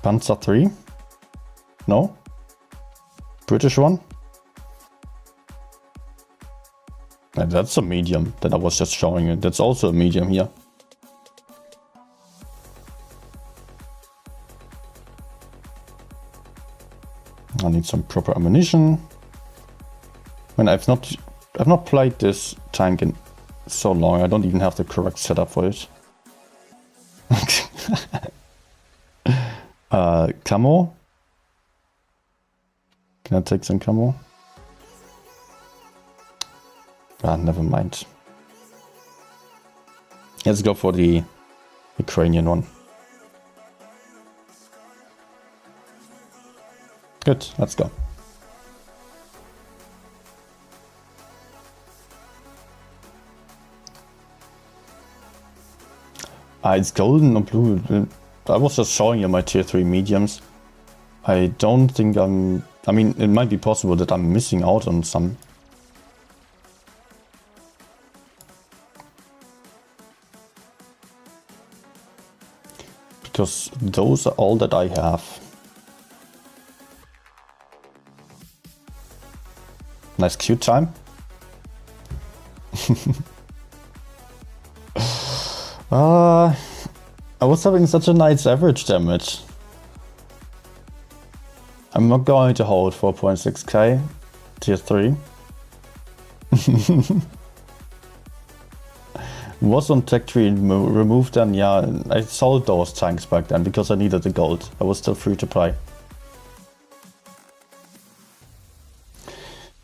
Panzer 3? No? British one? That's a medium that I was just showing you. That's also a medium here. I need some proper ammunition. And I've not played this tank in so long. I don't even have the correct setup for it. Camo. Can I take some camo? Ah, never mind. Let's go for the Ukrainian one. Good, let's go. It's golden or blue. I was just showing you my tier 3 mediums. I don't think I mean, it might be possible that I'm missing out on some. Because those are all that I have. Nice cute time. I was having such a nice average damage. I'm not going to hold 4.6k tier 3. Was on tech tree removed then, yeah, I sold those tanks back then because I needed the gold. I was still free to play.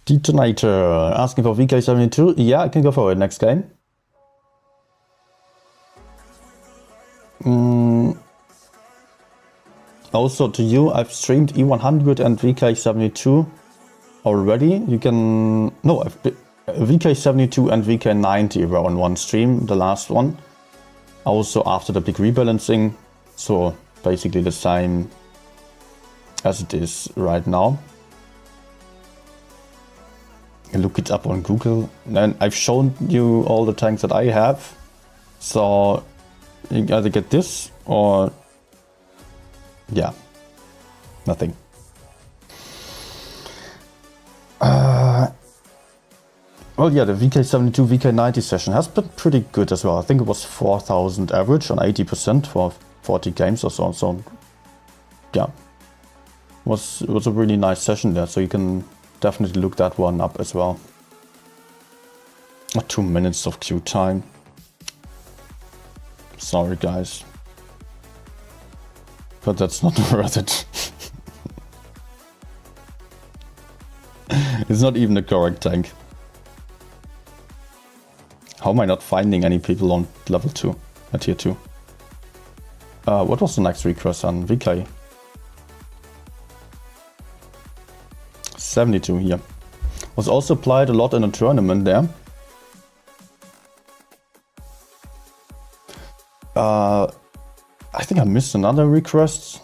Detonator asking for VK72. Yeah, I can go for it next game. Also to you, I've streamed E100 and VK72 already. You can... No, VK72 and VK90 were on one stream, the last one. Also after the big rebalancing. So basically the same as it is right now. Look it up on Google. And I've shown you all the tanks that I have. So you either get this or... yeah, nothing. Well, yeah, the VK72, VK90 session has been pretty good as well. I think it was 4,000 average on 80% for 40 games or so. So, yeah, it was a really nice session there. So you can definitely look that one up as well. 2 minutes of queue time. Sorry, guys. But that's not worth it. It's not even a correct tank. How am I not finding any people on level 2, at tier 2? What was the next request on VK? 72 here. Was also applied a lot in a tournament there. I think I missed another request.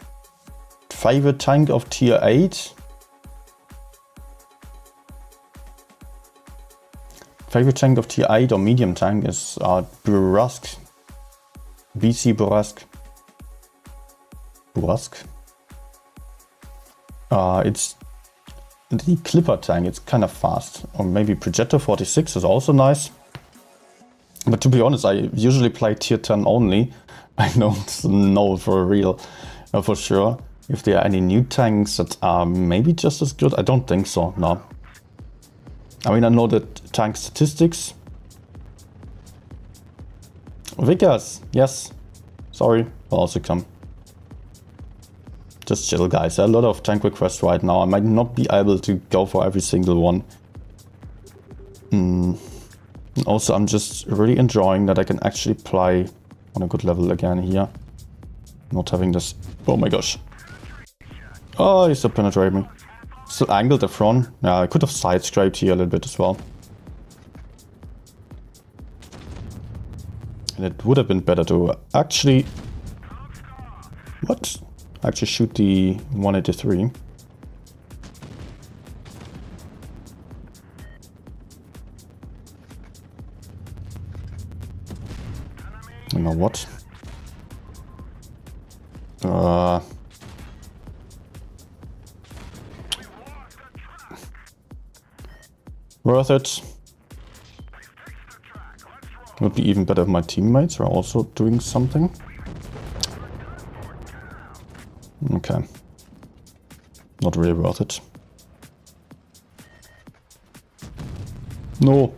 Favorite tank of tier 8. Favorite tank of tier 8 or medium tank is Burrasque. BC Burrasque. Burrasque. It's the Clipper tank, it's kind of fast. Or maybe Progetto 46 is also nice. But to be honest, I usually play tier 10 only. I don't know for real, for sure, if there are any new tanks that are maybe just as good. I don't think so, no. I mean, I know that tank statistics. Vickers, yes. Sorry, I'll also come. Just chill, guys. There are a lot of tank requests right now. I might not be able to go for every single one. Also, I'm just really enjoying that I can actually play on a good level again here. Not having this... Oh my gosh. Oh, he still penetrated me. Still angled the front. Yeah, I could have side scraped here a little bit as well. And it would have been better to actually... What? Actually shoot the 183. You know what? Worth it. Would be even better if my teammates are also doing something. Okay. Not really worth it. No.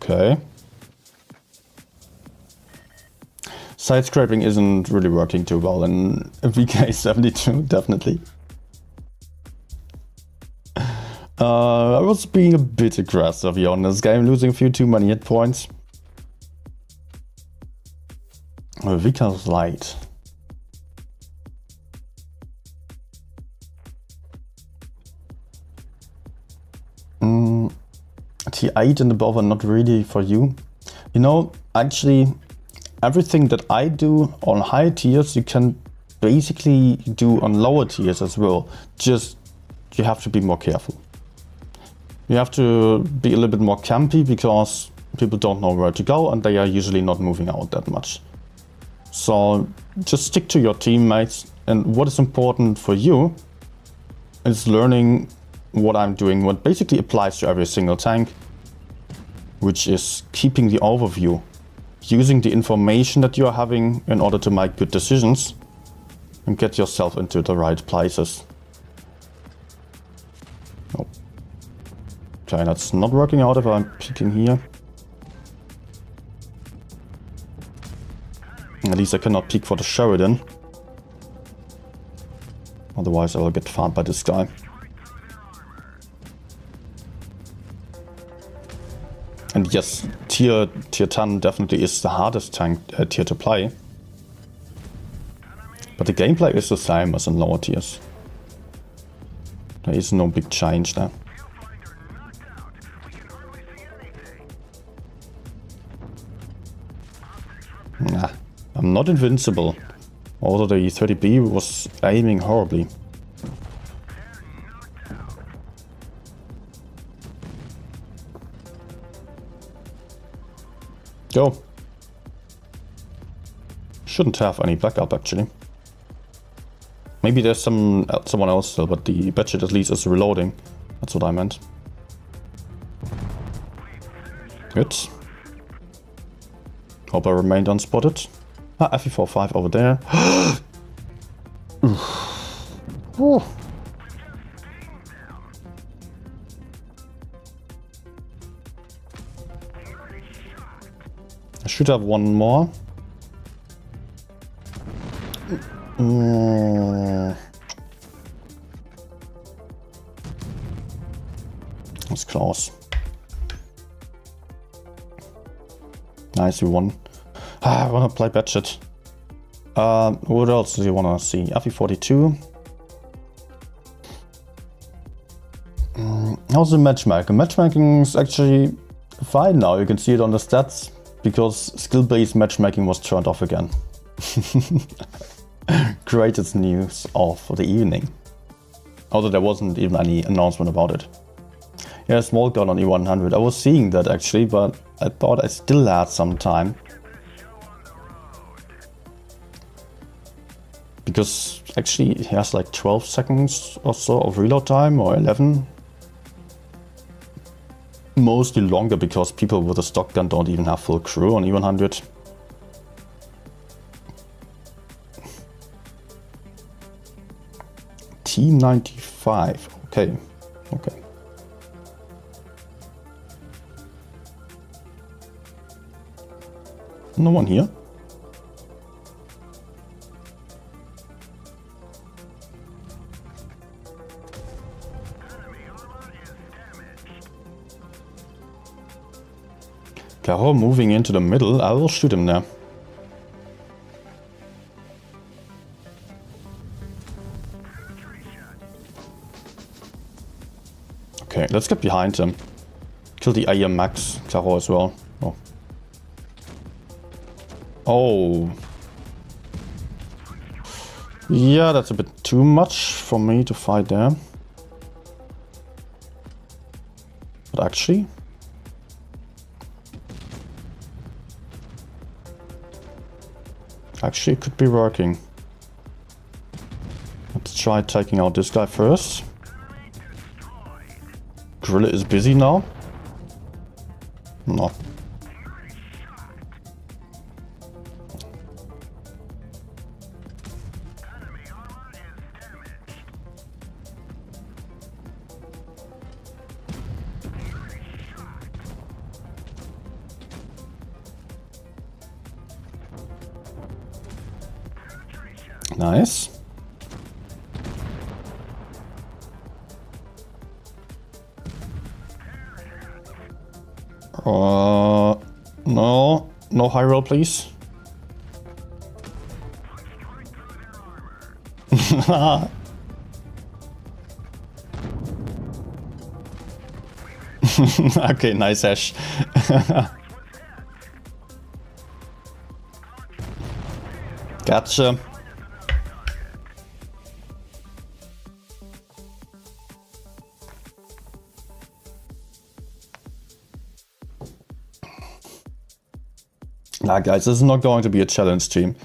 Okay. Side scraping isn't really working too well in VK72, definitely. I was being a bit aggressive here on this game, losing a few too many hit points. VK's light. T8 and above are not really for you. You know, actually, everything that I do on high tiers, you can basically do on lower tiers as well. Just, you have to be more careful. You have to be a little bit more campy because people don't know where to go and they are usually not moving out that much. So just stick to your teammates, and what is important for you is learning what I'm doing, what basically applies to every single tank, which is keeping the overview, using the information that you are having in order to make good decisions and get yourself into the right places. Oh. Okay, that's not working out if I'm peeking here. At least I cannot peek for the Sheridan. Otherwise I will get farmed by this guy. yes, tier 10 definitely is the hardest tank tier to play. But the gameplay is the same as in lower tiers. There is no big change there. Nah, I'm not invincible. Although the 30B was aiming horribly. Go. Shouldn't have any blackout actually. Maybe there's someone else still, but the budget at least is reloading. That's what I meant. Good. Hope I remained unspotted. Ah, FE45 over there. Ooh. I should have one more. That's close. Nice, we won. I wanna play budget. What else do you wanna see? FE42. How's the matchmaking? Matchmaking is actually fine now. You can see it on the stats because skill-based matchmaking was turned off again. Greatest news of the evening. Although there wasn't even any announcement about it. Yeah, small gun on E100. I was seeing that actually, but I thought I still had some time. Because actually he has like 12 seconds or so of reload time, or 11. Mostly longer because people with a stock gun don't even have full crew on E100. T95, okay, okay. No one here. Caro moving into the middle. I will shoot him there. Okay, let's get behind him. Kill the AM Max Caro as well. Oh. Oh. Yeah, that's a bit too much for me to fight there. But actually... Actually, it could be working. Let's try taking out this guy first. Gorilla is busy now. No. Nice. No high roll, please. Okay, nice Ash. Gotcha. Nah, guys, this is not going to be a challenge stream.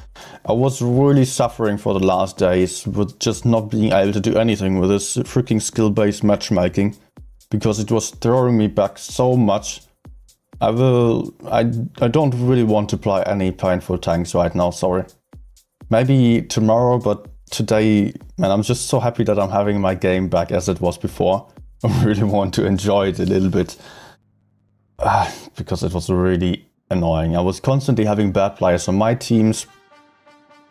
I was really suffering for the last days with just not being able to do anything with this freaking skill-based matchmaking because it was throwing me back so much. I don't really want to play any painful tanks right now, sorry. Maybe tomorrow, but today, man, I'm just so happy that I'm having my game back as it was before. I really want to enjoy it a little bit because it was really annoying. I was constantly having bad players on my teams,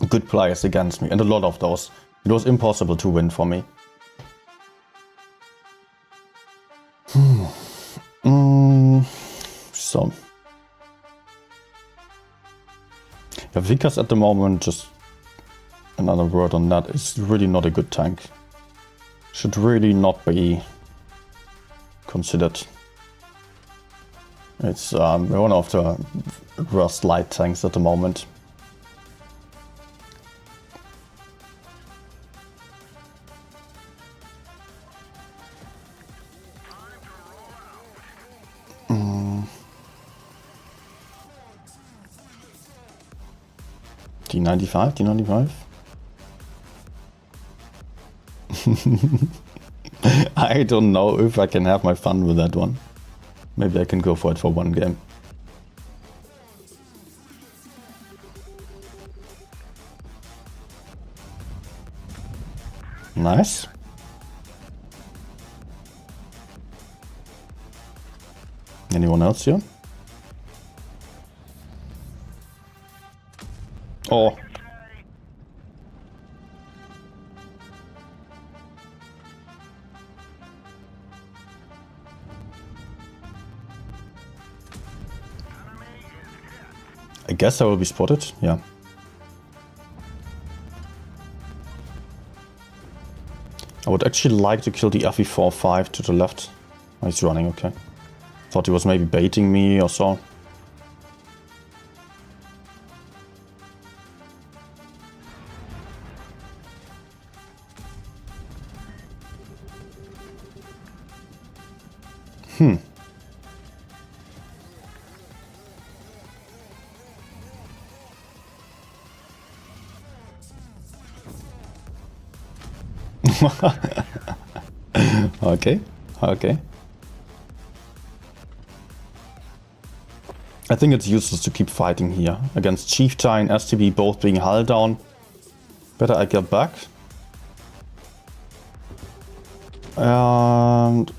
good players against me, and a lot of those. It was impossible to win for me. So, Vikas at the moment, just another word on that, is really not a good tank. Should really not be considered. It's one of the worst light tanks at the moment. D95, D95. I don't know if I can have my fun with that one. Maybe I can go for it for one game. Nice. Anyone else here? Oh. I guess I will be spotted, yeah. I would actually like to kill the FE45 to the left. Oh, he's running, okay. Thought he was maybe baiting me or so. Okay, okay. I think it's useless to keep fighting here. Against Chieftain, STB both being hull down. Better I get back. And...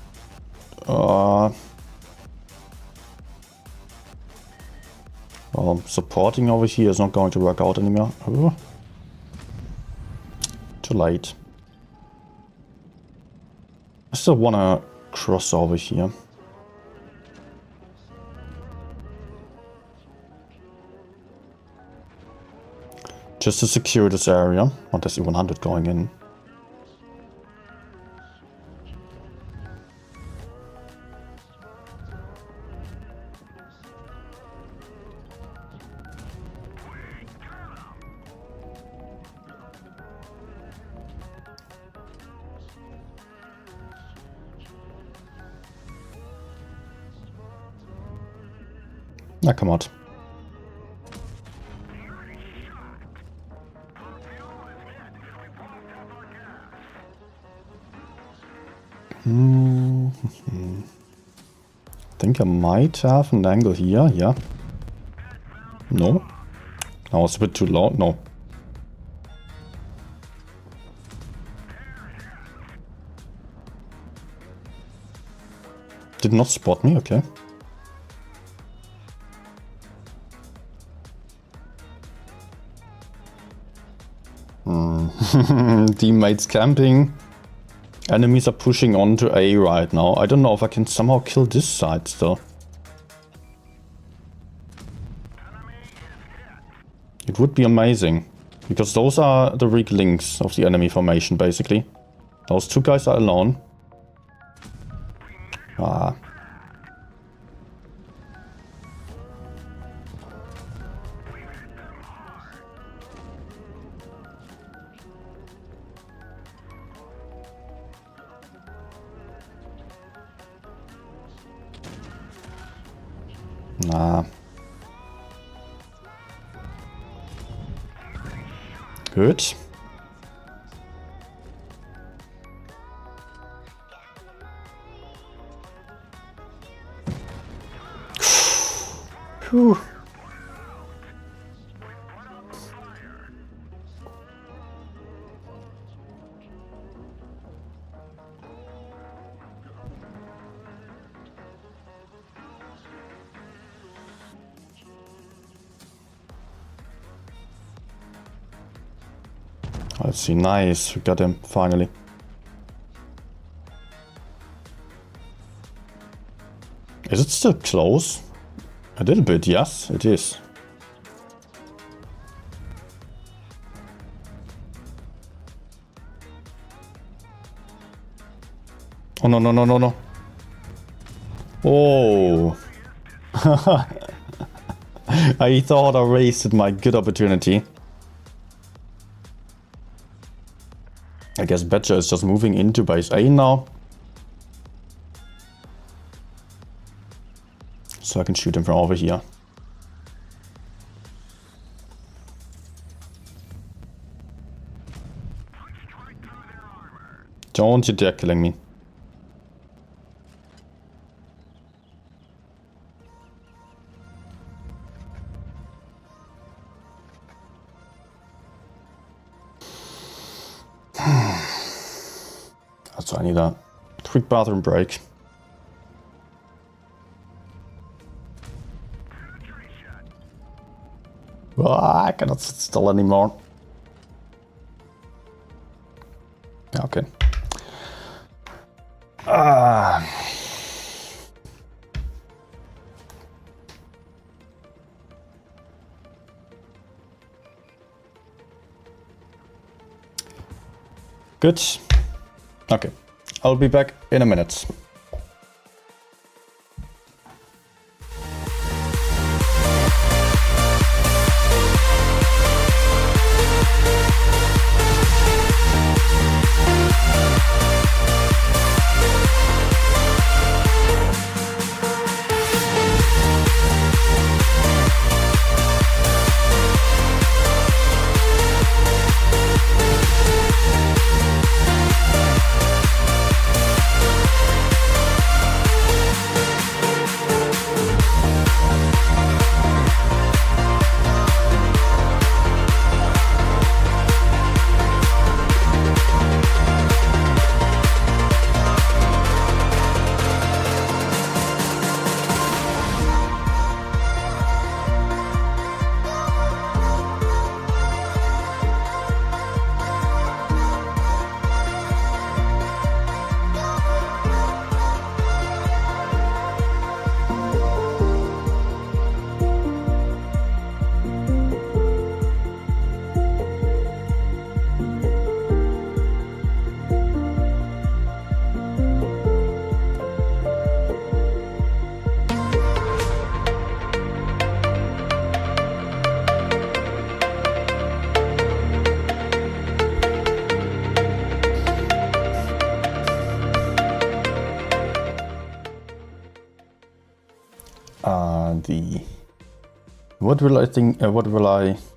well, supporting over here is not going to work out anymore. Oh. Too late. I still wanna cross over here. Just to secure this area. Oh, there's the 100 going in. Na, come out. Think I might have an angle here, yeah. No? I was a bit too low, no. Did not spot me, okay. Teammates camping. Enemies are pushing on to A right now. I don't know if I can somehow kill this side still. It would be amazing. Because those are the weak links of the enemy formation, basically. Those two guys are alone. Ah. Nah. Good. Whew. Let's see, nice, we got him, finally. Is it still close? A little bit, yes, it is. Oh, no, no, no, no, no. Oh. I thought I wasted my good opportunity. I guess Badger is just moving into base A now. So I can shoot him from over here. Don't you dare killing me. So I need a quick bathroom break. I cannot sit still anymore. Okay. Good. Okay. I'll be back in a minute.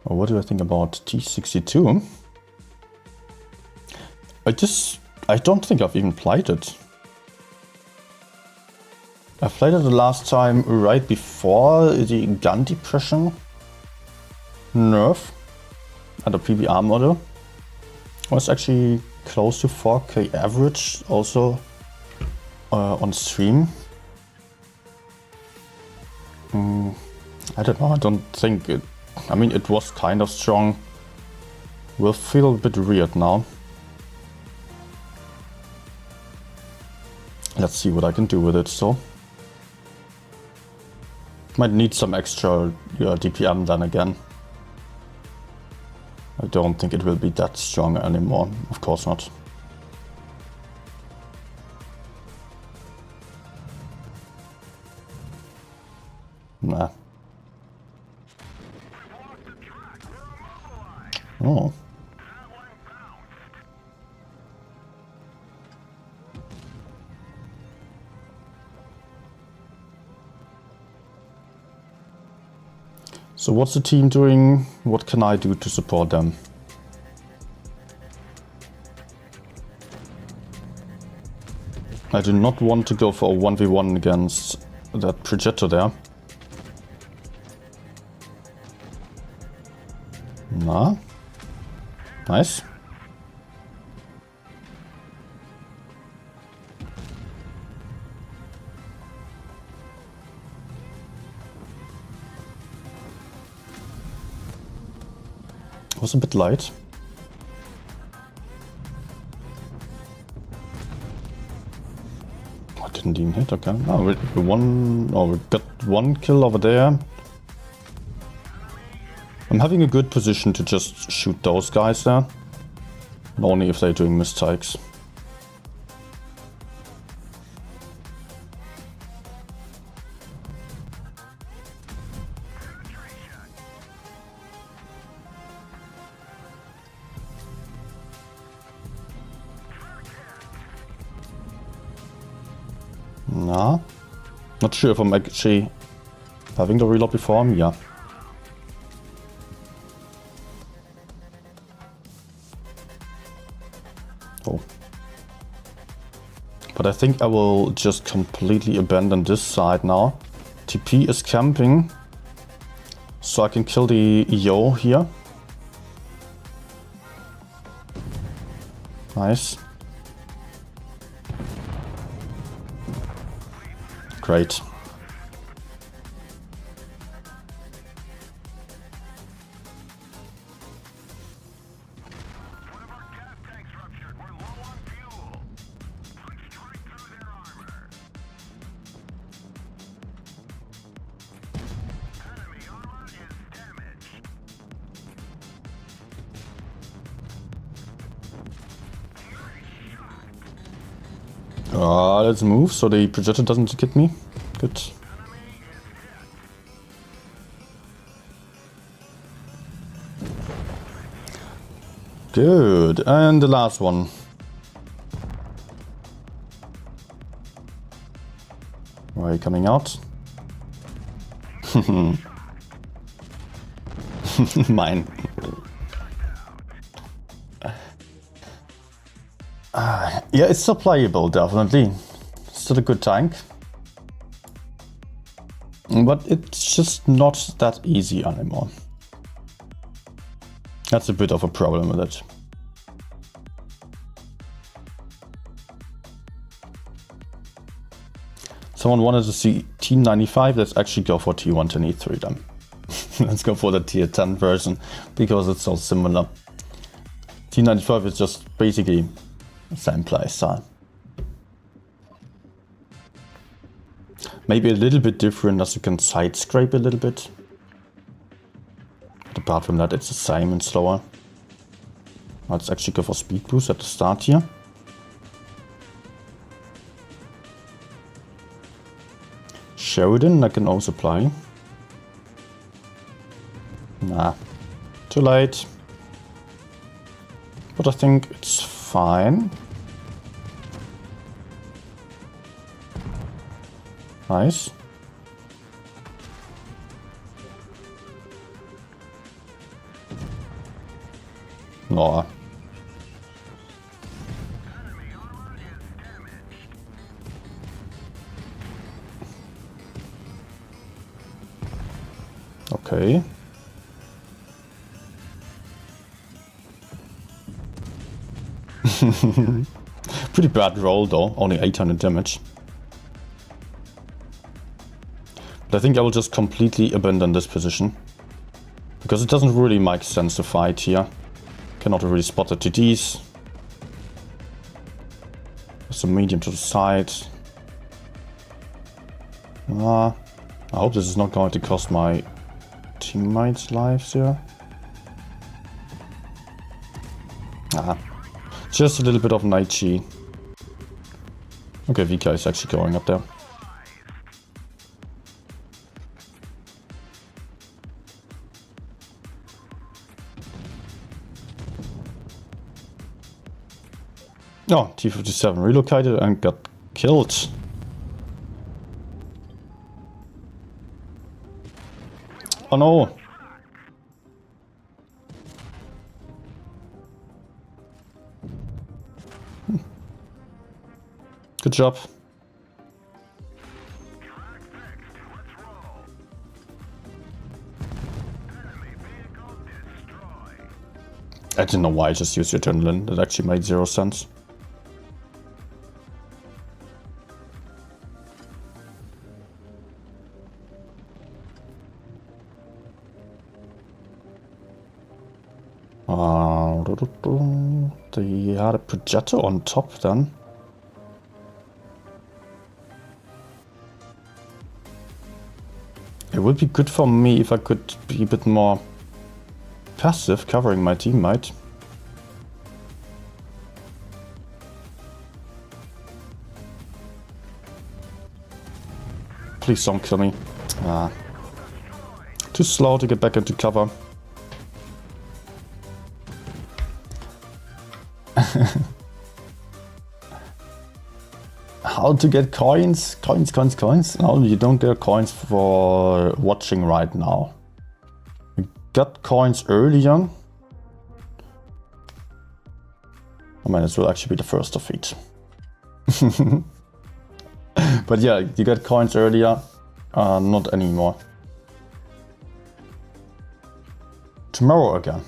What do I think about T62? I don't think I've even played it. I played it the last time right before the gun depression nerf and the PBR model. Was actually close to 4K average also on stream. I don't know, I don't think it... I mean, it was kind of strong. Will feel a bit weird now. Let's see what I can do with it, so. Might need some extra DPM then again. I don't think it will be that strong anymore, of course not. Nah. Oh. So what's the team doing? What can I do to support them? I do not want to go for a 1v1 against that projector there. Nah. Nice. Was a bit light. I didn't even hit, okay. Oh, we got one kill over there. I'm having a good position to just shoot those guys there. Only if they're doing mistakes. Nah. Not sure if I'm actually having the reload before him. Yeah. Oh. But I think I will just completely abandon this side now. TP is camping. So I can kill the EO here. Nice. Great. Let's move so the projector doesn't hit me. Good. Good. And the last one. Where are you coming out? Mine. Yeah, it's still playable, definitely. Still a good tank. But it's just not that easy anymore. That's a bit of a problem with it. Someone wanted to see Team 95, let's actually go for T123 then. Let's go for the tier 10 version, because it's so similar. T95 is just basically the same play style. Maybe a little bit different as you can side scrape a little bit. But apart from that, it's the same and slower. Let's actually go for speed boost at the start here. Sheridan I can also play. Nah, too late. But I think it's fine. Nice. No. Okay. Pretty bad roll though, only 800 damage. But I think I will just completely abandon this position. Because it doesn't really make sense to fight here. Cannot really spot the TDs. There's a medium to the side. I hope this is not going to cost my teammates' lives here. Just a little bit of night chi. Okay, VK is actually going up there. Oh, T57 relocated and got killed. Oh no! Good job. I didn't know why I just used your adrenaline. That actually made 0 sense. They had a projector on top then. It would be good for me if I could be a bit more passive covering my teammate. Please don't kill me. Too slow to get back into cover. how to get coins? Coins. No, you don't get coins for watching right now. You got coins earlier. I mean, this will actually be the first defeat. But yeah, you got coins earlier, not anymore. Tomorrow again.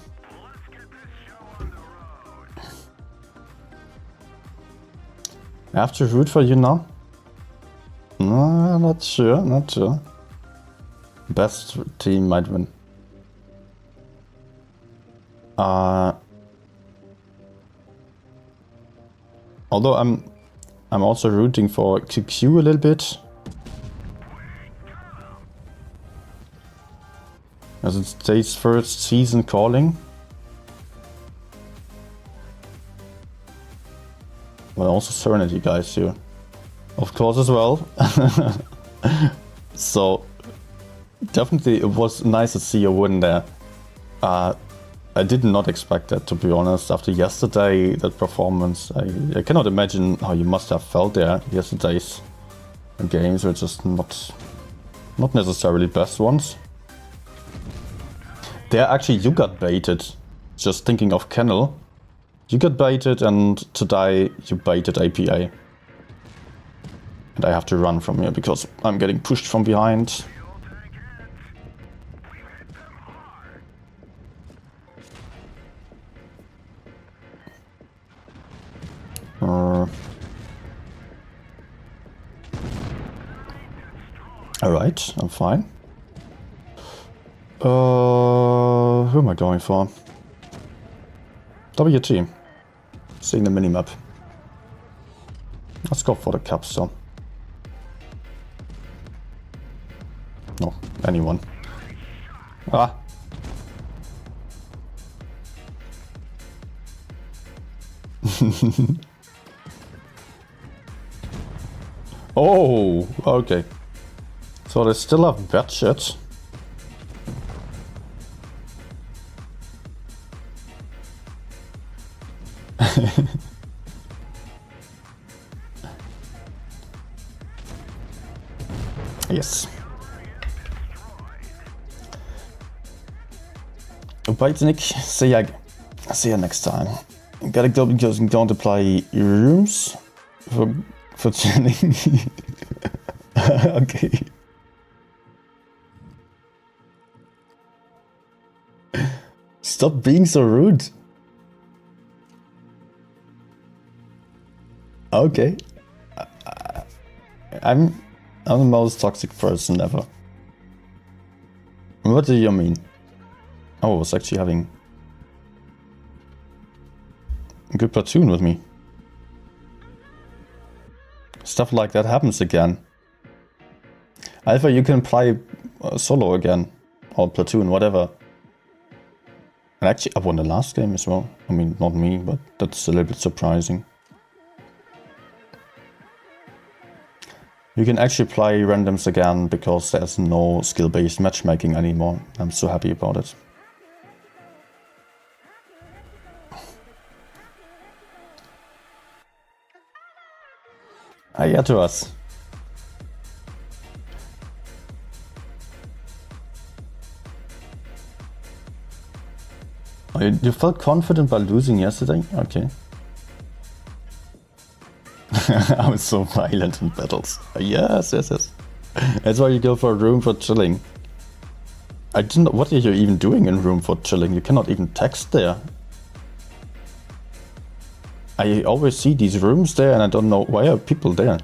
I have to root for you now? No, not sure. Best team might win. Although I'm also rooting for QQ a little bit. As it's Dave's first season calling. Well, also Serenity guys here, of course, as well. So definitely it was nice to see a win there. I did not expect that, to be honest. After yesterday, that performance, I cannot imagine how you must have felt there. Yesterday's games were just not necessarily best ones. There actually you got baited. Just thinking of Kennel. You got baited, and today you baited APA. And I have to run from here because I'm getting pushed from behind. Alright, I'm fine. Who am I going for? WT. Seeing the minimap. Let's go for the caps, so. No, anyone. Ah! Oh, okay. So they still have bad shit. Yes. Bye, Nick. See ya next time. Gotta go because I'm going to play rooms for chilling. Okay. Stop being so rude. Okay. I'm the most toxic person ever. What do you mean? Oh, I was actually having a good platoon with me. Stuff like that happens again. Alpha, you can play solo again. Or platoon, whatever. And actually, I won the last game as well. I mean, not me, but that's a little bit surprising. You can actually play randoms again because there's no skill-based matchmaking anymore. I'm so happy about it. Hiya to us. Oh, you felt confident by losing yesterday? Okay. I was so violent in battles. Yes. That's why you go for a room for chilling. I didn't know, what are you even doing in room for chilling? You cannot even text there. I always see these rooms there and I don't know why are people there.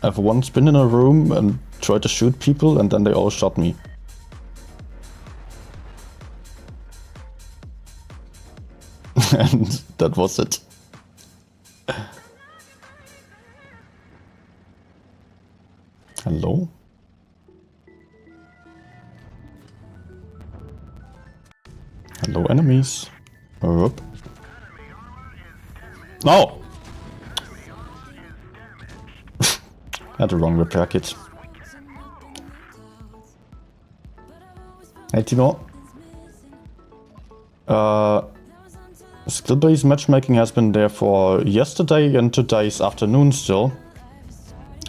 I've once been in a room and tried to shoot people and then they all shot me. And that was it. Hello? Hello, enemies. Up. No! Had the wrong repair kit. Hey, Timo. Skill-based matchmaking has been there for yesterday and today's afternoon still.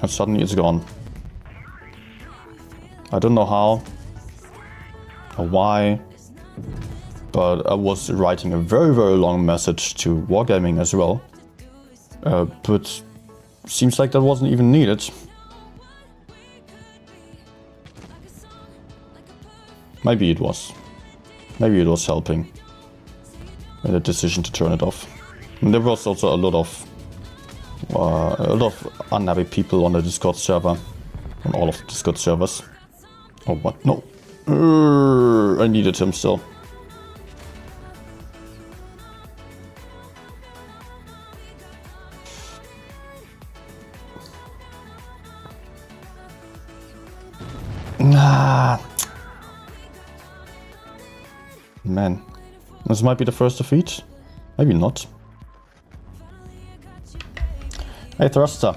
And suddenly it's gone. I don't know how or why, but I was writing a very, very long message to Wargaming as well. But seems like that wasn't even needed. Maybe it was. Maybe it was helping in the decision to turn it off. And there was also a lot of unhappy people on the Discord server, on all of the Discord servers. Oh, what? No. I needed him still. Nah. Man. This might be the first defeat. Maybe not. Hey, Thruster.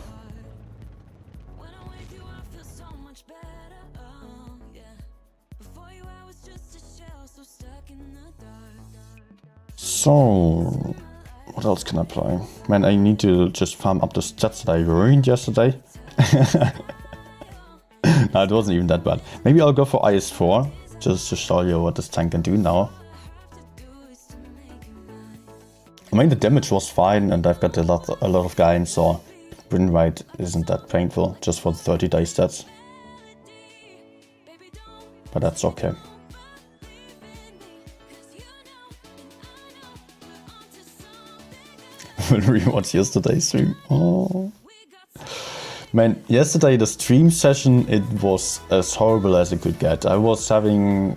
So, what else can I play? Man, I need to just farm up the stats that I ruined yesterday. No, it wasn't even that bad. Maybe I'll go for IS4, just to show you what this tank can do now. I mean, the damage was fine, and I've got a lot of guys, so win rate isn't that painful, just for the 30-day stats. But that's okay. Will rewatch yesterday's stream. Oh. Man, yesterday the stream session, it was as horrible as it could get. I was having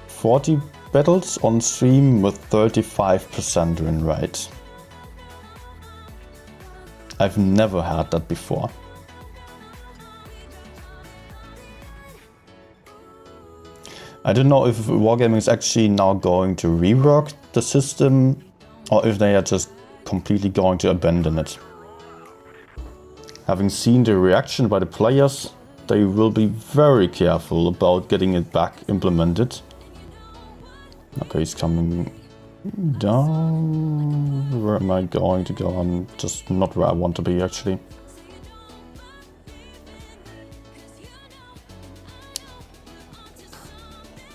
40 battles on stream with 35% win rate. I've never had that before. I don't know if Wargaming is actually now going to rework the system or if they are just completely going to abandon it. Having seen the reaction by the players, they will be very careful about getting it back implemented. Okay, he's coming down. Where am I going to go? I'm just not where I want to be, actually.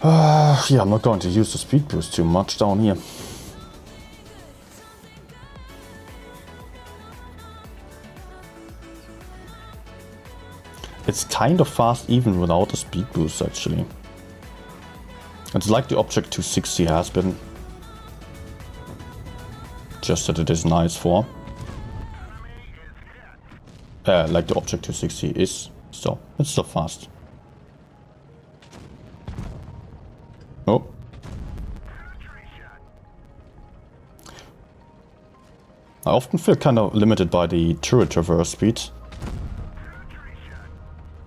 Yeah, I'm not going to use the speed boost too much down here. It's kind of fast even without a speed boost, actually. It's like the Object 260 has been. Just that it is nice for. Like the Object 260 is. So, it's still fast. Oh. I often feel kind of limited by the turret traverse speed.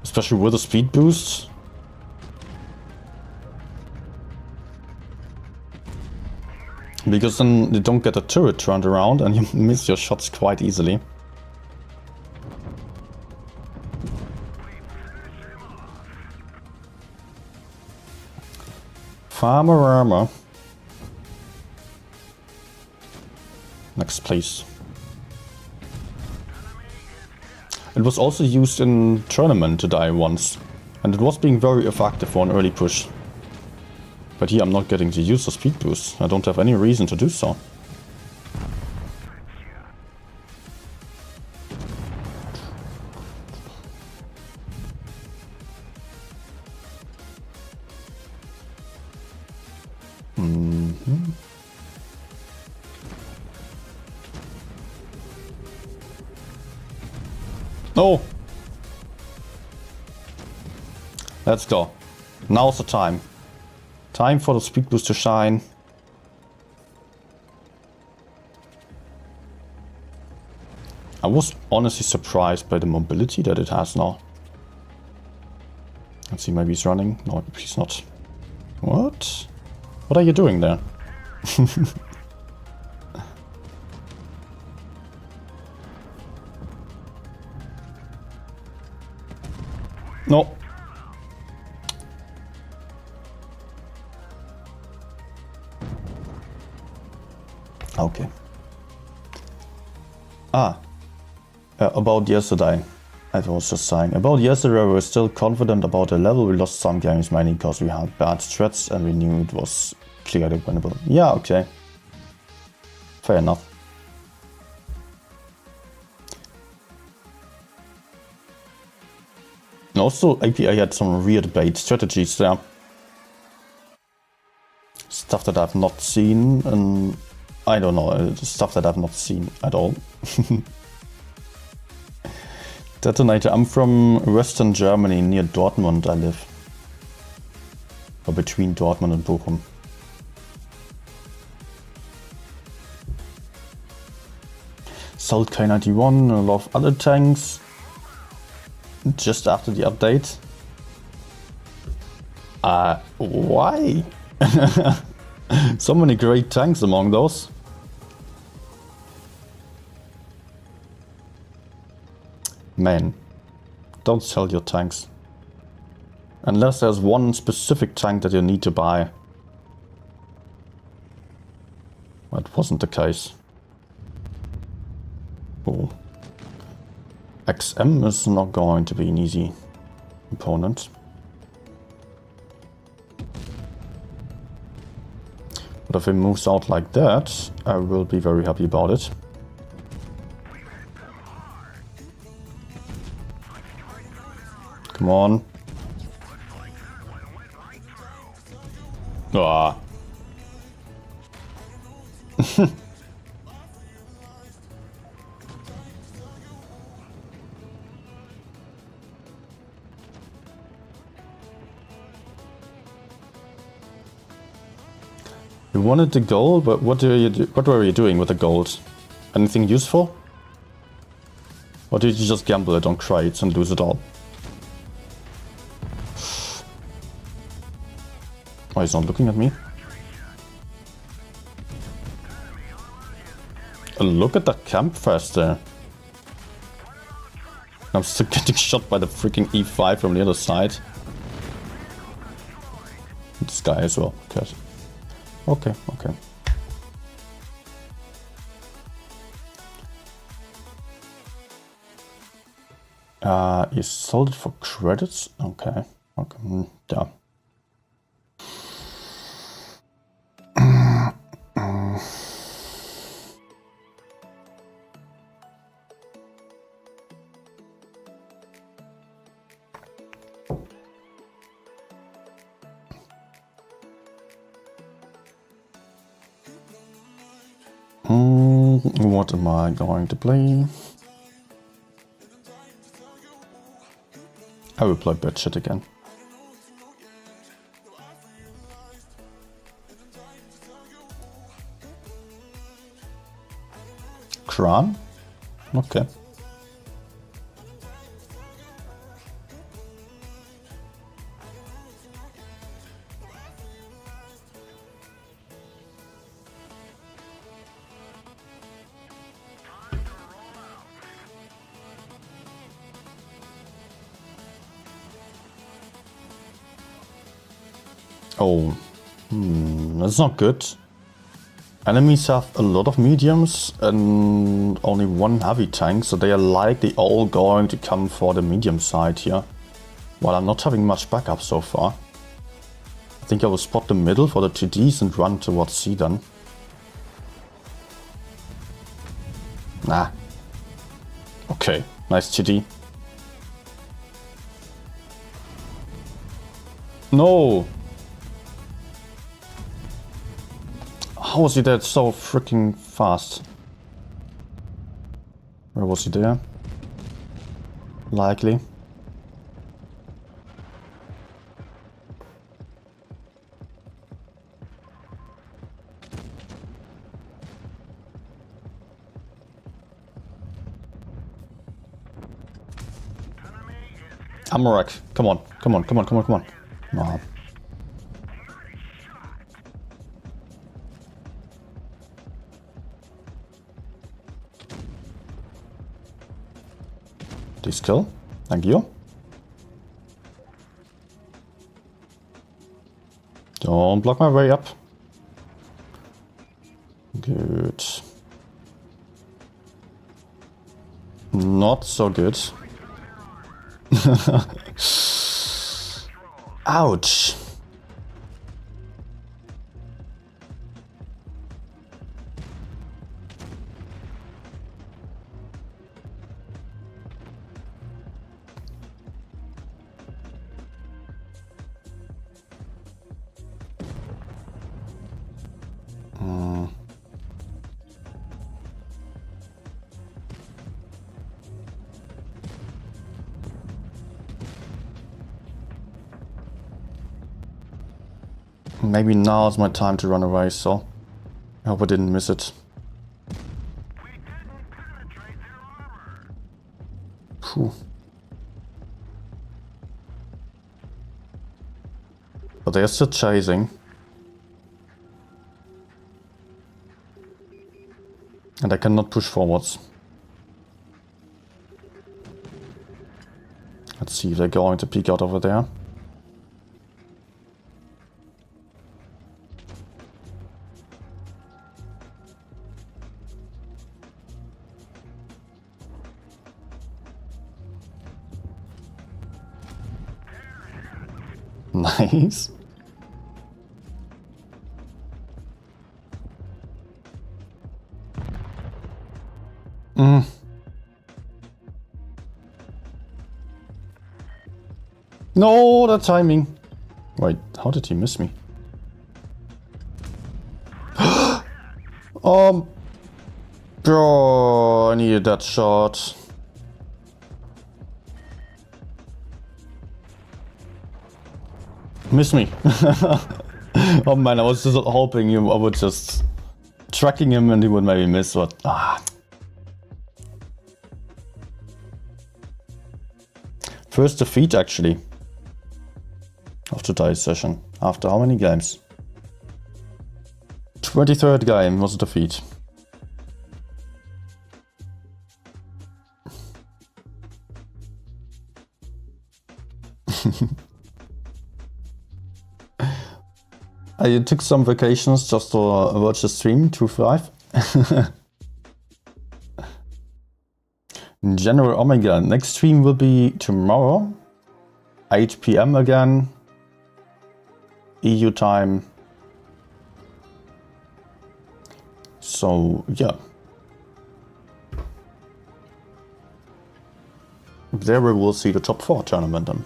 Especially with a speed boost. Because then you don't get a turret turned around and you miss your shots quite easily. Farmer armor. Next, please. It was also used in tournament to die once, and it was being very effective for an early push. But here I'm not getting to use the speed boost. I don't have any reason to do so. No! Let's go. Now's the time. Time for the speed boost to shine. I was honestly surprised by the mobility that it has now. Let's see, maybe he's running. No, he's not. What? What are you doing there? No. Okay. About yesterday. I was just saying. About yesterday, we were still confident about the level. We lost some games mainly because we had bad strats and we knew it was clearly winnable. Yeah, okay. Fair enough. And also, APA had some weird bait strategies there. Stuff that I've not seen, and I don't know, stuff that I've not seen at all. Detonator, I'm from Western Germany, near Dortmund I live. Or between Dortmund and Bochum. Sold K91, a lot of other tanks. Just after the update. Why? So many great tanks among those. Man, don't sell your tanks. Unless there's one specific tank that you need to buy. That wasn't the case. Oh. XM is not going to be an easy opponent. But if he moves out like that, I will be very happy about it. Come on. Ah. You wanted the gold, but what were you doing with the gold? Anything useful? Or did you just gamble it on crates and lose it all? Oh, he's not looking at me. Look at that campfire there. I'm still getting shot by the freaking E5 from the other side. This guy as well. Okay. You sold it for credits? Okay. Yeah. What am I going to play? I will play bad shit again. Kran? Okay. Oh, that's not good. Enemies have a lot of mediums and only one heavy tank, so they are likely all going to come for the medium side here. While I'm not having much backup so far. I think I will spot the middle for the TDs and run towards C then. Nah. Okay, nice TD. No! How was he dead so freaking fast? Where was he there? Likely. Amorak, come on. No. Please kill. Thank you. Don't block my way up. Good. Not so good. Ouch. Maybe now is my time to run away, so I hope I didn't miss it. We didn't penetrate their armor. Phew. But they're still chasing. And I cannot push forwards. Let's see if they're going to peek out over there. Nice. No, the timing. Wait, how did he miss me? Bro, I needed that shot. Miss me. Oh man, I was just hoping I would just tracking him and he would maybe miss, but First defeat actually of today's session. After how many games? 23rd game was a defeat. I took some vacations just to watch the stream, 2-5. In general, oh my god, next stream will be tomorrow, 8 PM again, EU time. So, yeah. There we will see the top 4 tournament then.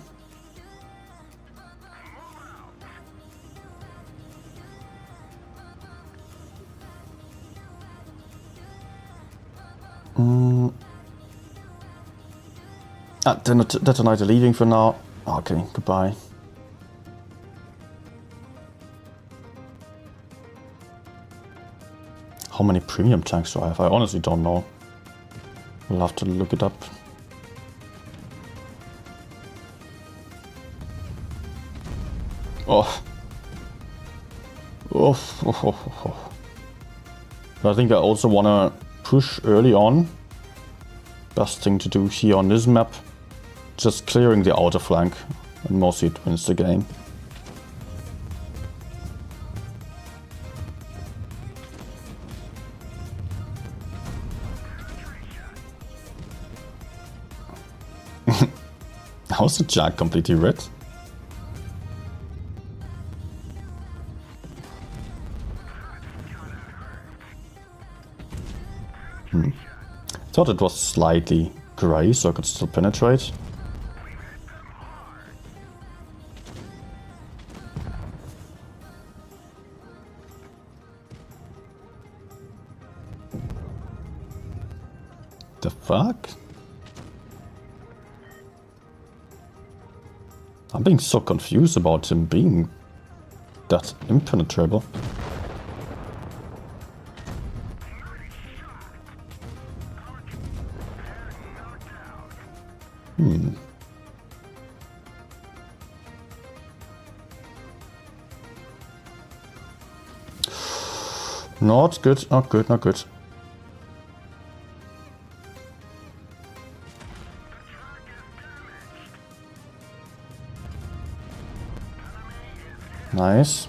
Detonator leaving for now. Okay, goodbye. How many premium tanks do I have? I honestly don't know. We'll have to look it up. Oh. Oh. I think I also want to push early on. Best thing to do here on this map. Just clearing the outer flank, and mostly it wins the game. How's the jack completely red? Thought it was slightly grey, so I could still penetrate. The fuck? I'm being so confused about him being that impenetrable. Not good, not good, not good. Nice.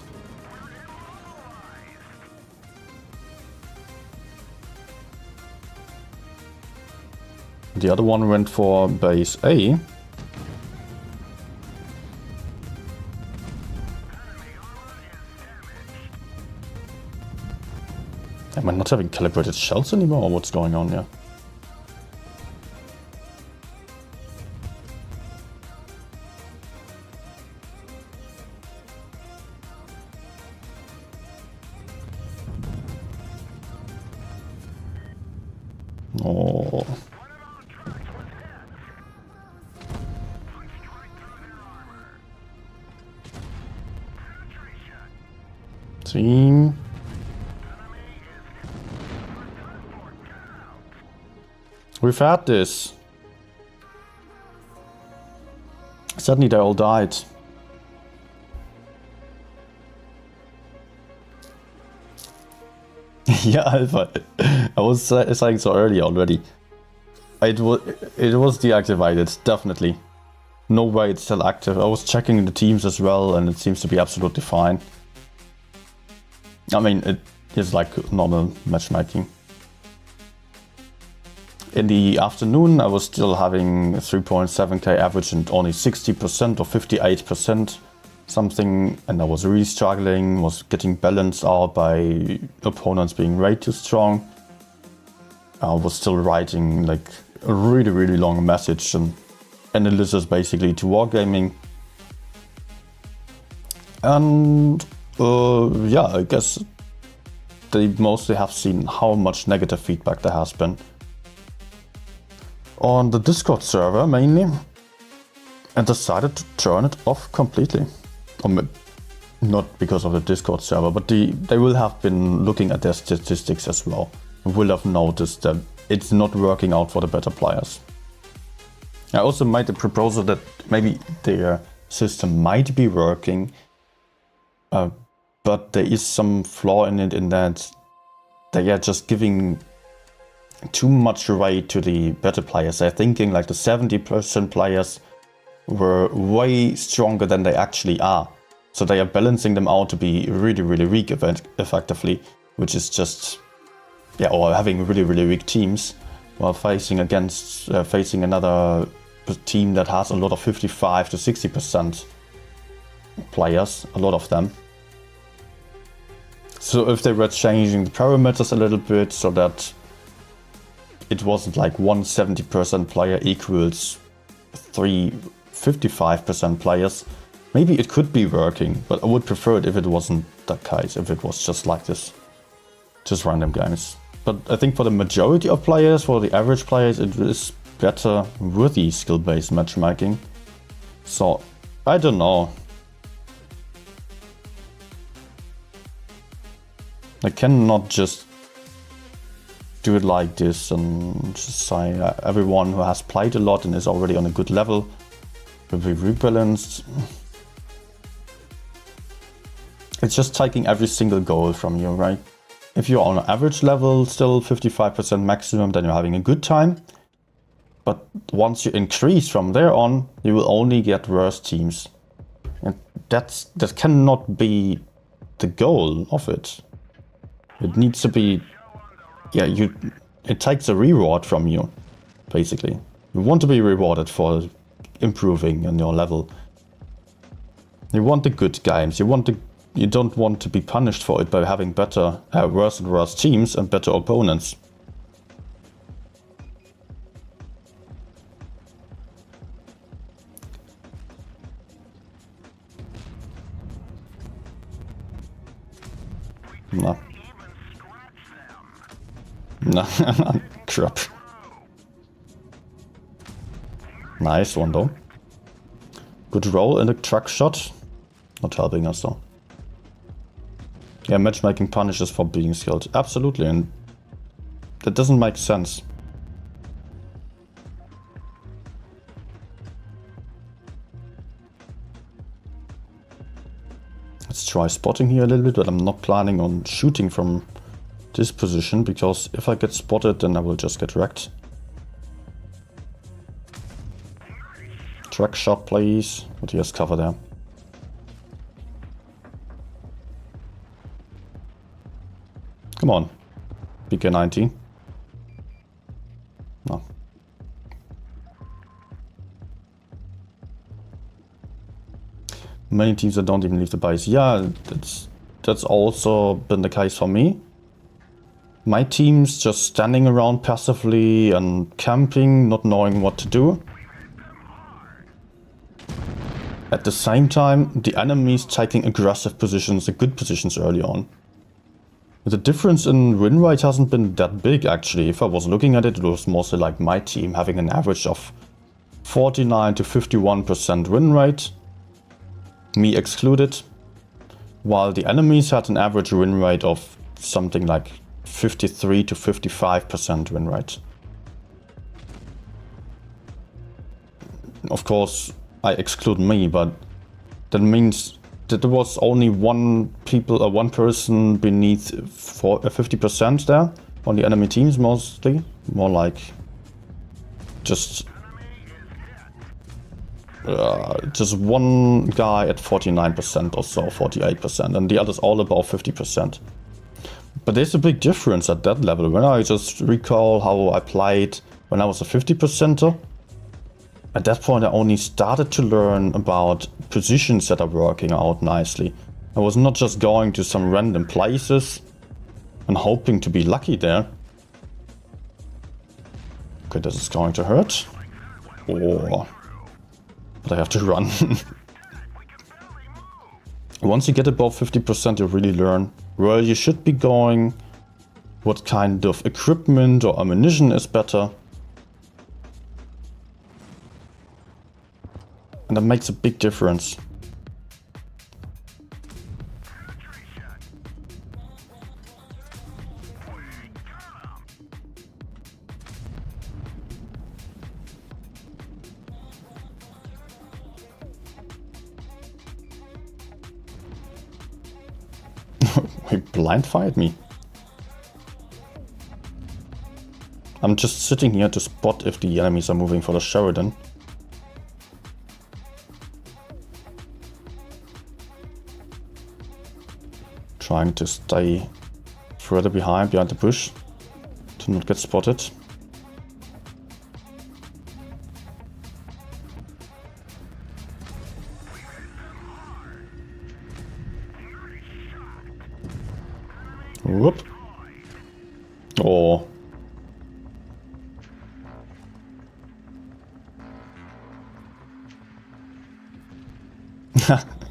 the other one went for base A. Am I not having calibrated shells anymore, or what's going on here? Oh. Team. We've had this. Suddenly they all died. Yeah, Alpha. I was saying so early already. It was deactivated, definitely. No way it's still active. I was checking the teams as well, and it seems to be absolutely fine. I mean, it is like normal matchmaking. In the afternoon, I was still having 3.7k average and only 60% or 58% something, and I was really struggling, was getting balanced out by opponents being way too strong. I was still writing like a really long message and analysis basically to Wargaming. And yeah, I guess they mostly have seen how much negative feedback there has been on the Discord server mainly, and decided to turn it off completely. Not because of the Discord server, but they will have been looking at their statistics as well, and will have noticed that it's not working out for the better players. I also made the proposal that maybe their system might be working, but there is some flaw in it, in that they are just giving too much weight to the better players. They're thinking like the 70% players were way stronger than they actually are. So they are balancing them out to be really weak effectively, which is just, yeah, or having really weak teams while facing against facing another team that has a lot of 55 to 60% players, a lot of them. So if they were changing the parameters a little bit so that it wasn't like 170% player equals 3 55% players, maybe it could be working, but I would prefer it if it wasn't that case, if it was just like this, just random games. But I think for the majority of players, for the average players, it is better with the skill-based matchmaking. So, I don't know. I cannot just do it like this and just say everyone who has played a lot and is already on a good level will be rebalanced. It's just taking every single goal from you, right? If you're on an average level, still 55% maximum, then you're having a good time. But once you increase from there on, you will only get worse teams. And that cannot be the goal of it. It needs to be, yeah, it takes a reward from you, basically. You want to be rewarded for improving in your level. You want the good games. You don't want to be punished for it by having better, worse and worse teams and better opponents. No. No. Crap. Nice one though. Good roll in the truck shot. Not helping us though. Yeah, matchmaking punishes for being skilled. Absolutely, and that doesn't make sense. Let's try spotting here a little bit, but I'm not planning on shooting from this position, because if I get spotted, then I will just get wrecked. Truck shot, please. But he has cover there. Come on, BK-90. No. Many teams that don't even leave the base. Yeah, that's also been the case for me. My team's just standing around passively and camping, not knowing what to do. At the same time, the enemies taking aggressive positions, the good positions early on. The difference in win rate hasn't been that big actually. If I was looking at it, it was mostly like my team having an average of 49 to 51% win rate, me excluded, while the enemies had an average win rate of something like 53 to 55% win rate. Of course, I exclude me, but that means that there was only one person beneath 50% there on the enemy teams mostly. More like just one guy at 49% or so, 48%, and the others all above 50%. But there's a big difference at that level. When I just recall how I played when I was a 50%er, at that point I only started to learn about positions that are working out nicely. I was not just going to some random places and hoping to be lucky there. Okay, this is going to hurt. Oh. But I have to run. Once you get above 50%, you really learn where you should be going, what kind of equipment or ammunition is better. And that makes a big difference. He blind fired me. I'm just sitting here to spot if the enemies are moving for the Sheridan. Trying to stay further behind the bush to not get spotted. Whoop. Oh.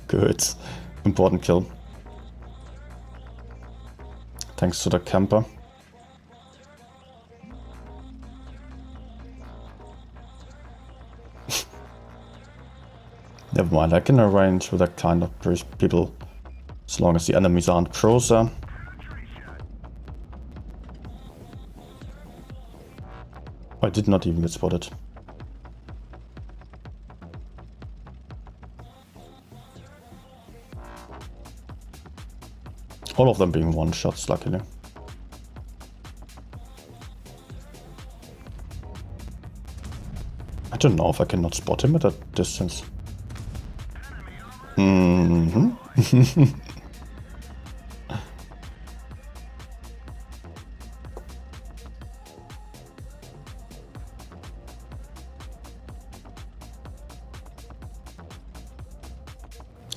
Good. Important kill. Thanks to the camper. Never mind, I can arrange with that kind of people as long as the enemies aren't closer. I did not even get spotted. All of them being one-shots, luckily. I don't know if I cannot spot him at that distance.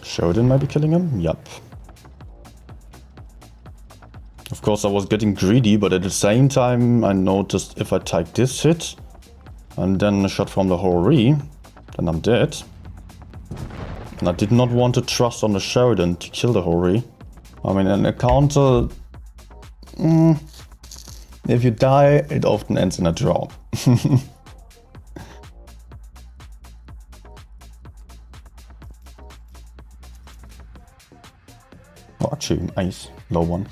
Sheridan might be killing him? Yup. Of course I was getting greedy, but at the same time I noticed if I take this hit and then a shot from the Hori, then I'm dead. And I did not want to trust on the Sheridan to kill the Hori. I mean, in a counter, if you die, it often ends in a draw. Oh, actually, ace, low one.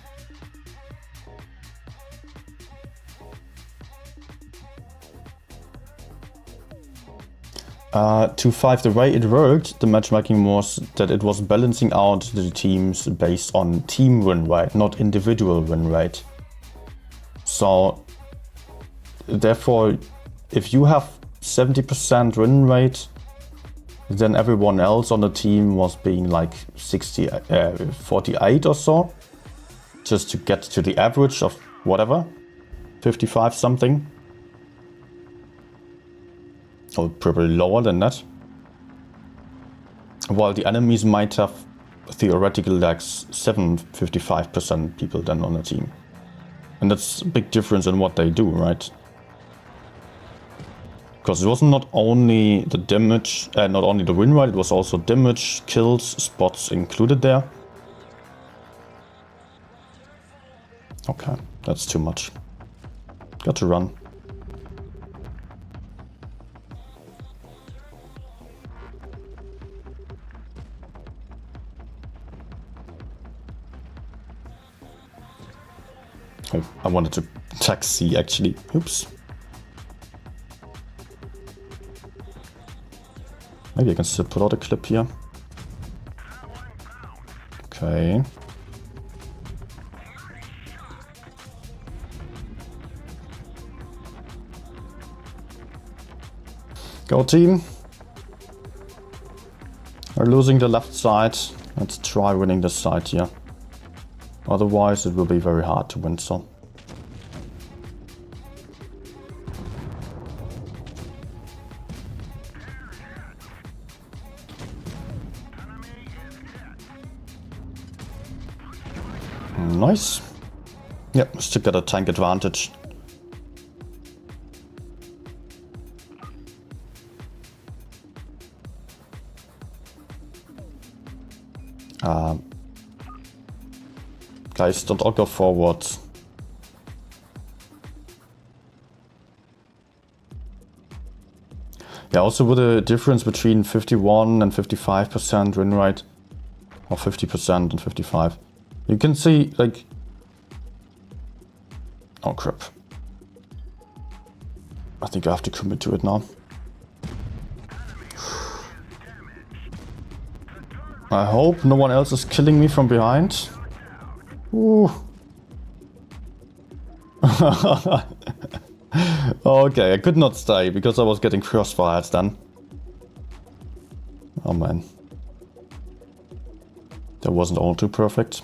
To 5, the way it worked, the matchmaking was that it was balancing out the teams based on team win rate, not individual win rate. So, therefore, if you have 70% win rate, then everyone else on the team was being like 48 or so, just to get to the average of whatever, 55 something. Or probably lower than that. While the enemies might have theoretical like 755% people then on the team. And that's a big difference in what they do, right? Because it was not only the damage, not only the win rate, it was also damage, kills, spots included there. Okay, that's too much. Got to run. Oh, I wanted to attack C actually. Oops. Maybe I can still put out a clip here. Okay. Go team. We're losing the left side. Let's try winning this side here. Otherwise it will be very hard to win so. Nice. Yep, still got a tank advantage. Guys, don't all go forward. Yeah, also with the difference between 51 and 55% win rate, or 50% and 55, you can see like, oh crap. I think I have to commit to it now. I hope no one else is killing me from behind. Ooh. Okay, I could not stay because I was getting crossfired then. Oh man. That wasn't all too perfect.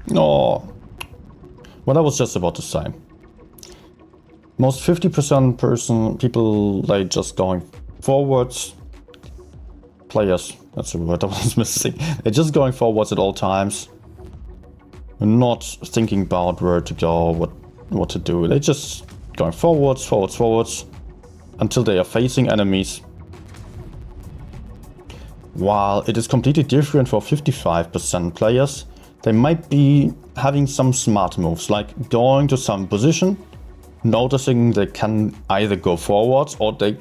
No. What I was just about to say. Most 50% people, like just going forwards. Players, that's the word I was missing. They're just going forwards at all times. Not thinking about where to go, what to do. They're just going forwards, forwards, forwards. Until they are facing enemies. While it is completely different for 55% players. They might be having some smart moves, like going to some position, noticing they can either go forwards or they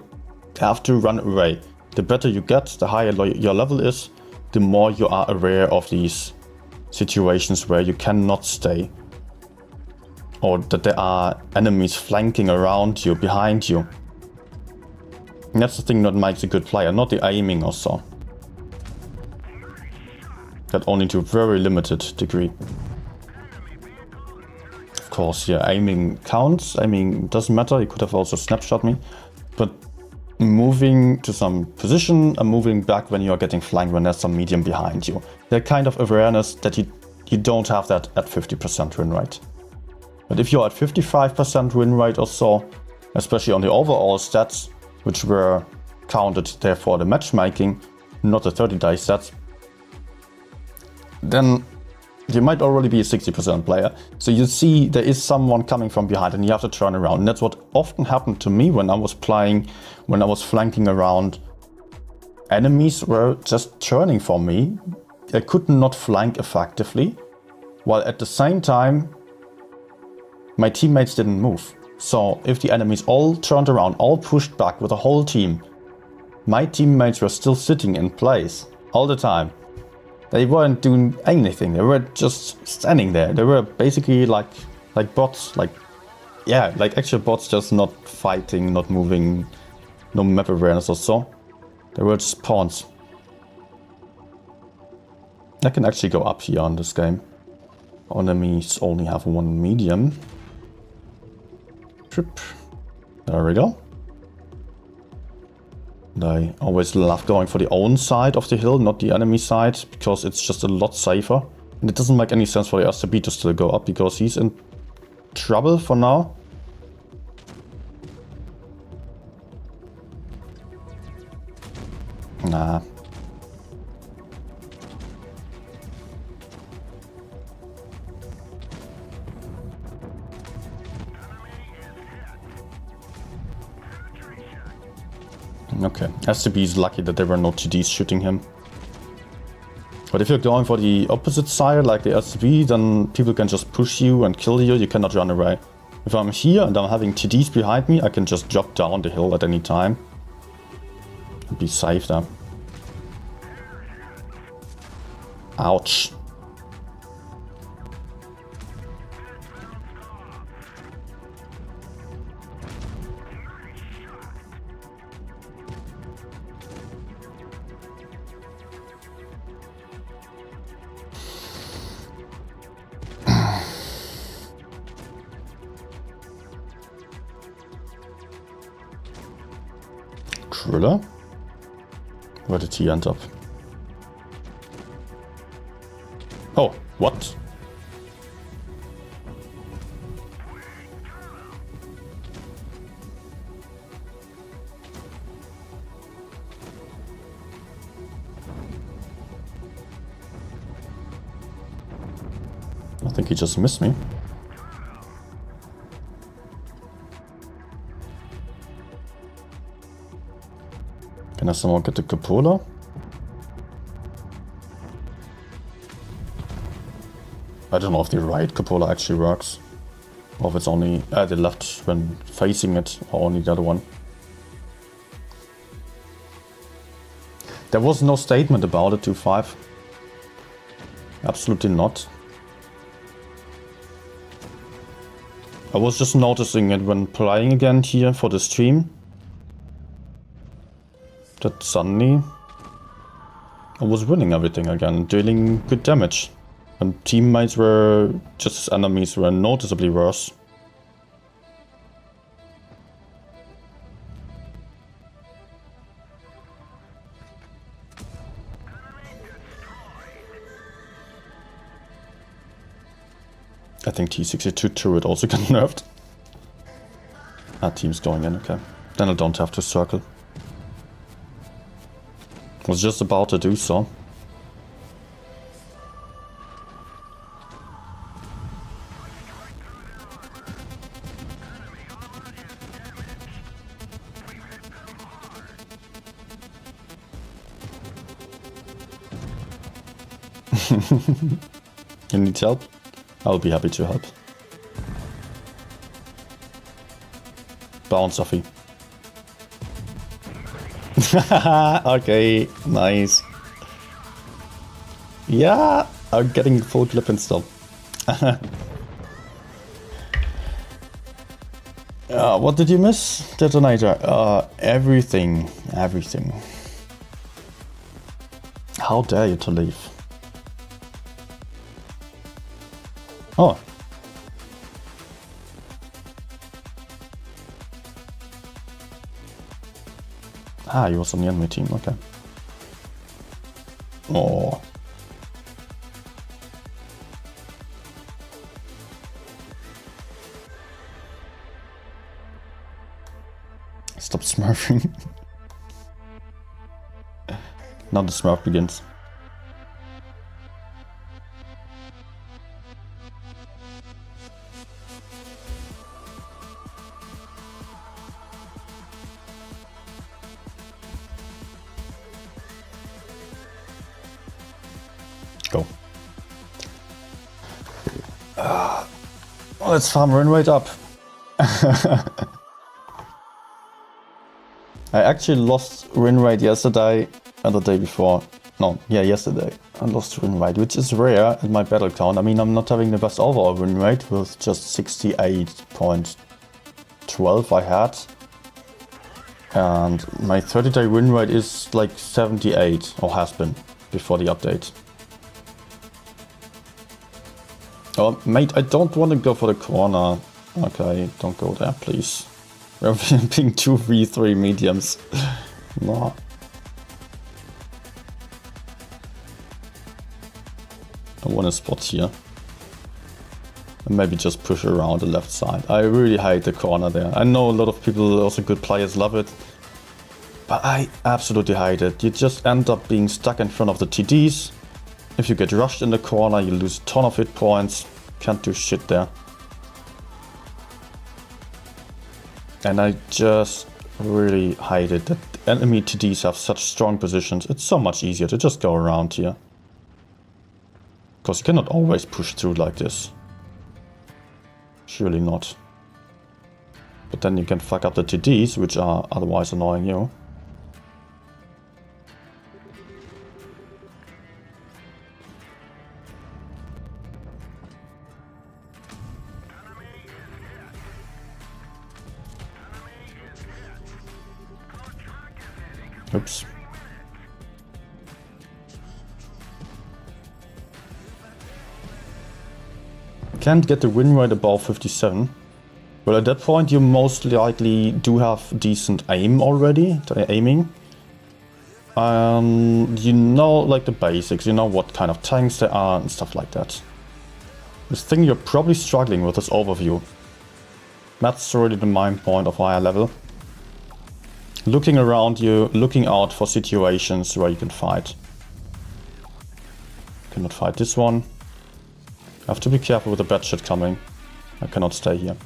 have to run away. The better you get, the higher your level is, the more you are aware of these situations where you cannot stay. Or that there are enemies flanking around you, behind you. And that's the thing that makes a good player, not the aiming or so. That only to a very limited degree. Of course, yeah, aiming counts. Aiming doesn't matter. You could have also snapshot me. But moving to some position and moving back when you're getting flanked, when there's some medium behind you. That kind of awareness that you don't have that at 50% win rate. But if you're at 55% win rate or so, especially on the overall stats, which were counted there for the matchmaking, not the 30-day stats, then you might already be a 60% player. So you see there is someone coming from behind and you have to turn around. And that's what often happened to me when I was playing, when I was flanking around. Enemies were just turning for me. I could not flank effectively, while at the same time, my teammates didn't move. So if the enemies all turned around, all pushed back with the whole team, my teammates were still sitting in place all the time. They weren't doing anything. They were just standing there. They were basically like bots, like actual bots, just not fighting, not moving, no map awareness or so. They were just pawns. I can actually go up here on this game. Enemies only have one medium. Trip. There we go. And I always love going for the own side of the hill, not the enemy side, because it's just a lot safer. And it doesn't make any sense for the SCP to still go up, because he's in trouble for now. Nah. Okay, SCP is lucky that there were no TDs shooting him. But if you're going for the opposite side, like the SCP, then people can just push you and kill you, you cannot run away. If I'm here and I'm having TDs behind me, I can just drop down the hill at any time. And be safe there. Ouch. Driller? Where did he end up? Oh, what? I think he just missed me. Can I somehow get the cupola? I don't know if the right cupola actually works. Or if it's only the left when facing it, or only the other one. There was no statement about it, 2-5. Absolutely not. I was just noticing it when playing again here for the stream. That suddenly I was winning everything again, dealing good damage. And teammates were, just as enemies were noticeably worse. I think T62 turret also got nerfed. Ah, team's going in, okay. Then I don't have to circle. Was just about to do so. You need help? I'll be happy to help. Bounce, Sophie. Okay, nice. Yeah, I'm getting full clip installed. What did you miss? Detonator. Everything. Everything. How dare you to leave? Oh. Ah, he was on the enemy team, okay. Oh. Stop smurfing. Now the smurf begins. Go. Let's farm run rate up. I actually lost win rate yesterday and the day before. No, yeah, yesterday. I lost win rate, which is rare in my battle count. I mean, I'm not having the best overall win rate with just 68.12 I had. And my 30-day win rate is like 78, or has been, before the update. Oh, mate, I don't want to go for the corner. Okay, don't go there, please. We're being 2v3 mediums. No. I want to spot here. And maybe just push around the left side. I really hate the corner there. I know a lot of people, also good players, love it. But I absolutely hate it. You just end up being stuck in front of the TDs. If you get rushed in the corner, you lose a ton of hit points. Can't do shit there. And I just really hate it that enemy TDs have such strong positions. It's so much easier to just go around here. Because you cannot always push through like this. Surely not. But then you can fuck up the TDs, which are otherwise annoying you. Oops. Can't get the win rate above 57. Well, at that point you most likely do have decent aim already, aiming. You know, like the basics, you know what kind of tanks there are and stuff like that. This thing you're probably struggling with is overview. That's already the main point of higher level. Looking around you, looking out for situations where you can fight. Cannot fight this one. I have to be careful with the bad shit coming. I cannot stay here.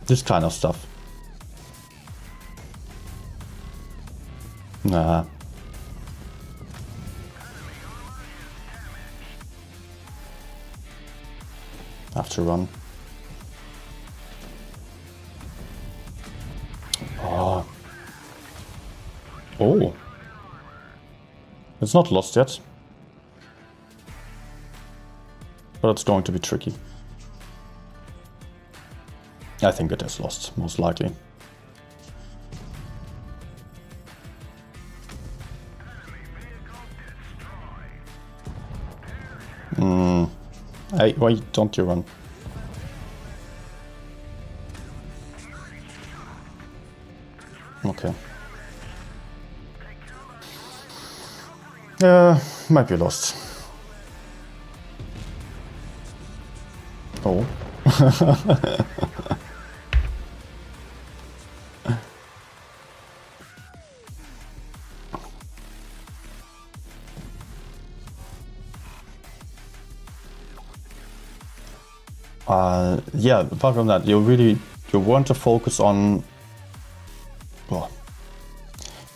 This kind of stuff. Nah. I have to run. Oh. Oh. It's not lost yet. But it's going to be tricky. I think it is lost, most likely. Hey, why don't you run? Okay. Might be lost. Oh. Yeah, apart from that, you want to focus on, well,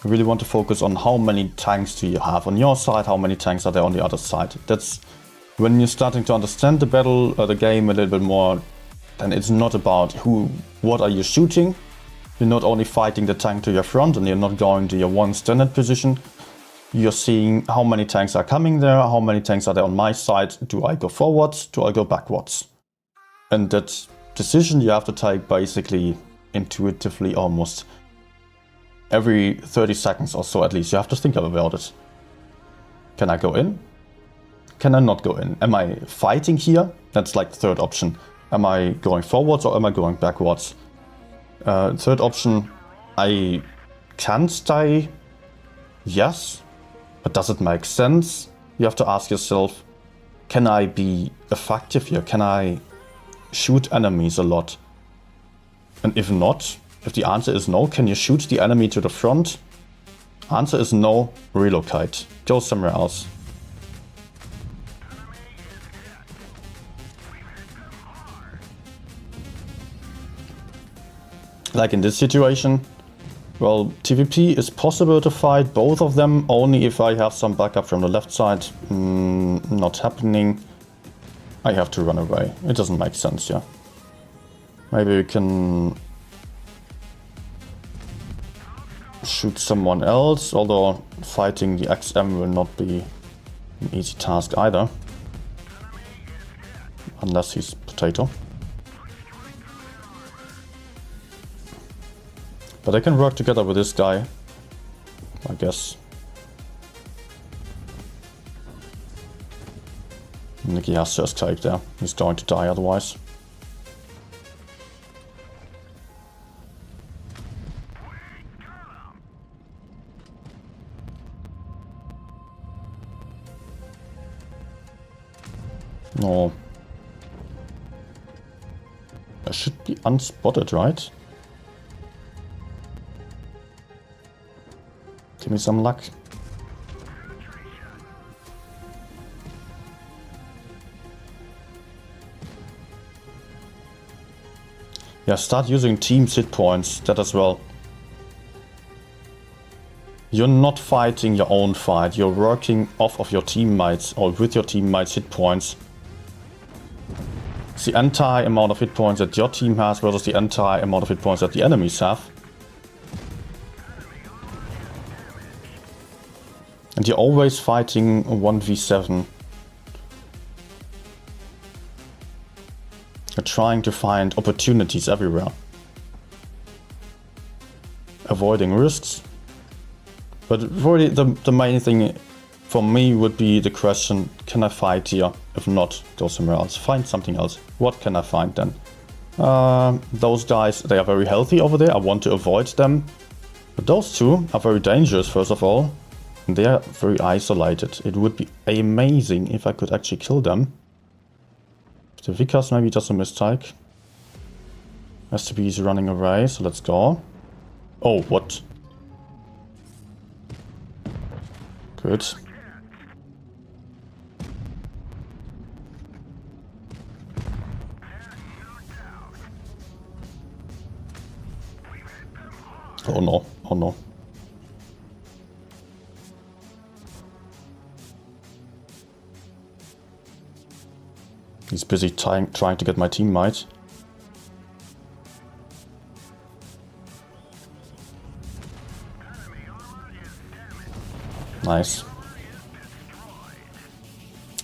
you really want to focus on how many tanks do you have on your side, how many tanks are there on the other side. That's when you're starting to understand the battle, the game a little bit more, then it's not about what are you shooting. You're not only fighting the tank to your front and you're not going to your one standard position. You're seeing how many tanks are coming there, how many tanks are there on my side. Do I go forwards? Do I go backwards? And that decision you have to take basically intuitively almost every 30 seconds or so at least. You have to think about it. Can I go in? Can I not go in? Am I fighting here? That's like the third option. Am I going forwards or am I going backwards? Third option, I can stay. Yes, but does it make sense? You have to ask yourself, can I be effective here? Can I shoot enemies a lot? And if not, if the answer is no, can you shoot the enemy to the front? Answer is no, relocate. Go somewhere else. Like in this situation, well, TVP is possible to fight both of them only if I have some backup from the left side. Not happening. I have to run away. It doesn't make sense, yeah. Maybe we can shoot someone else, although fighting the XM will not be an easy task either. Unless he's potato. But I can work together with this guy, I guess. Nicky has to escape there. He's going to die otherwise. No. I should be unspotted, right? Give me some luck. Yeah, start using team's hit points, that as well. You're not fighting your own fight, you're working off of your teammates or with your teammates' hit points. It's the entire amount of hit points that your team has versus the entire amount of hit points that the enemies have. And you're always fighting 1v7. You're trying to find opportunities everywhere. Avoiding risks. But really the main thing for me would be the question, can I fight here? If not, go somewhere else. Find something else. What can I find then? Those guys, they are very healthy over there. I want to avoid them. But those two are very dangerous, first of all. And they are very isolated. It would be amazing if I could actually kill them. The Vikas maybe just a mistake. STB is running away, so let's go. Oh, what? Good. Oh no, oh no. He's busy trying to get my teammate. Nice.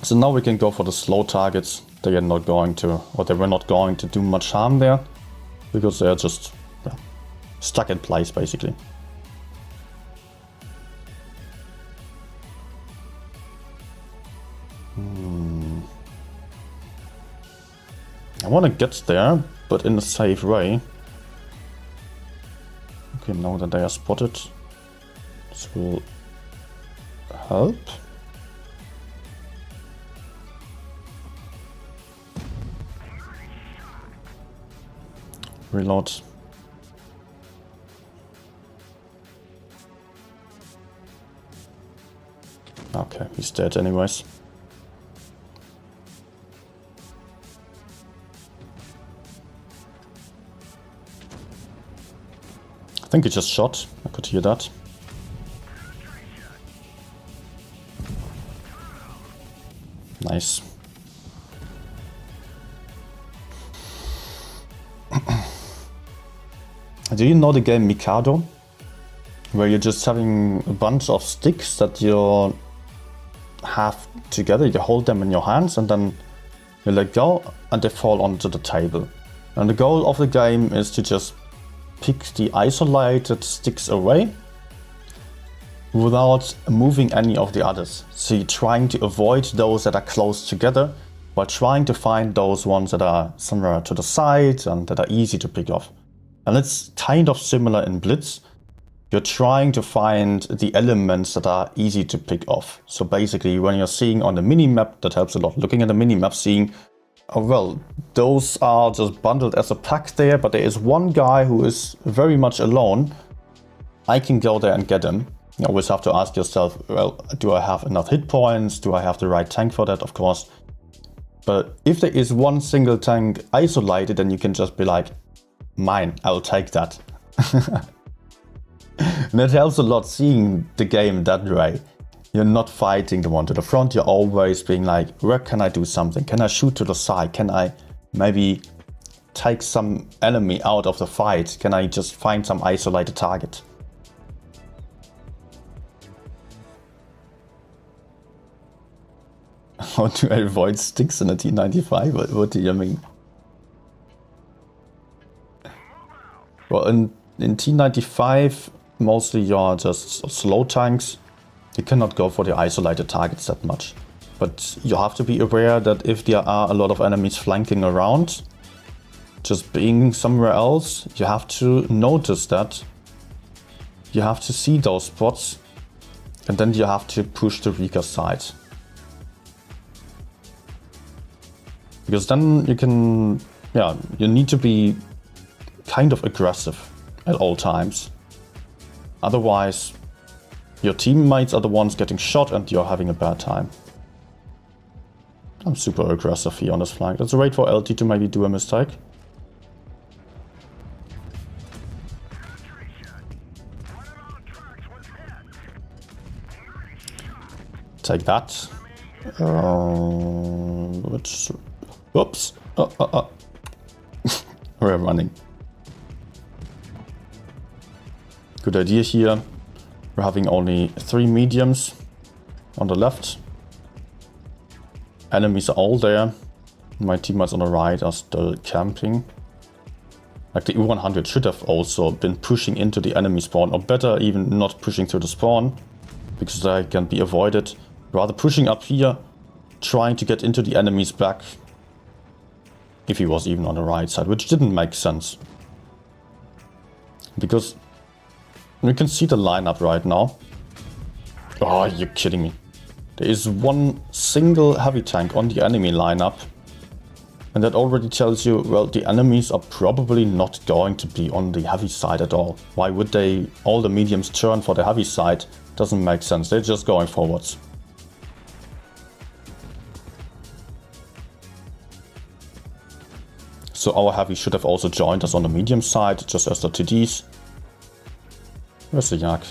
So now we can go for the slow targets. They are not going to, or they were not going to do much harm there, because they are just stuck in place basically. I want to get there, but in a safe way. Okay, now that they are spotted, this will help. Reload. Okay, he's dead anyways. I think he just shot. I could hear that. Nice. Do you know the game Mikado? Where you're just having a bunch of sticks that you have together, you hold them in your hands and then you let go and they fall onto the table. And the goal of the game is to just pick the isolated sticks away without moving any of the others. So you're trying to avoid those that are close together while trying to find those ones that are somewhere to the side and that are easy to pick off. And it's kind of similar in Blitz. You're trying to find the elements that are easy to pick off. So basically when you're seeing on the minimap, that helps a lot. Looking at the minimap, seeing, oh well, those are just bundled as a pack there, but there is one guy who is very much alone. I can go there and get him. You always have to ask yourself, well, do I have enough hit points? Do I have the right tank for that? Of course. But if there is one single tank isolated, then you can just be like, mine, I'll take that. And it helps a lot seeing the game that way. You're not fighting the one to the front, you're always being like, where can I do something? Can I shoot to the side? Can I maybe take some enemy out of the fight? Can I just find some isolated target? How do I avoid sticks in a T95? What do you mean? Well, in T95, mostly you're just slow tanks. You cannot go for the isolated targets that much. But you have to be aware that if there are a lot of enemies flanking around, just being somewhere else, you have to notice that. You have to see those spots, and then you have to push the weaker side. Because then you can, yeah, you need to be kind of aggressive at all times. Otherwise, your teammates are the ones getting shot and you're having a bad time. I'm super aggressive here on this flank. Let's wait for LT to maybe do a mistake. Take that. Whoops. We're running. Good idea here. We're having only 3 mediums on the left. Enemies are all there. My teammates on the right are still camping. Like the U100 should have also been pushing into the enemy spawn, or better even not pushing through the spawn, because that can be avoided. Rather pushing up here, trying to get into the enemy's back. If he was even on the right side, which didn't make sense. Because we can see the lineup right now. Oh, you're kidding me. There is one single heavy tank on the enemy lineup. And that already tells you, well, the enemies are probably not going to be on the heavy side at all. Why would they, all the mediums turn for the heavy side? Doesn't make sense. They're just going forwards. So our heavy should have also joined us on the medium side, just as the TDs. Where's the Yak?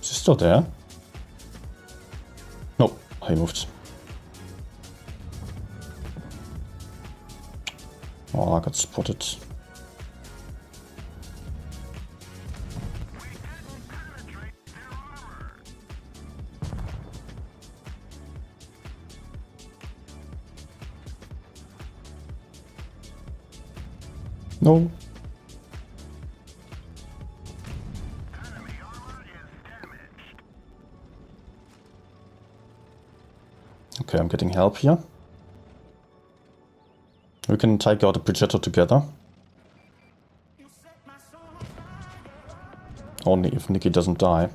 Is he still there? Nope, he moved. Oh, I got spotted. No. Okay, I'm getting help here. We can take out the projector together. Only if Nikki doesn't die.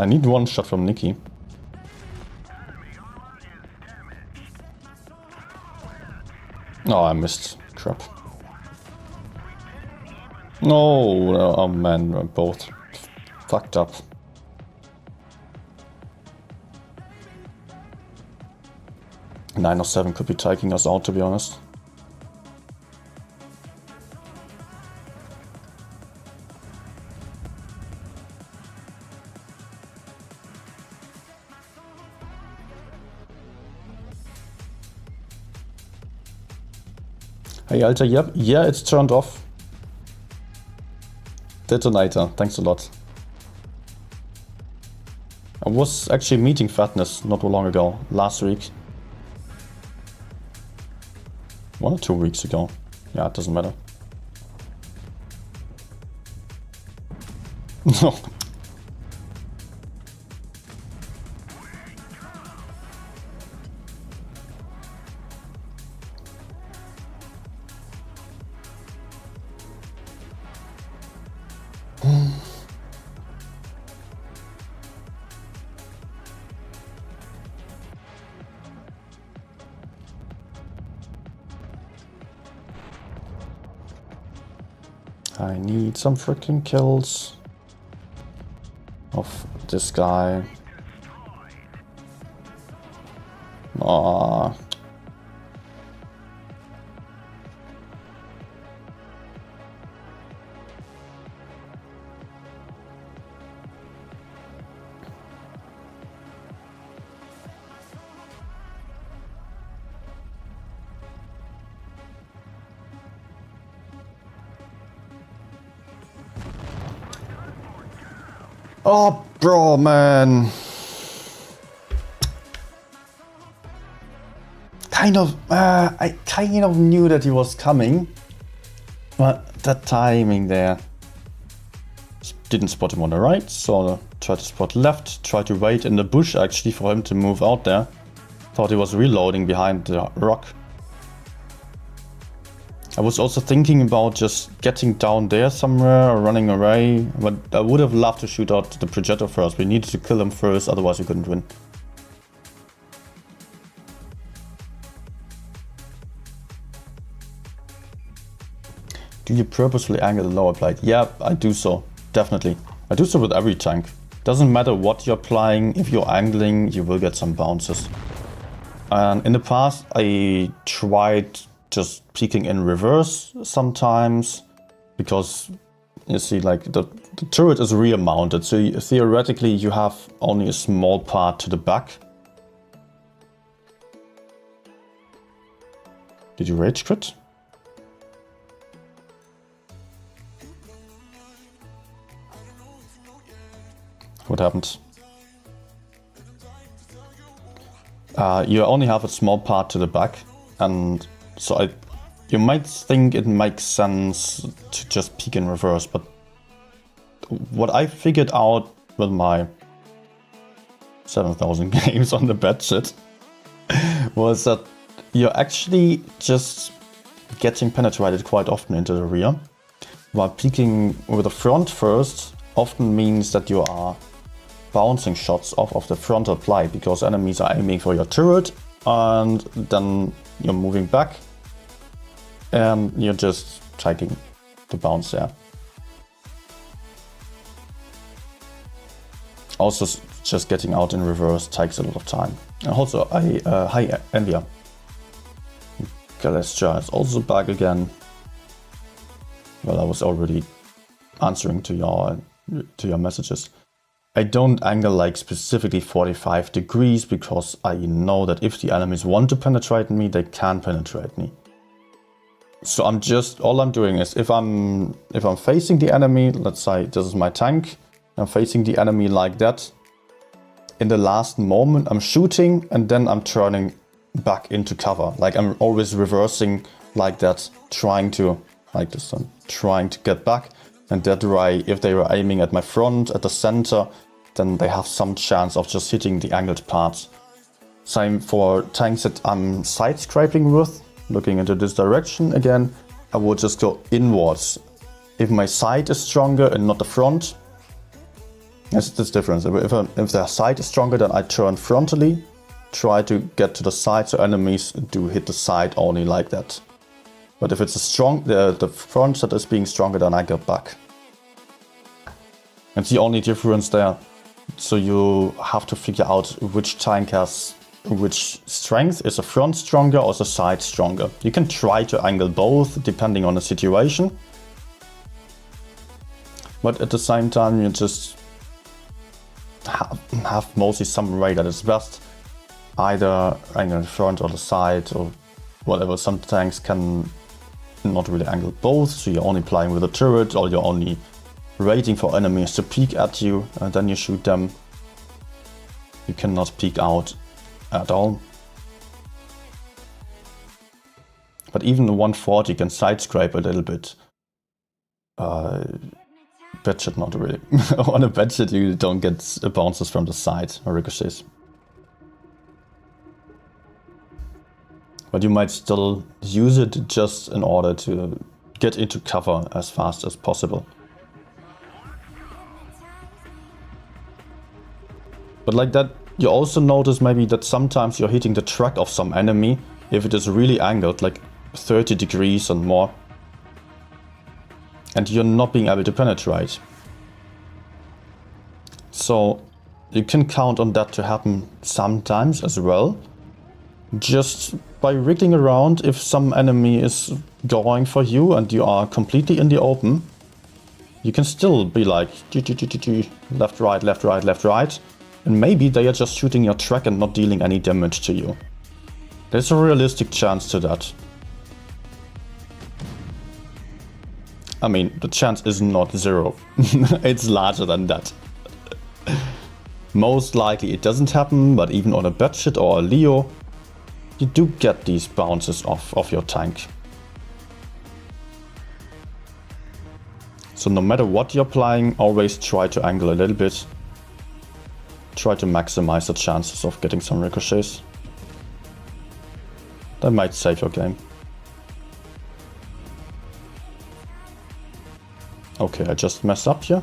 I need one shot from Nikki. Oh, I missed. Crap. No, oh man, we're both fucked up. Nine or 7 could be taking us out, to be honest. Hey Alter, yep, yeah, it's turned off. Detonator, thanks a lot. I was actually meeting Fatness not too long ago, last week. 1 or 2 weeks ago. Yeah, it doesn't matter. No. I need some freaking kills of this guy. Aww. Oh, bro, man. I kind of knew that he was coming, but that timing there. Didn't spot him on the right, so tried to spot left, tried to wait in the bush actually for him to move out there. Thought he was reloading behind the rock. I was also thinking about just getting down there somewhere or running away, but I would have loved to shoot out the projector first. We needed to kill him first, otherwise we couldn't win. Do you purposefully angle the lower plate? Yeah, I do so, definitely. I do so with every tank. Doesn't matter what you're applying, if you're angling, you will get some bounces. And in the past, I tried just peeking in reverse sometimes, because you see, like the turret is rear mounted, so theoretically you have only a small part to the back. Did you rage quit? What happened? You only have a small part to the back, and so you might think it makes sense to just peek in reverse, but what I figured out with my 7,000 games on the batshit was that you're actually just getting penetrated quite often into the rear, while peeking with the front first often means that you are bouncing shots off of the frontal plate, because enemies are aiming for your turret and then you're moving back and you're just taking the bounce there. Also, just getting out in reverse takes a lot of time. And also, hi Envia. Galestia is also back again. Well, I was already answering to your messages. I don't angle like specifically 45 degrees because I know that if the enemies want to penetrate me, they can penetrate me. So all I'm doing is if I'm facing the enemy, let's say this is my tank, I'm facing the enemy like that. In the last moment, I'm shooting and then I'm turning back into cover. Like I'm always reversing like that, trying to get back. And that way, if they were aiming at my front, at the center, then they have some chance of just hitting the angled parts. Same for tanks that I'm side scraping with, looking into this direction again, I would just go inwards. If my side is stronger and not the front, that's this difference. If their side is stronger, then I turn frontally, try to get to the side so enemies do hit the side only like that. But if it's the front that is being stronger, then I go back. It's the only difference there. So you have to figure out which tank has which strength. Is the front stronger or the side stronger? You can try to angle both depending on the situation. But at the same time, you just have mostly some way that it's best. Either angle the front or the side or whatever. Some tanks can not really angle both, so you're only playing with a turret or you're only waiting for enemies to peek at you and then you shoot them. You cannot peek out at all. But even the 140 can side scrape a little bit. Batshit not really. On a batshit you don't get bounces from the side or ricochets. But you might still use it just in order to get into cover as fast as possible. But like that, you also notice maybe that sometimes you're hitting the track of some enemy if it is really angled, like 30 degrees and more. And you're not being able to penetrate. So you can count on that to happen sometimes as well. Just by wriggling around, if some enemy is going for you and you are completely in the open, you can still be like left, right, left, right, left, right. And maybe they are just shooting your track and not dealing any damage to you. There's a realistic chance to that. I mean, the chance is not zero. It's larger than that. Most likely it doesn't happen, but even on a Batshit or a Leo, you do get these bounces off of your tank. So no matter what you're playing, always try to angle a little bit. Try to maximize the chances of getting some ricochets. That might save your game. Okay, I just messed up here.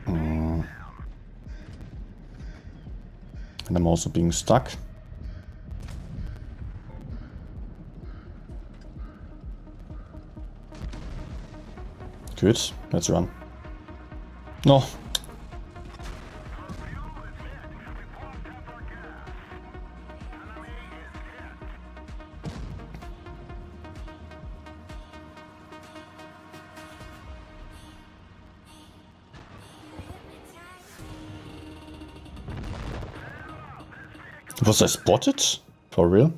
And I'm also being stuck. Good, let's run. No. Was I spotted? For real?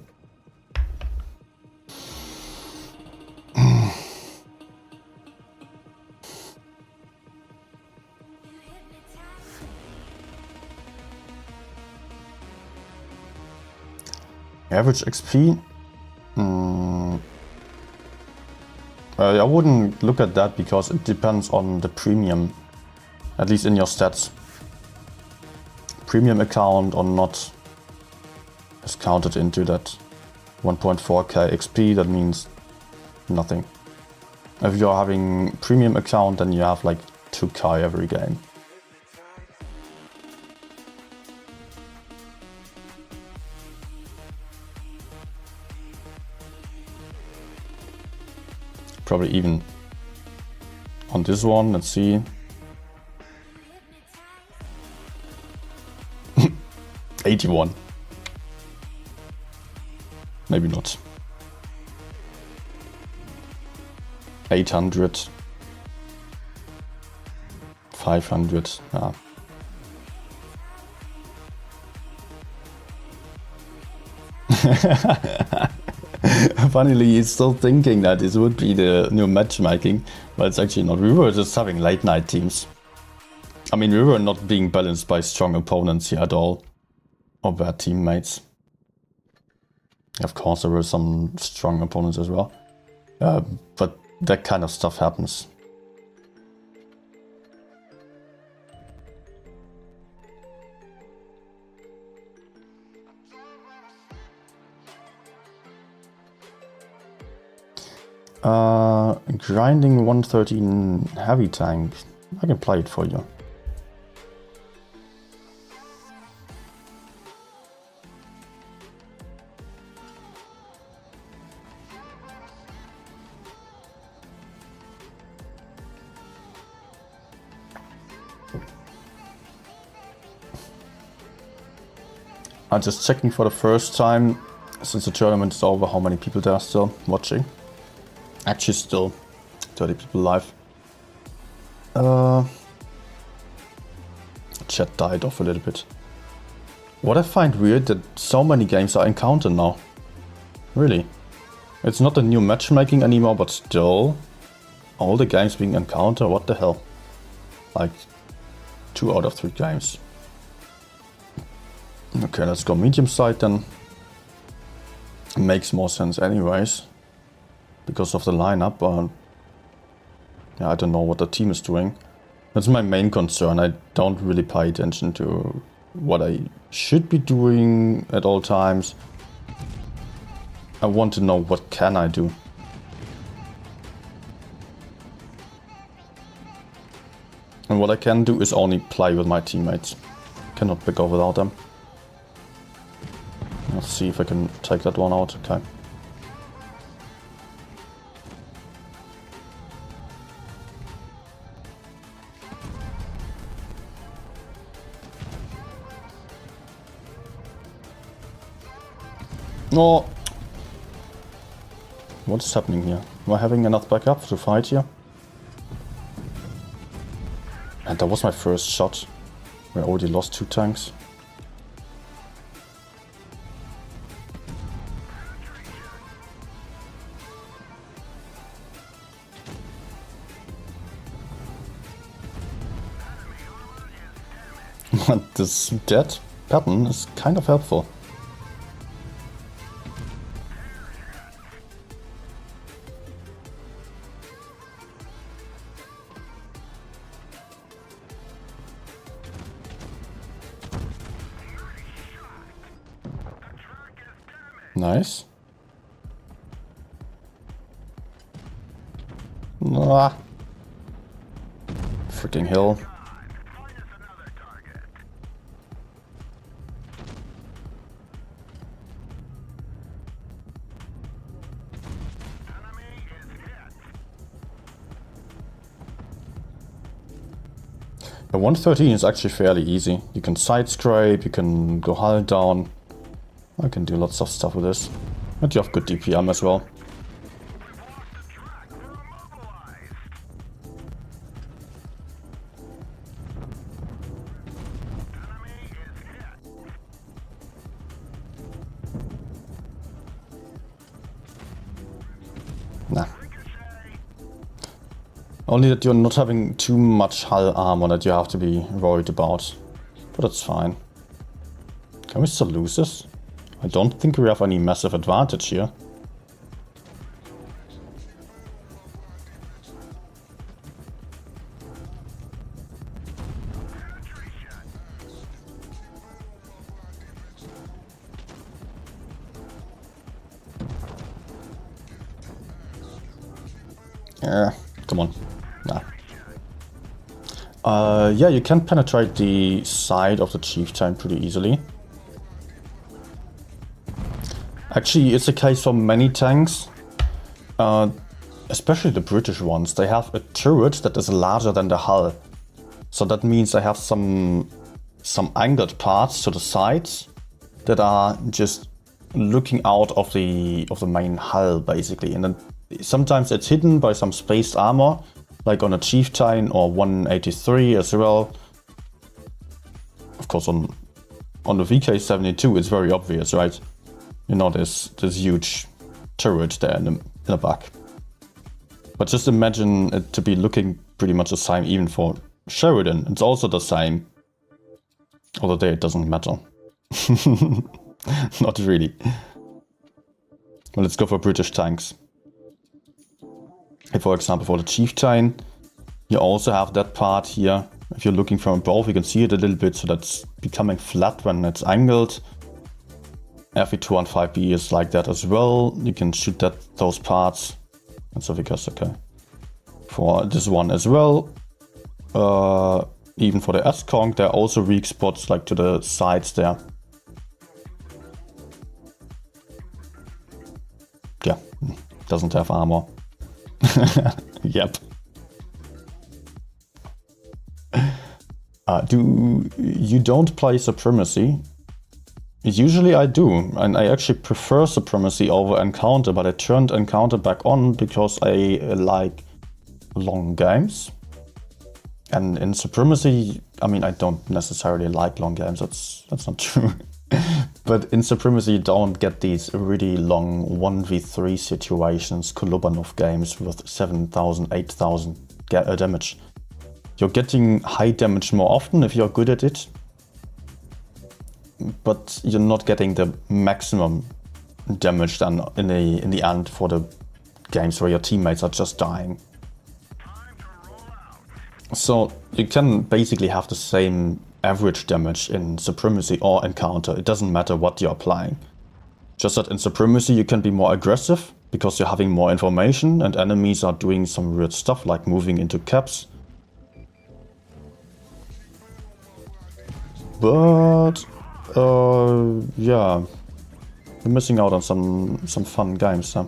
Average XP? I wouldn't look at that because it depends on the premium, at least in your stats. Premium account or not is counted into that 1.4k XP, that means nothing. If you're having premium account, then you have like 2k every game. Probably even on this one, let's see. 81. Maybe not. 800. 500. Yeah. Funnily, he's still thinking that this would be the new matchmaking, but it's actually not. We were just having late night teams. I mean, we were not being balanced by strong opponents here at all, or bad teammates. Of course, there were some strong opponents as well, but that kind of stuff happens. Grinding 113 heavy tank. I can play it for you. I'm just checking for the first time since the tournament is over how many people there are still watching. Actually still 30 people live. Chat died off a little bit. What I find weird that so many games are encounter now. Really. It's not a new matchmaking anymore, but still all the games being encounter, what the hell? Like 2 out of 3 games. Okay, let's go medium side then. Makes more sense anyways. Because of the lineup, yeah, I don't know what the team is doing. That's my main concern. I don't really pay attention to what I should be doing at all times. I want to know what can I do. And what I can do is only play with my teammates. Cannot pick up without them. Let's see if I can take that one out. Okay. No. What is happening here? Am I having enough backup to fight here? And that was my first shot. We already lost 2 tanks. This dead pattern is kind of helpful. Nice. Ah. Freaking hill. Find us another target. Enemy is hit. The 113 is actually fairly easy. You can side scrape, you can go hull down. I can do lots of stuff with this. And you have good DPM as well. We've lost the track. We're immobilized. Enemy is hit. Nah. Ricochet. Only that you're not having too much hull armor that you have to be worried about. But that's fine. Can we still lose this? I don't think we have any massive advantage here. Yeah, come on. Nah. Yeah, you can penetrate the side of the chieftain pretty easily. Actually, it's a case for many tanks, especially the British ones. They have a turret that is larger than the hull. So that means they have some angled parts to the sides that are just looking out of the main hull, basically. And then sometimes it's hidden by some spaced armor, like on a chieftain or 183 as well. Of course, on the VK72, it's very obvious, right? You know, this huge turret there in the back. But just imagine it to be looking pretty much the same even for Sheridan. It's also the same. Although it doesn't matter. Not really. Well, let's go for British tanks. Hey, for example, for the chieftain, you also have that part here. If you're looking from above, you can see it a little bit, so that's becoming flat when it's angled. FE215B is like that as well. You can shoot those parts. That's because okay. For this one as well. Even for the S-Conk, there are also weak spots like to the sides there. Yeah, doesn't have armor. Yep. You don't play Supremacy? Usually I do, and I actually prefer Supremacy over Encounter, but I turned Encounter back on because I like long games. And in Supremacy, I mean, I don't necessarily like long games, that's not true. But in Supremacy you don't get these really long 1v3 situations, Kolobanov games with 7,000, 8,000 damage. You're getting high damage more often if you're good at it, but you're not getting the maximum damage then in the end for the games where your teammates are just dying. So you can basically have the same average damage in Supremacy or Encounter. It doesn't matter what you're applying. Just that in Supremacy you can be more aggressive because you're having more information and enemies are doing some weird stuff like moving into caps. But yeah, you're missing out on some fun games, huh?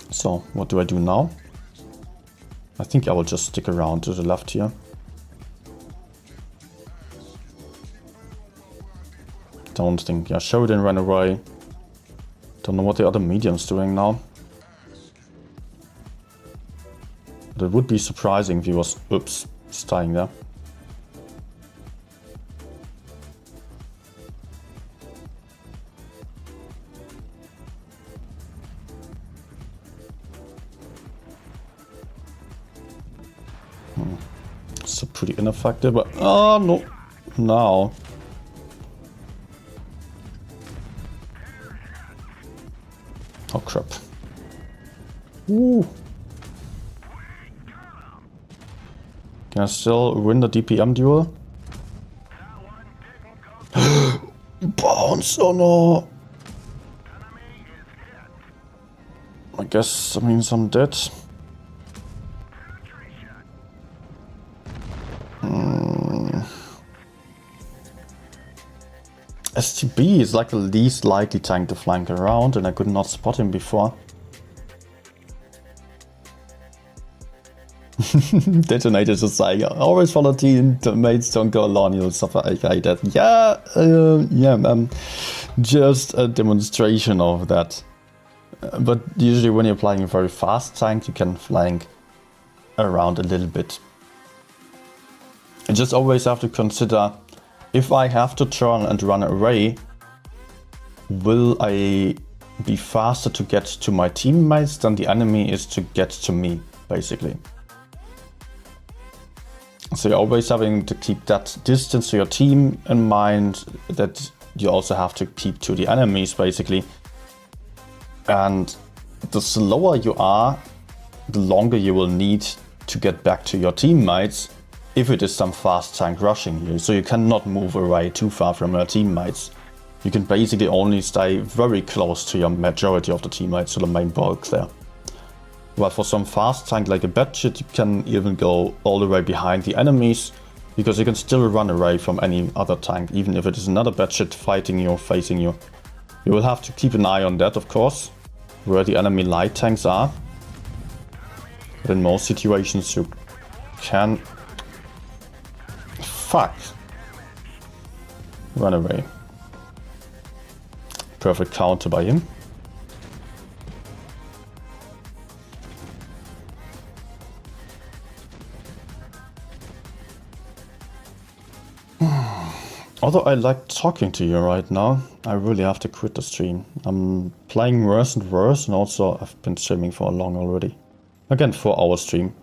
So, what do I do now? I think I will just stick around to the left here. Don't think, yeah, Sheridan ran away. Don't know what the other medium's doing now. But it would be surprising if he was, oops, staying there. It's pretty ineffective, but oh no, now. Oh crap. Ooh. Can I still win the DPM duel? Bounce! Oh no! I guess that means I'm dead. STB is like the least likely tank to flank around, and I could not spot him before. Detonators is like, always follow teammates, don't go alone, you'll suffer. I hate that. Yeah, just a demonstration of that. But usually when you're playing a very fast tank, you can flank around a little bit. You just always have to consider, if I have to turn and run away, will I be faster to get to my teammates than the enemy is to get to me, basically. So you're always having to keep that distance to your team in mind, that you also have to keep to the enemies, basically. And the slower you are, the longer you will need to get back to your teammates if it is some fast tank rushing you. So you cannot move away too far from your teammates. You can basically only stay very close to your majority of the teammates, to the main bulk there. But for some fast tank like a Batshit, you can even go all the way behind the enemies, because you can still run away from any other tank, even if it is another Batshit fighting you or facing you. You will have to keep an eye on that, of course, where the enemy light tanks are. But in most situations you can... Fuck! Run away. Perfect counter by him. Although I like talking to you right now, I really have to quit the stream. I'm playing worse and worse, and also I've been streaming for long already. Again, 4-hour stream.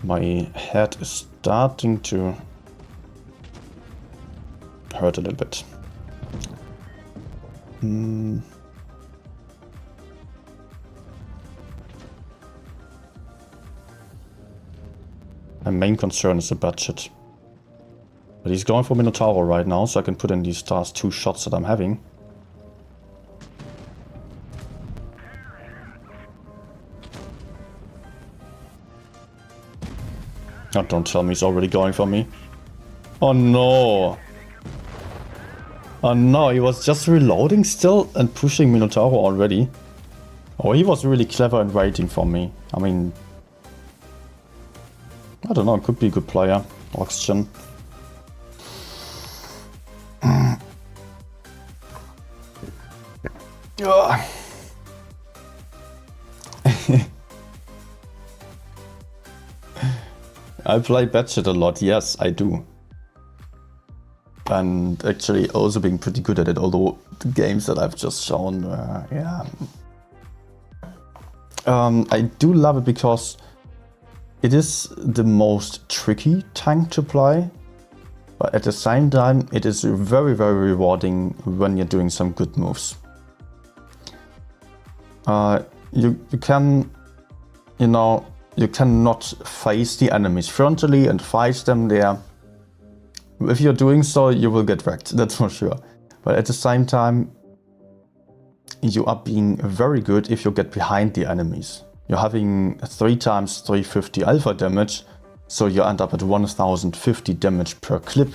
My head is starting to hurt a little bit. My main concern is the Batshit. But he's going for Minotauro right now, so I can put in these last 2 shots that I'm having. Oh, don't tell me he's already going for me. Oh no! Oh no, he was just reloading still and pushing Minotauro already. Oh, he was really clever and waiting for me. I mean... I don't know, it could be a good player. Oxygen. I play Batshit a lot, yes, I do. And actually also being pretty good at it, although the games that I've just shown, yeah. I do love it because it is the most tricky tank to play, but at the same time it is very, very rewarding when you're doing some good moves. You can, you know, you cannot face the enemies frontally and fight them there. If you're doing so, you will get wrecked, that's for sure. But at the same time, you are being very good if you get behind the enemies. You're having 3 times 350 alpha damage, so you end up at 1050 damage per clip,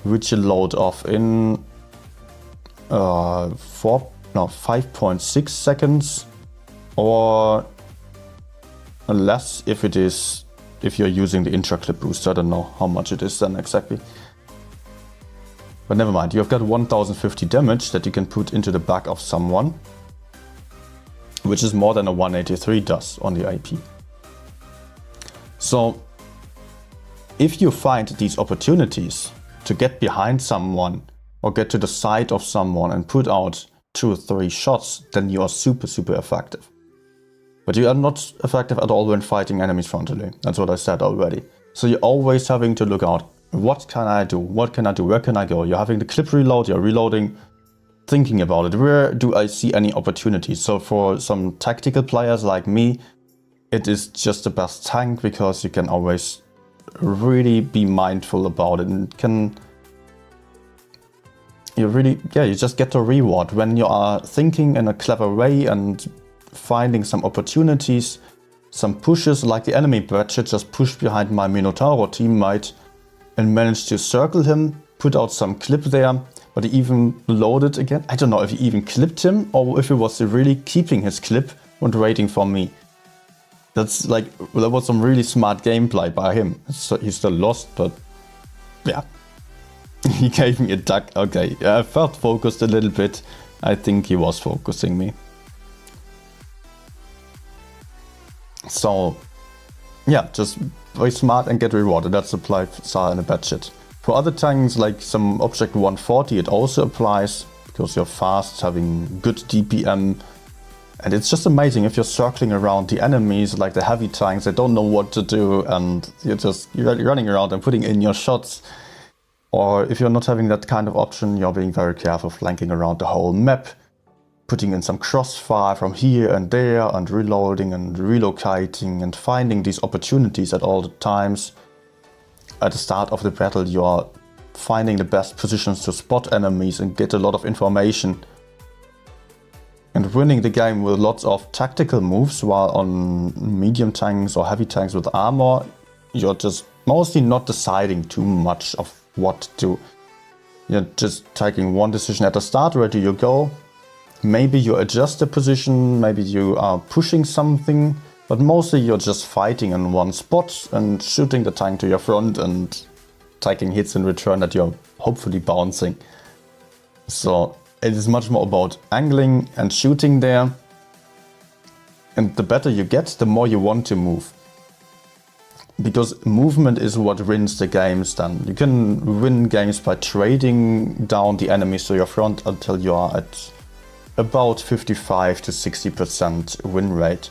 which you load off in 5.6 seconds, or less if you're using the intra clip boost. I don't know how much it is then exactly. But never mind, you've got 1050 damage that you can put into the back of someone, which is more than a 183 does on the IP. So if you find these opportunities to get behind someone or get to the side of someone and put out 2 or 3 shots, then you are super, super effective. But you are not effective at all when fighting enemies frontally. That's what I said already. So you're always having to look out. What can I do? What can I do? Where can I go? You're having the clip reload, you're reloading thinking about it. Where do I see any opportunities? So for some tactical players like me, it is just the best tank because you can always really be mindful about it and you just get the reward when you are thinking in a clever way and finding some opportunities, some pushes, like the enemy Bratchet just pushed behind my Minotauro teammate and managed to circle him, put out some clip there, but he even loaded again. I don't know if he even clipped him or if he was really keeping his clip and waiting for me. That's like, that was some really smart gameplay by him. So he still lost, but yeah. He gave me a duck. Okay, I felt focused a little bit. I think he was focusing me. So yeah, just very smart and get rewarded. That's the play Sar and a Batshit. For other tanks like some Object 140, it also applies because you're fast, having good DPM. And it's just amazing if you're circling around the enemies, like the heavy tanks, they don't know what to do and you're just running around and putting in your shots. Or if you're not having that kind of option, you're being very careful flanking around the whole map, putting in some crossfire from here and there and reloading and relocating and finding these opportunities at all the times. At the start of the battle, you're finding the best positions to spot enemies and get a lot of information. And winning the game with lots of tactical moves, while on medium tanks or heavy tanks with armor, you're just mostly not deciding too much of what to do. You're just taking one decision at the start, where do you go? Maybe you adjust the position, maybe you are pushing something, but mostly you're just fighting in one spot and shooting the tank to your front and taking hits in return that you're hopefully bouncing. So it is much more about angling and shooting there. And the better you get, the more you want to move. Because movement is what wins the games then. You can win games by trading down the enemies to your front until you are at about 55 to 60% win rate.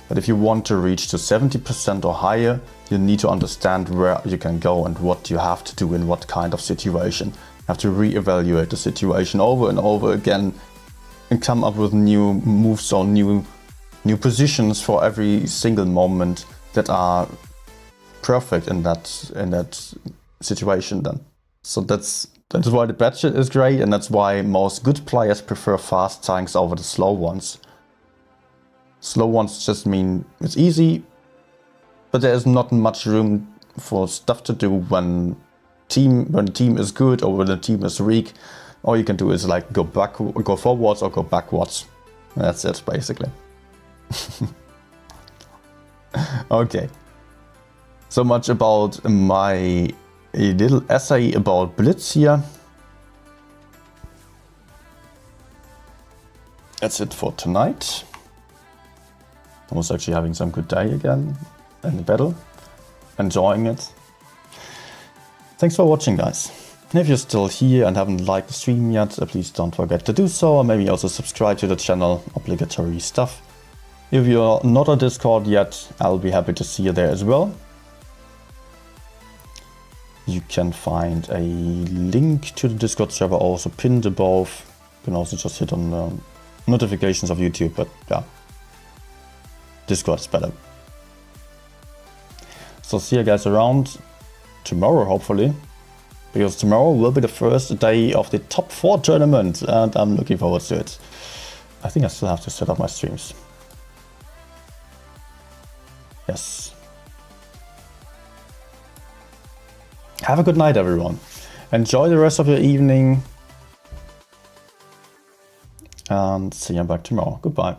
But if you want to reach to 70% or higher, you need to understand where you can go and what you have to do in what kind of situation. You have to re-evaluate the situation over and over again and come up with new moves or new positions for every single moment that are perfect in that situation then. So that's why the Batshit is great, and that's why most good players prefer fast tanks over the slow ones. Slow ones just mean it's easy, but there's not much room for stuff to do when the team is good or when the team is weak. All you can do is like go forwards or go backwards. That's it basically. Okay. So much about my little essay about Blitz here. That's it for tonight. I was actually having some good day again in the battle. Enjoying it. Thanks for watching, guys. And if you're still here and haven't liked the stream yet, please don't forget to do so, or maybe also subscribe to the channel, obligatory stuff. If you're not on Discord yet, I'll be happy to see you there as well. You can find a link to the Discord server also pinned above. You can also just hit on the notifications of YouTube, but yeah, Discord is better. So see you guys around tomorrow, hopefully, because tomorrow will be the first day of the top 4 tournament and I'm looking forward to it. I think I still have to set up my streams. Yes. Have a good night, everyone. Enjoy the rest of your evening. And see you back tomorrow. Goodbye.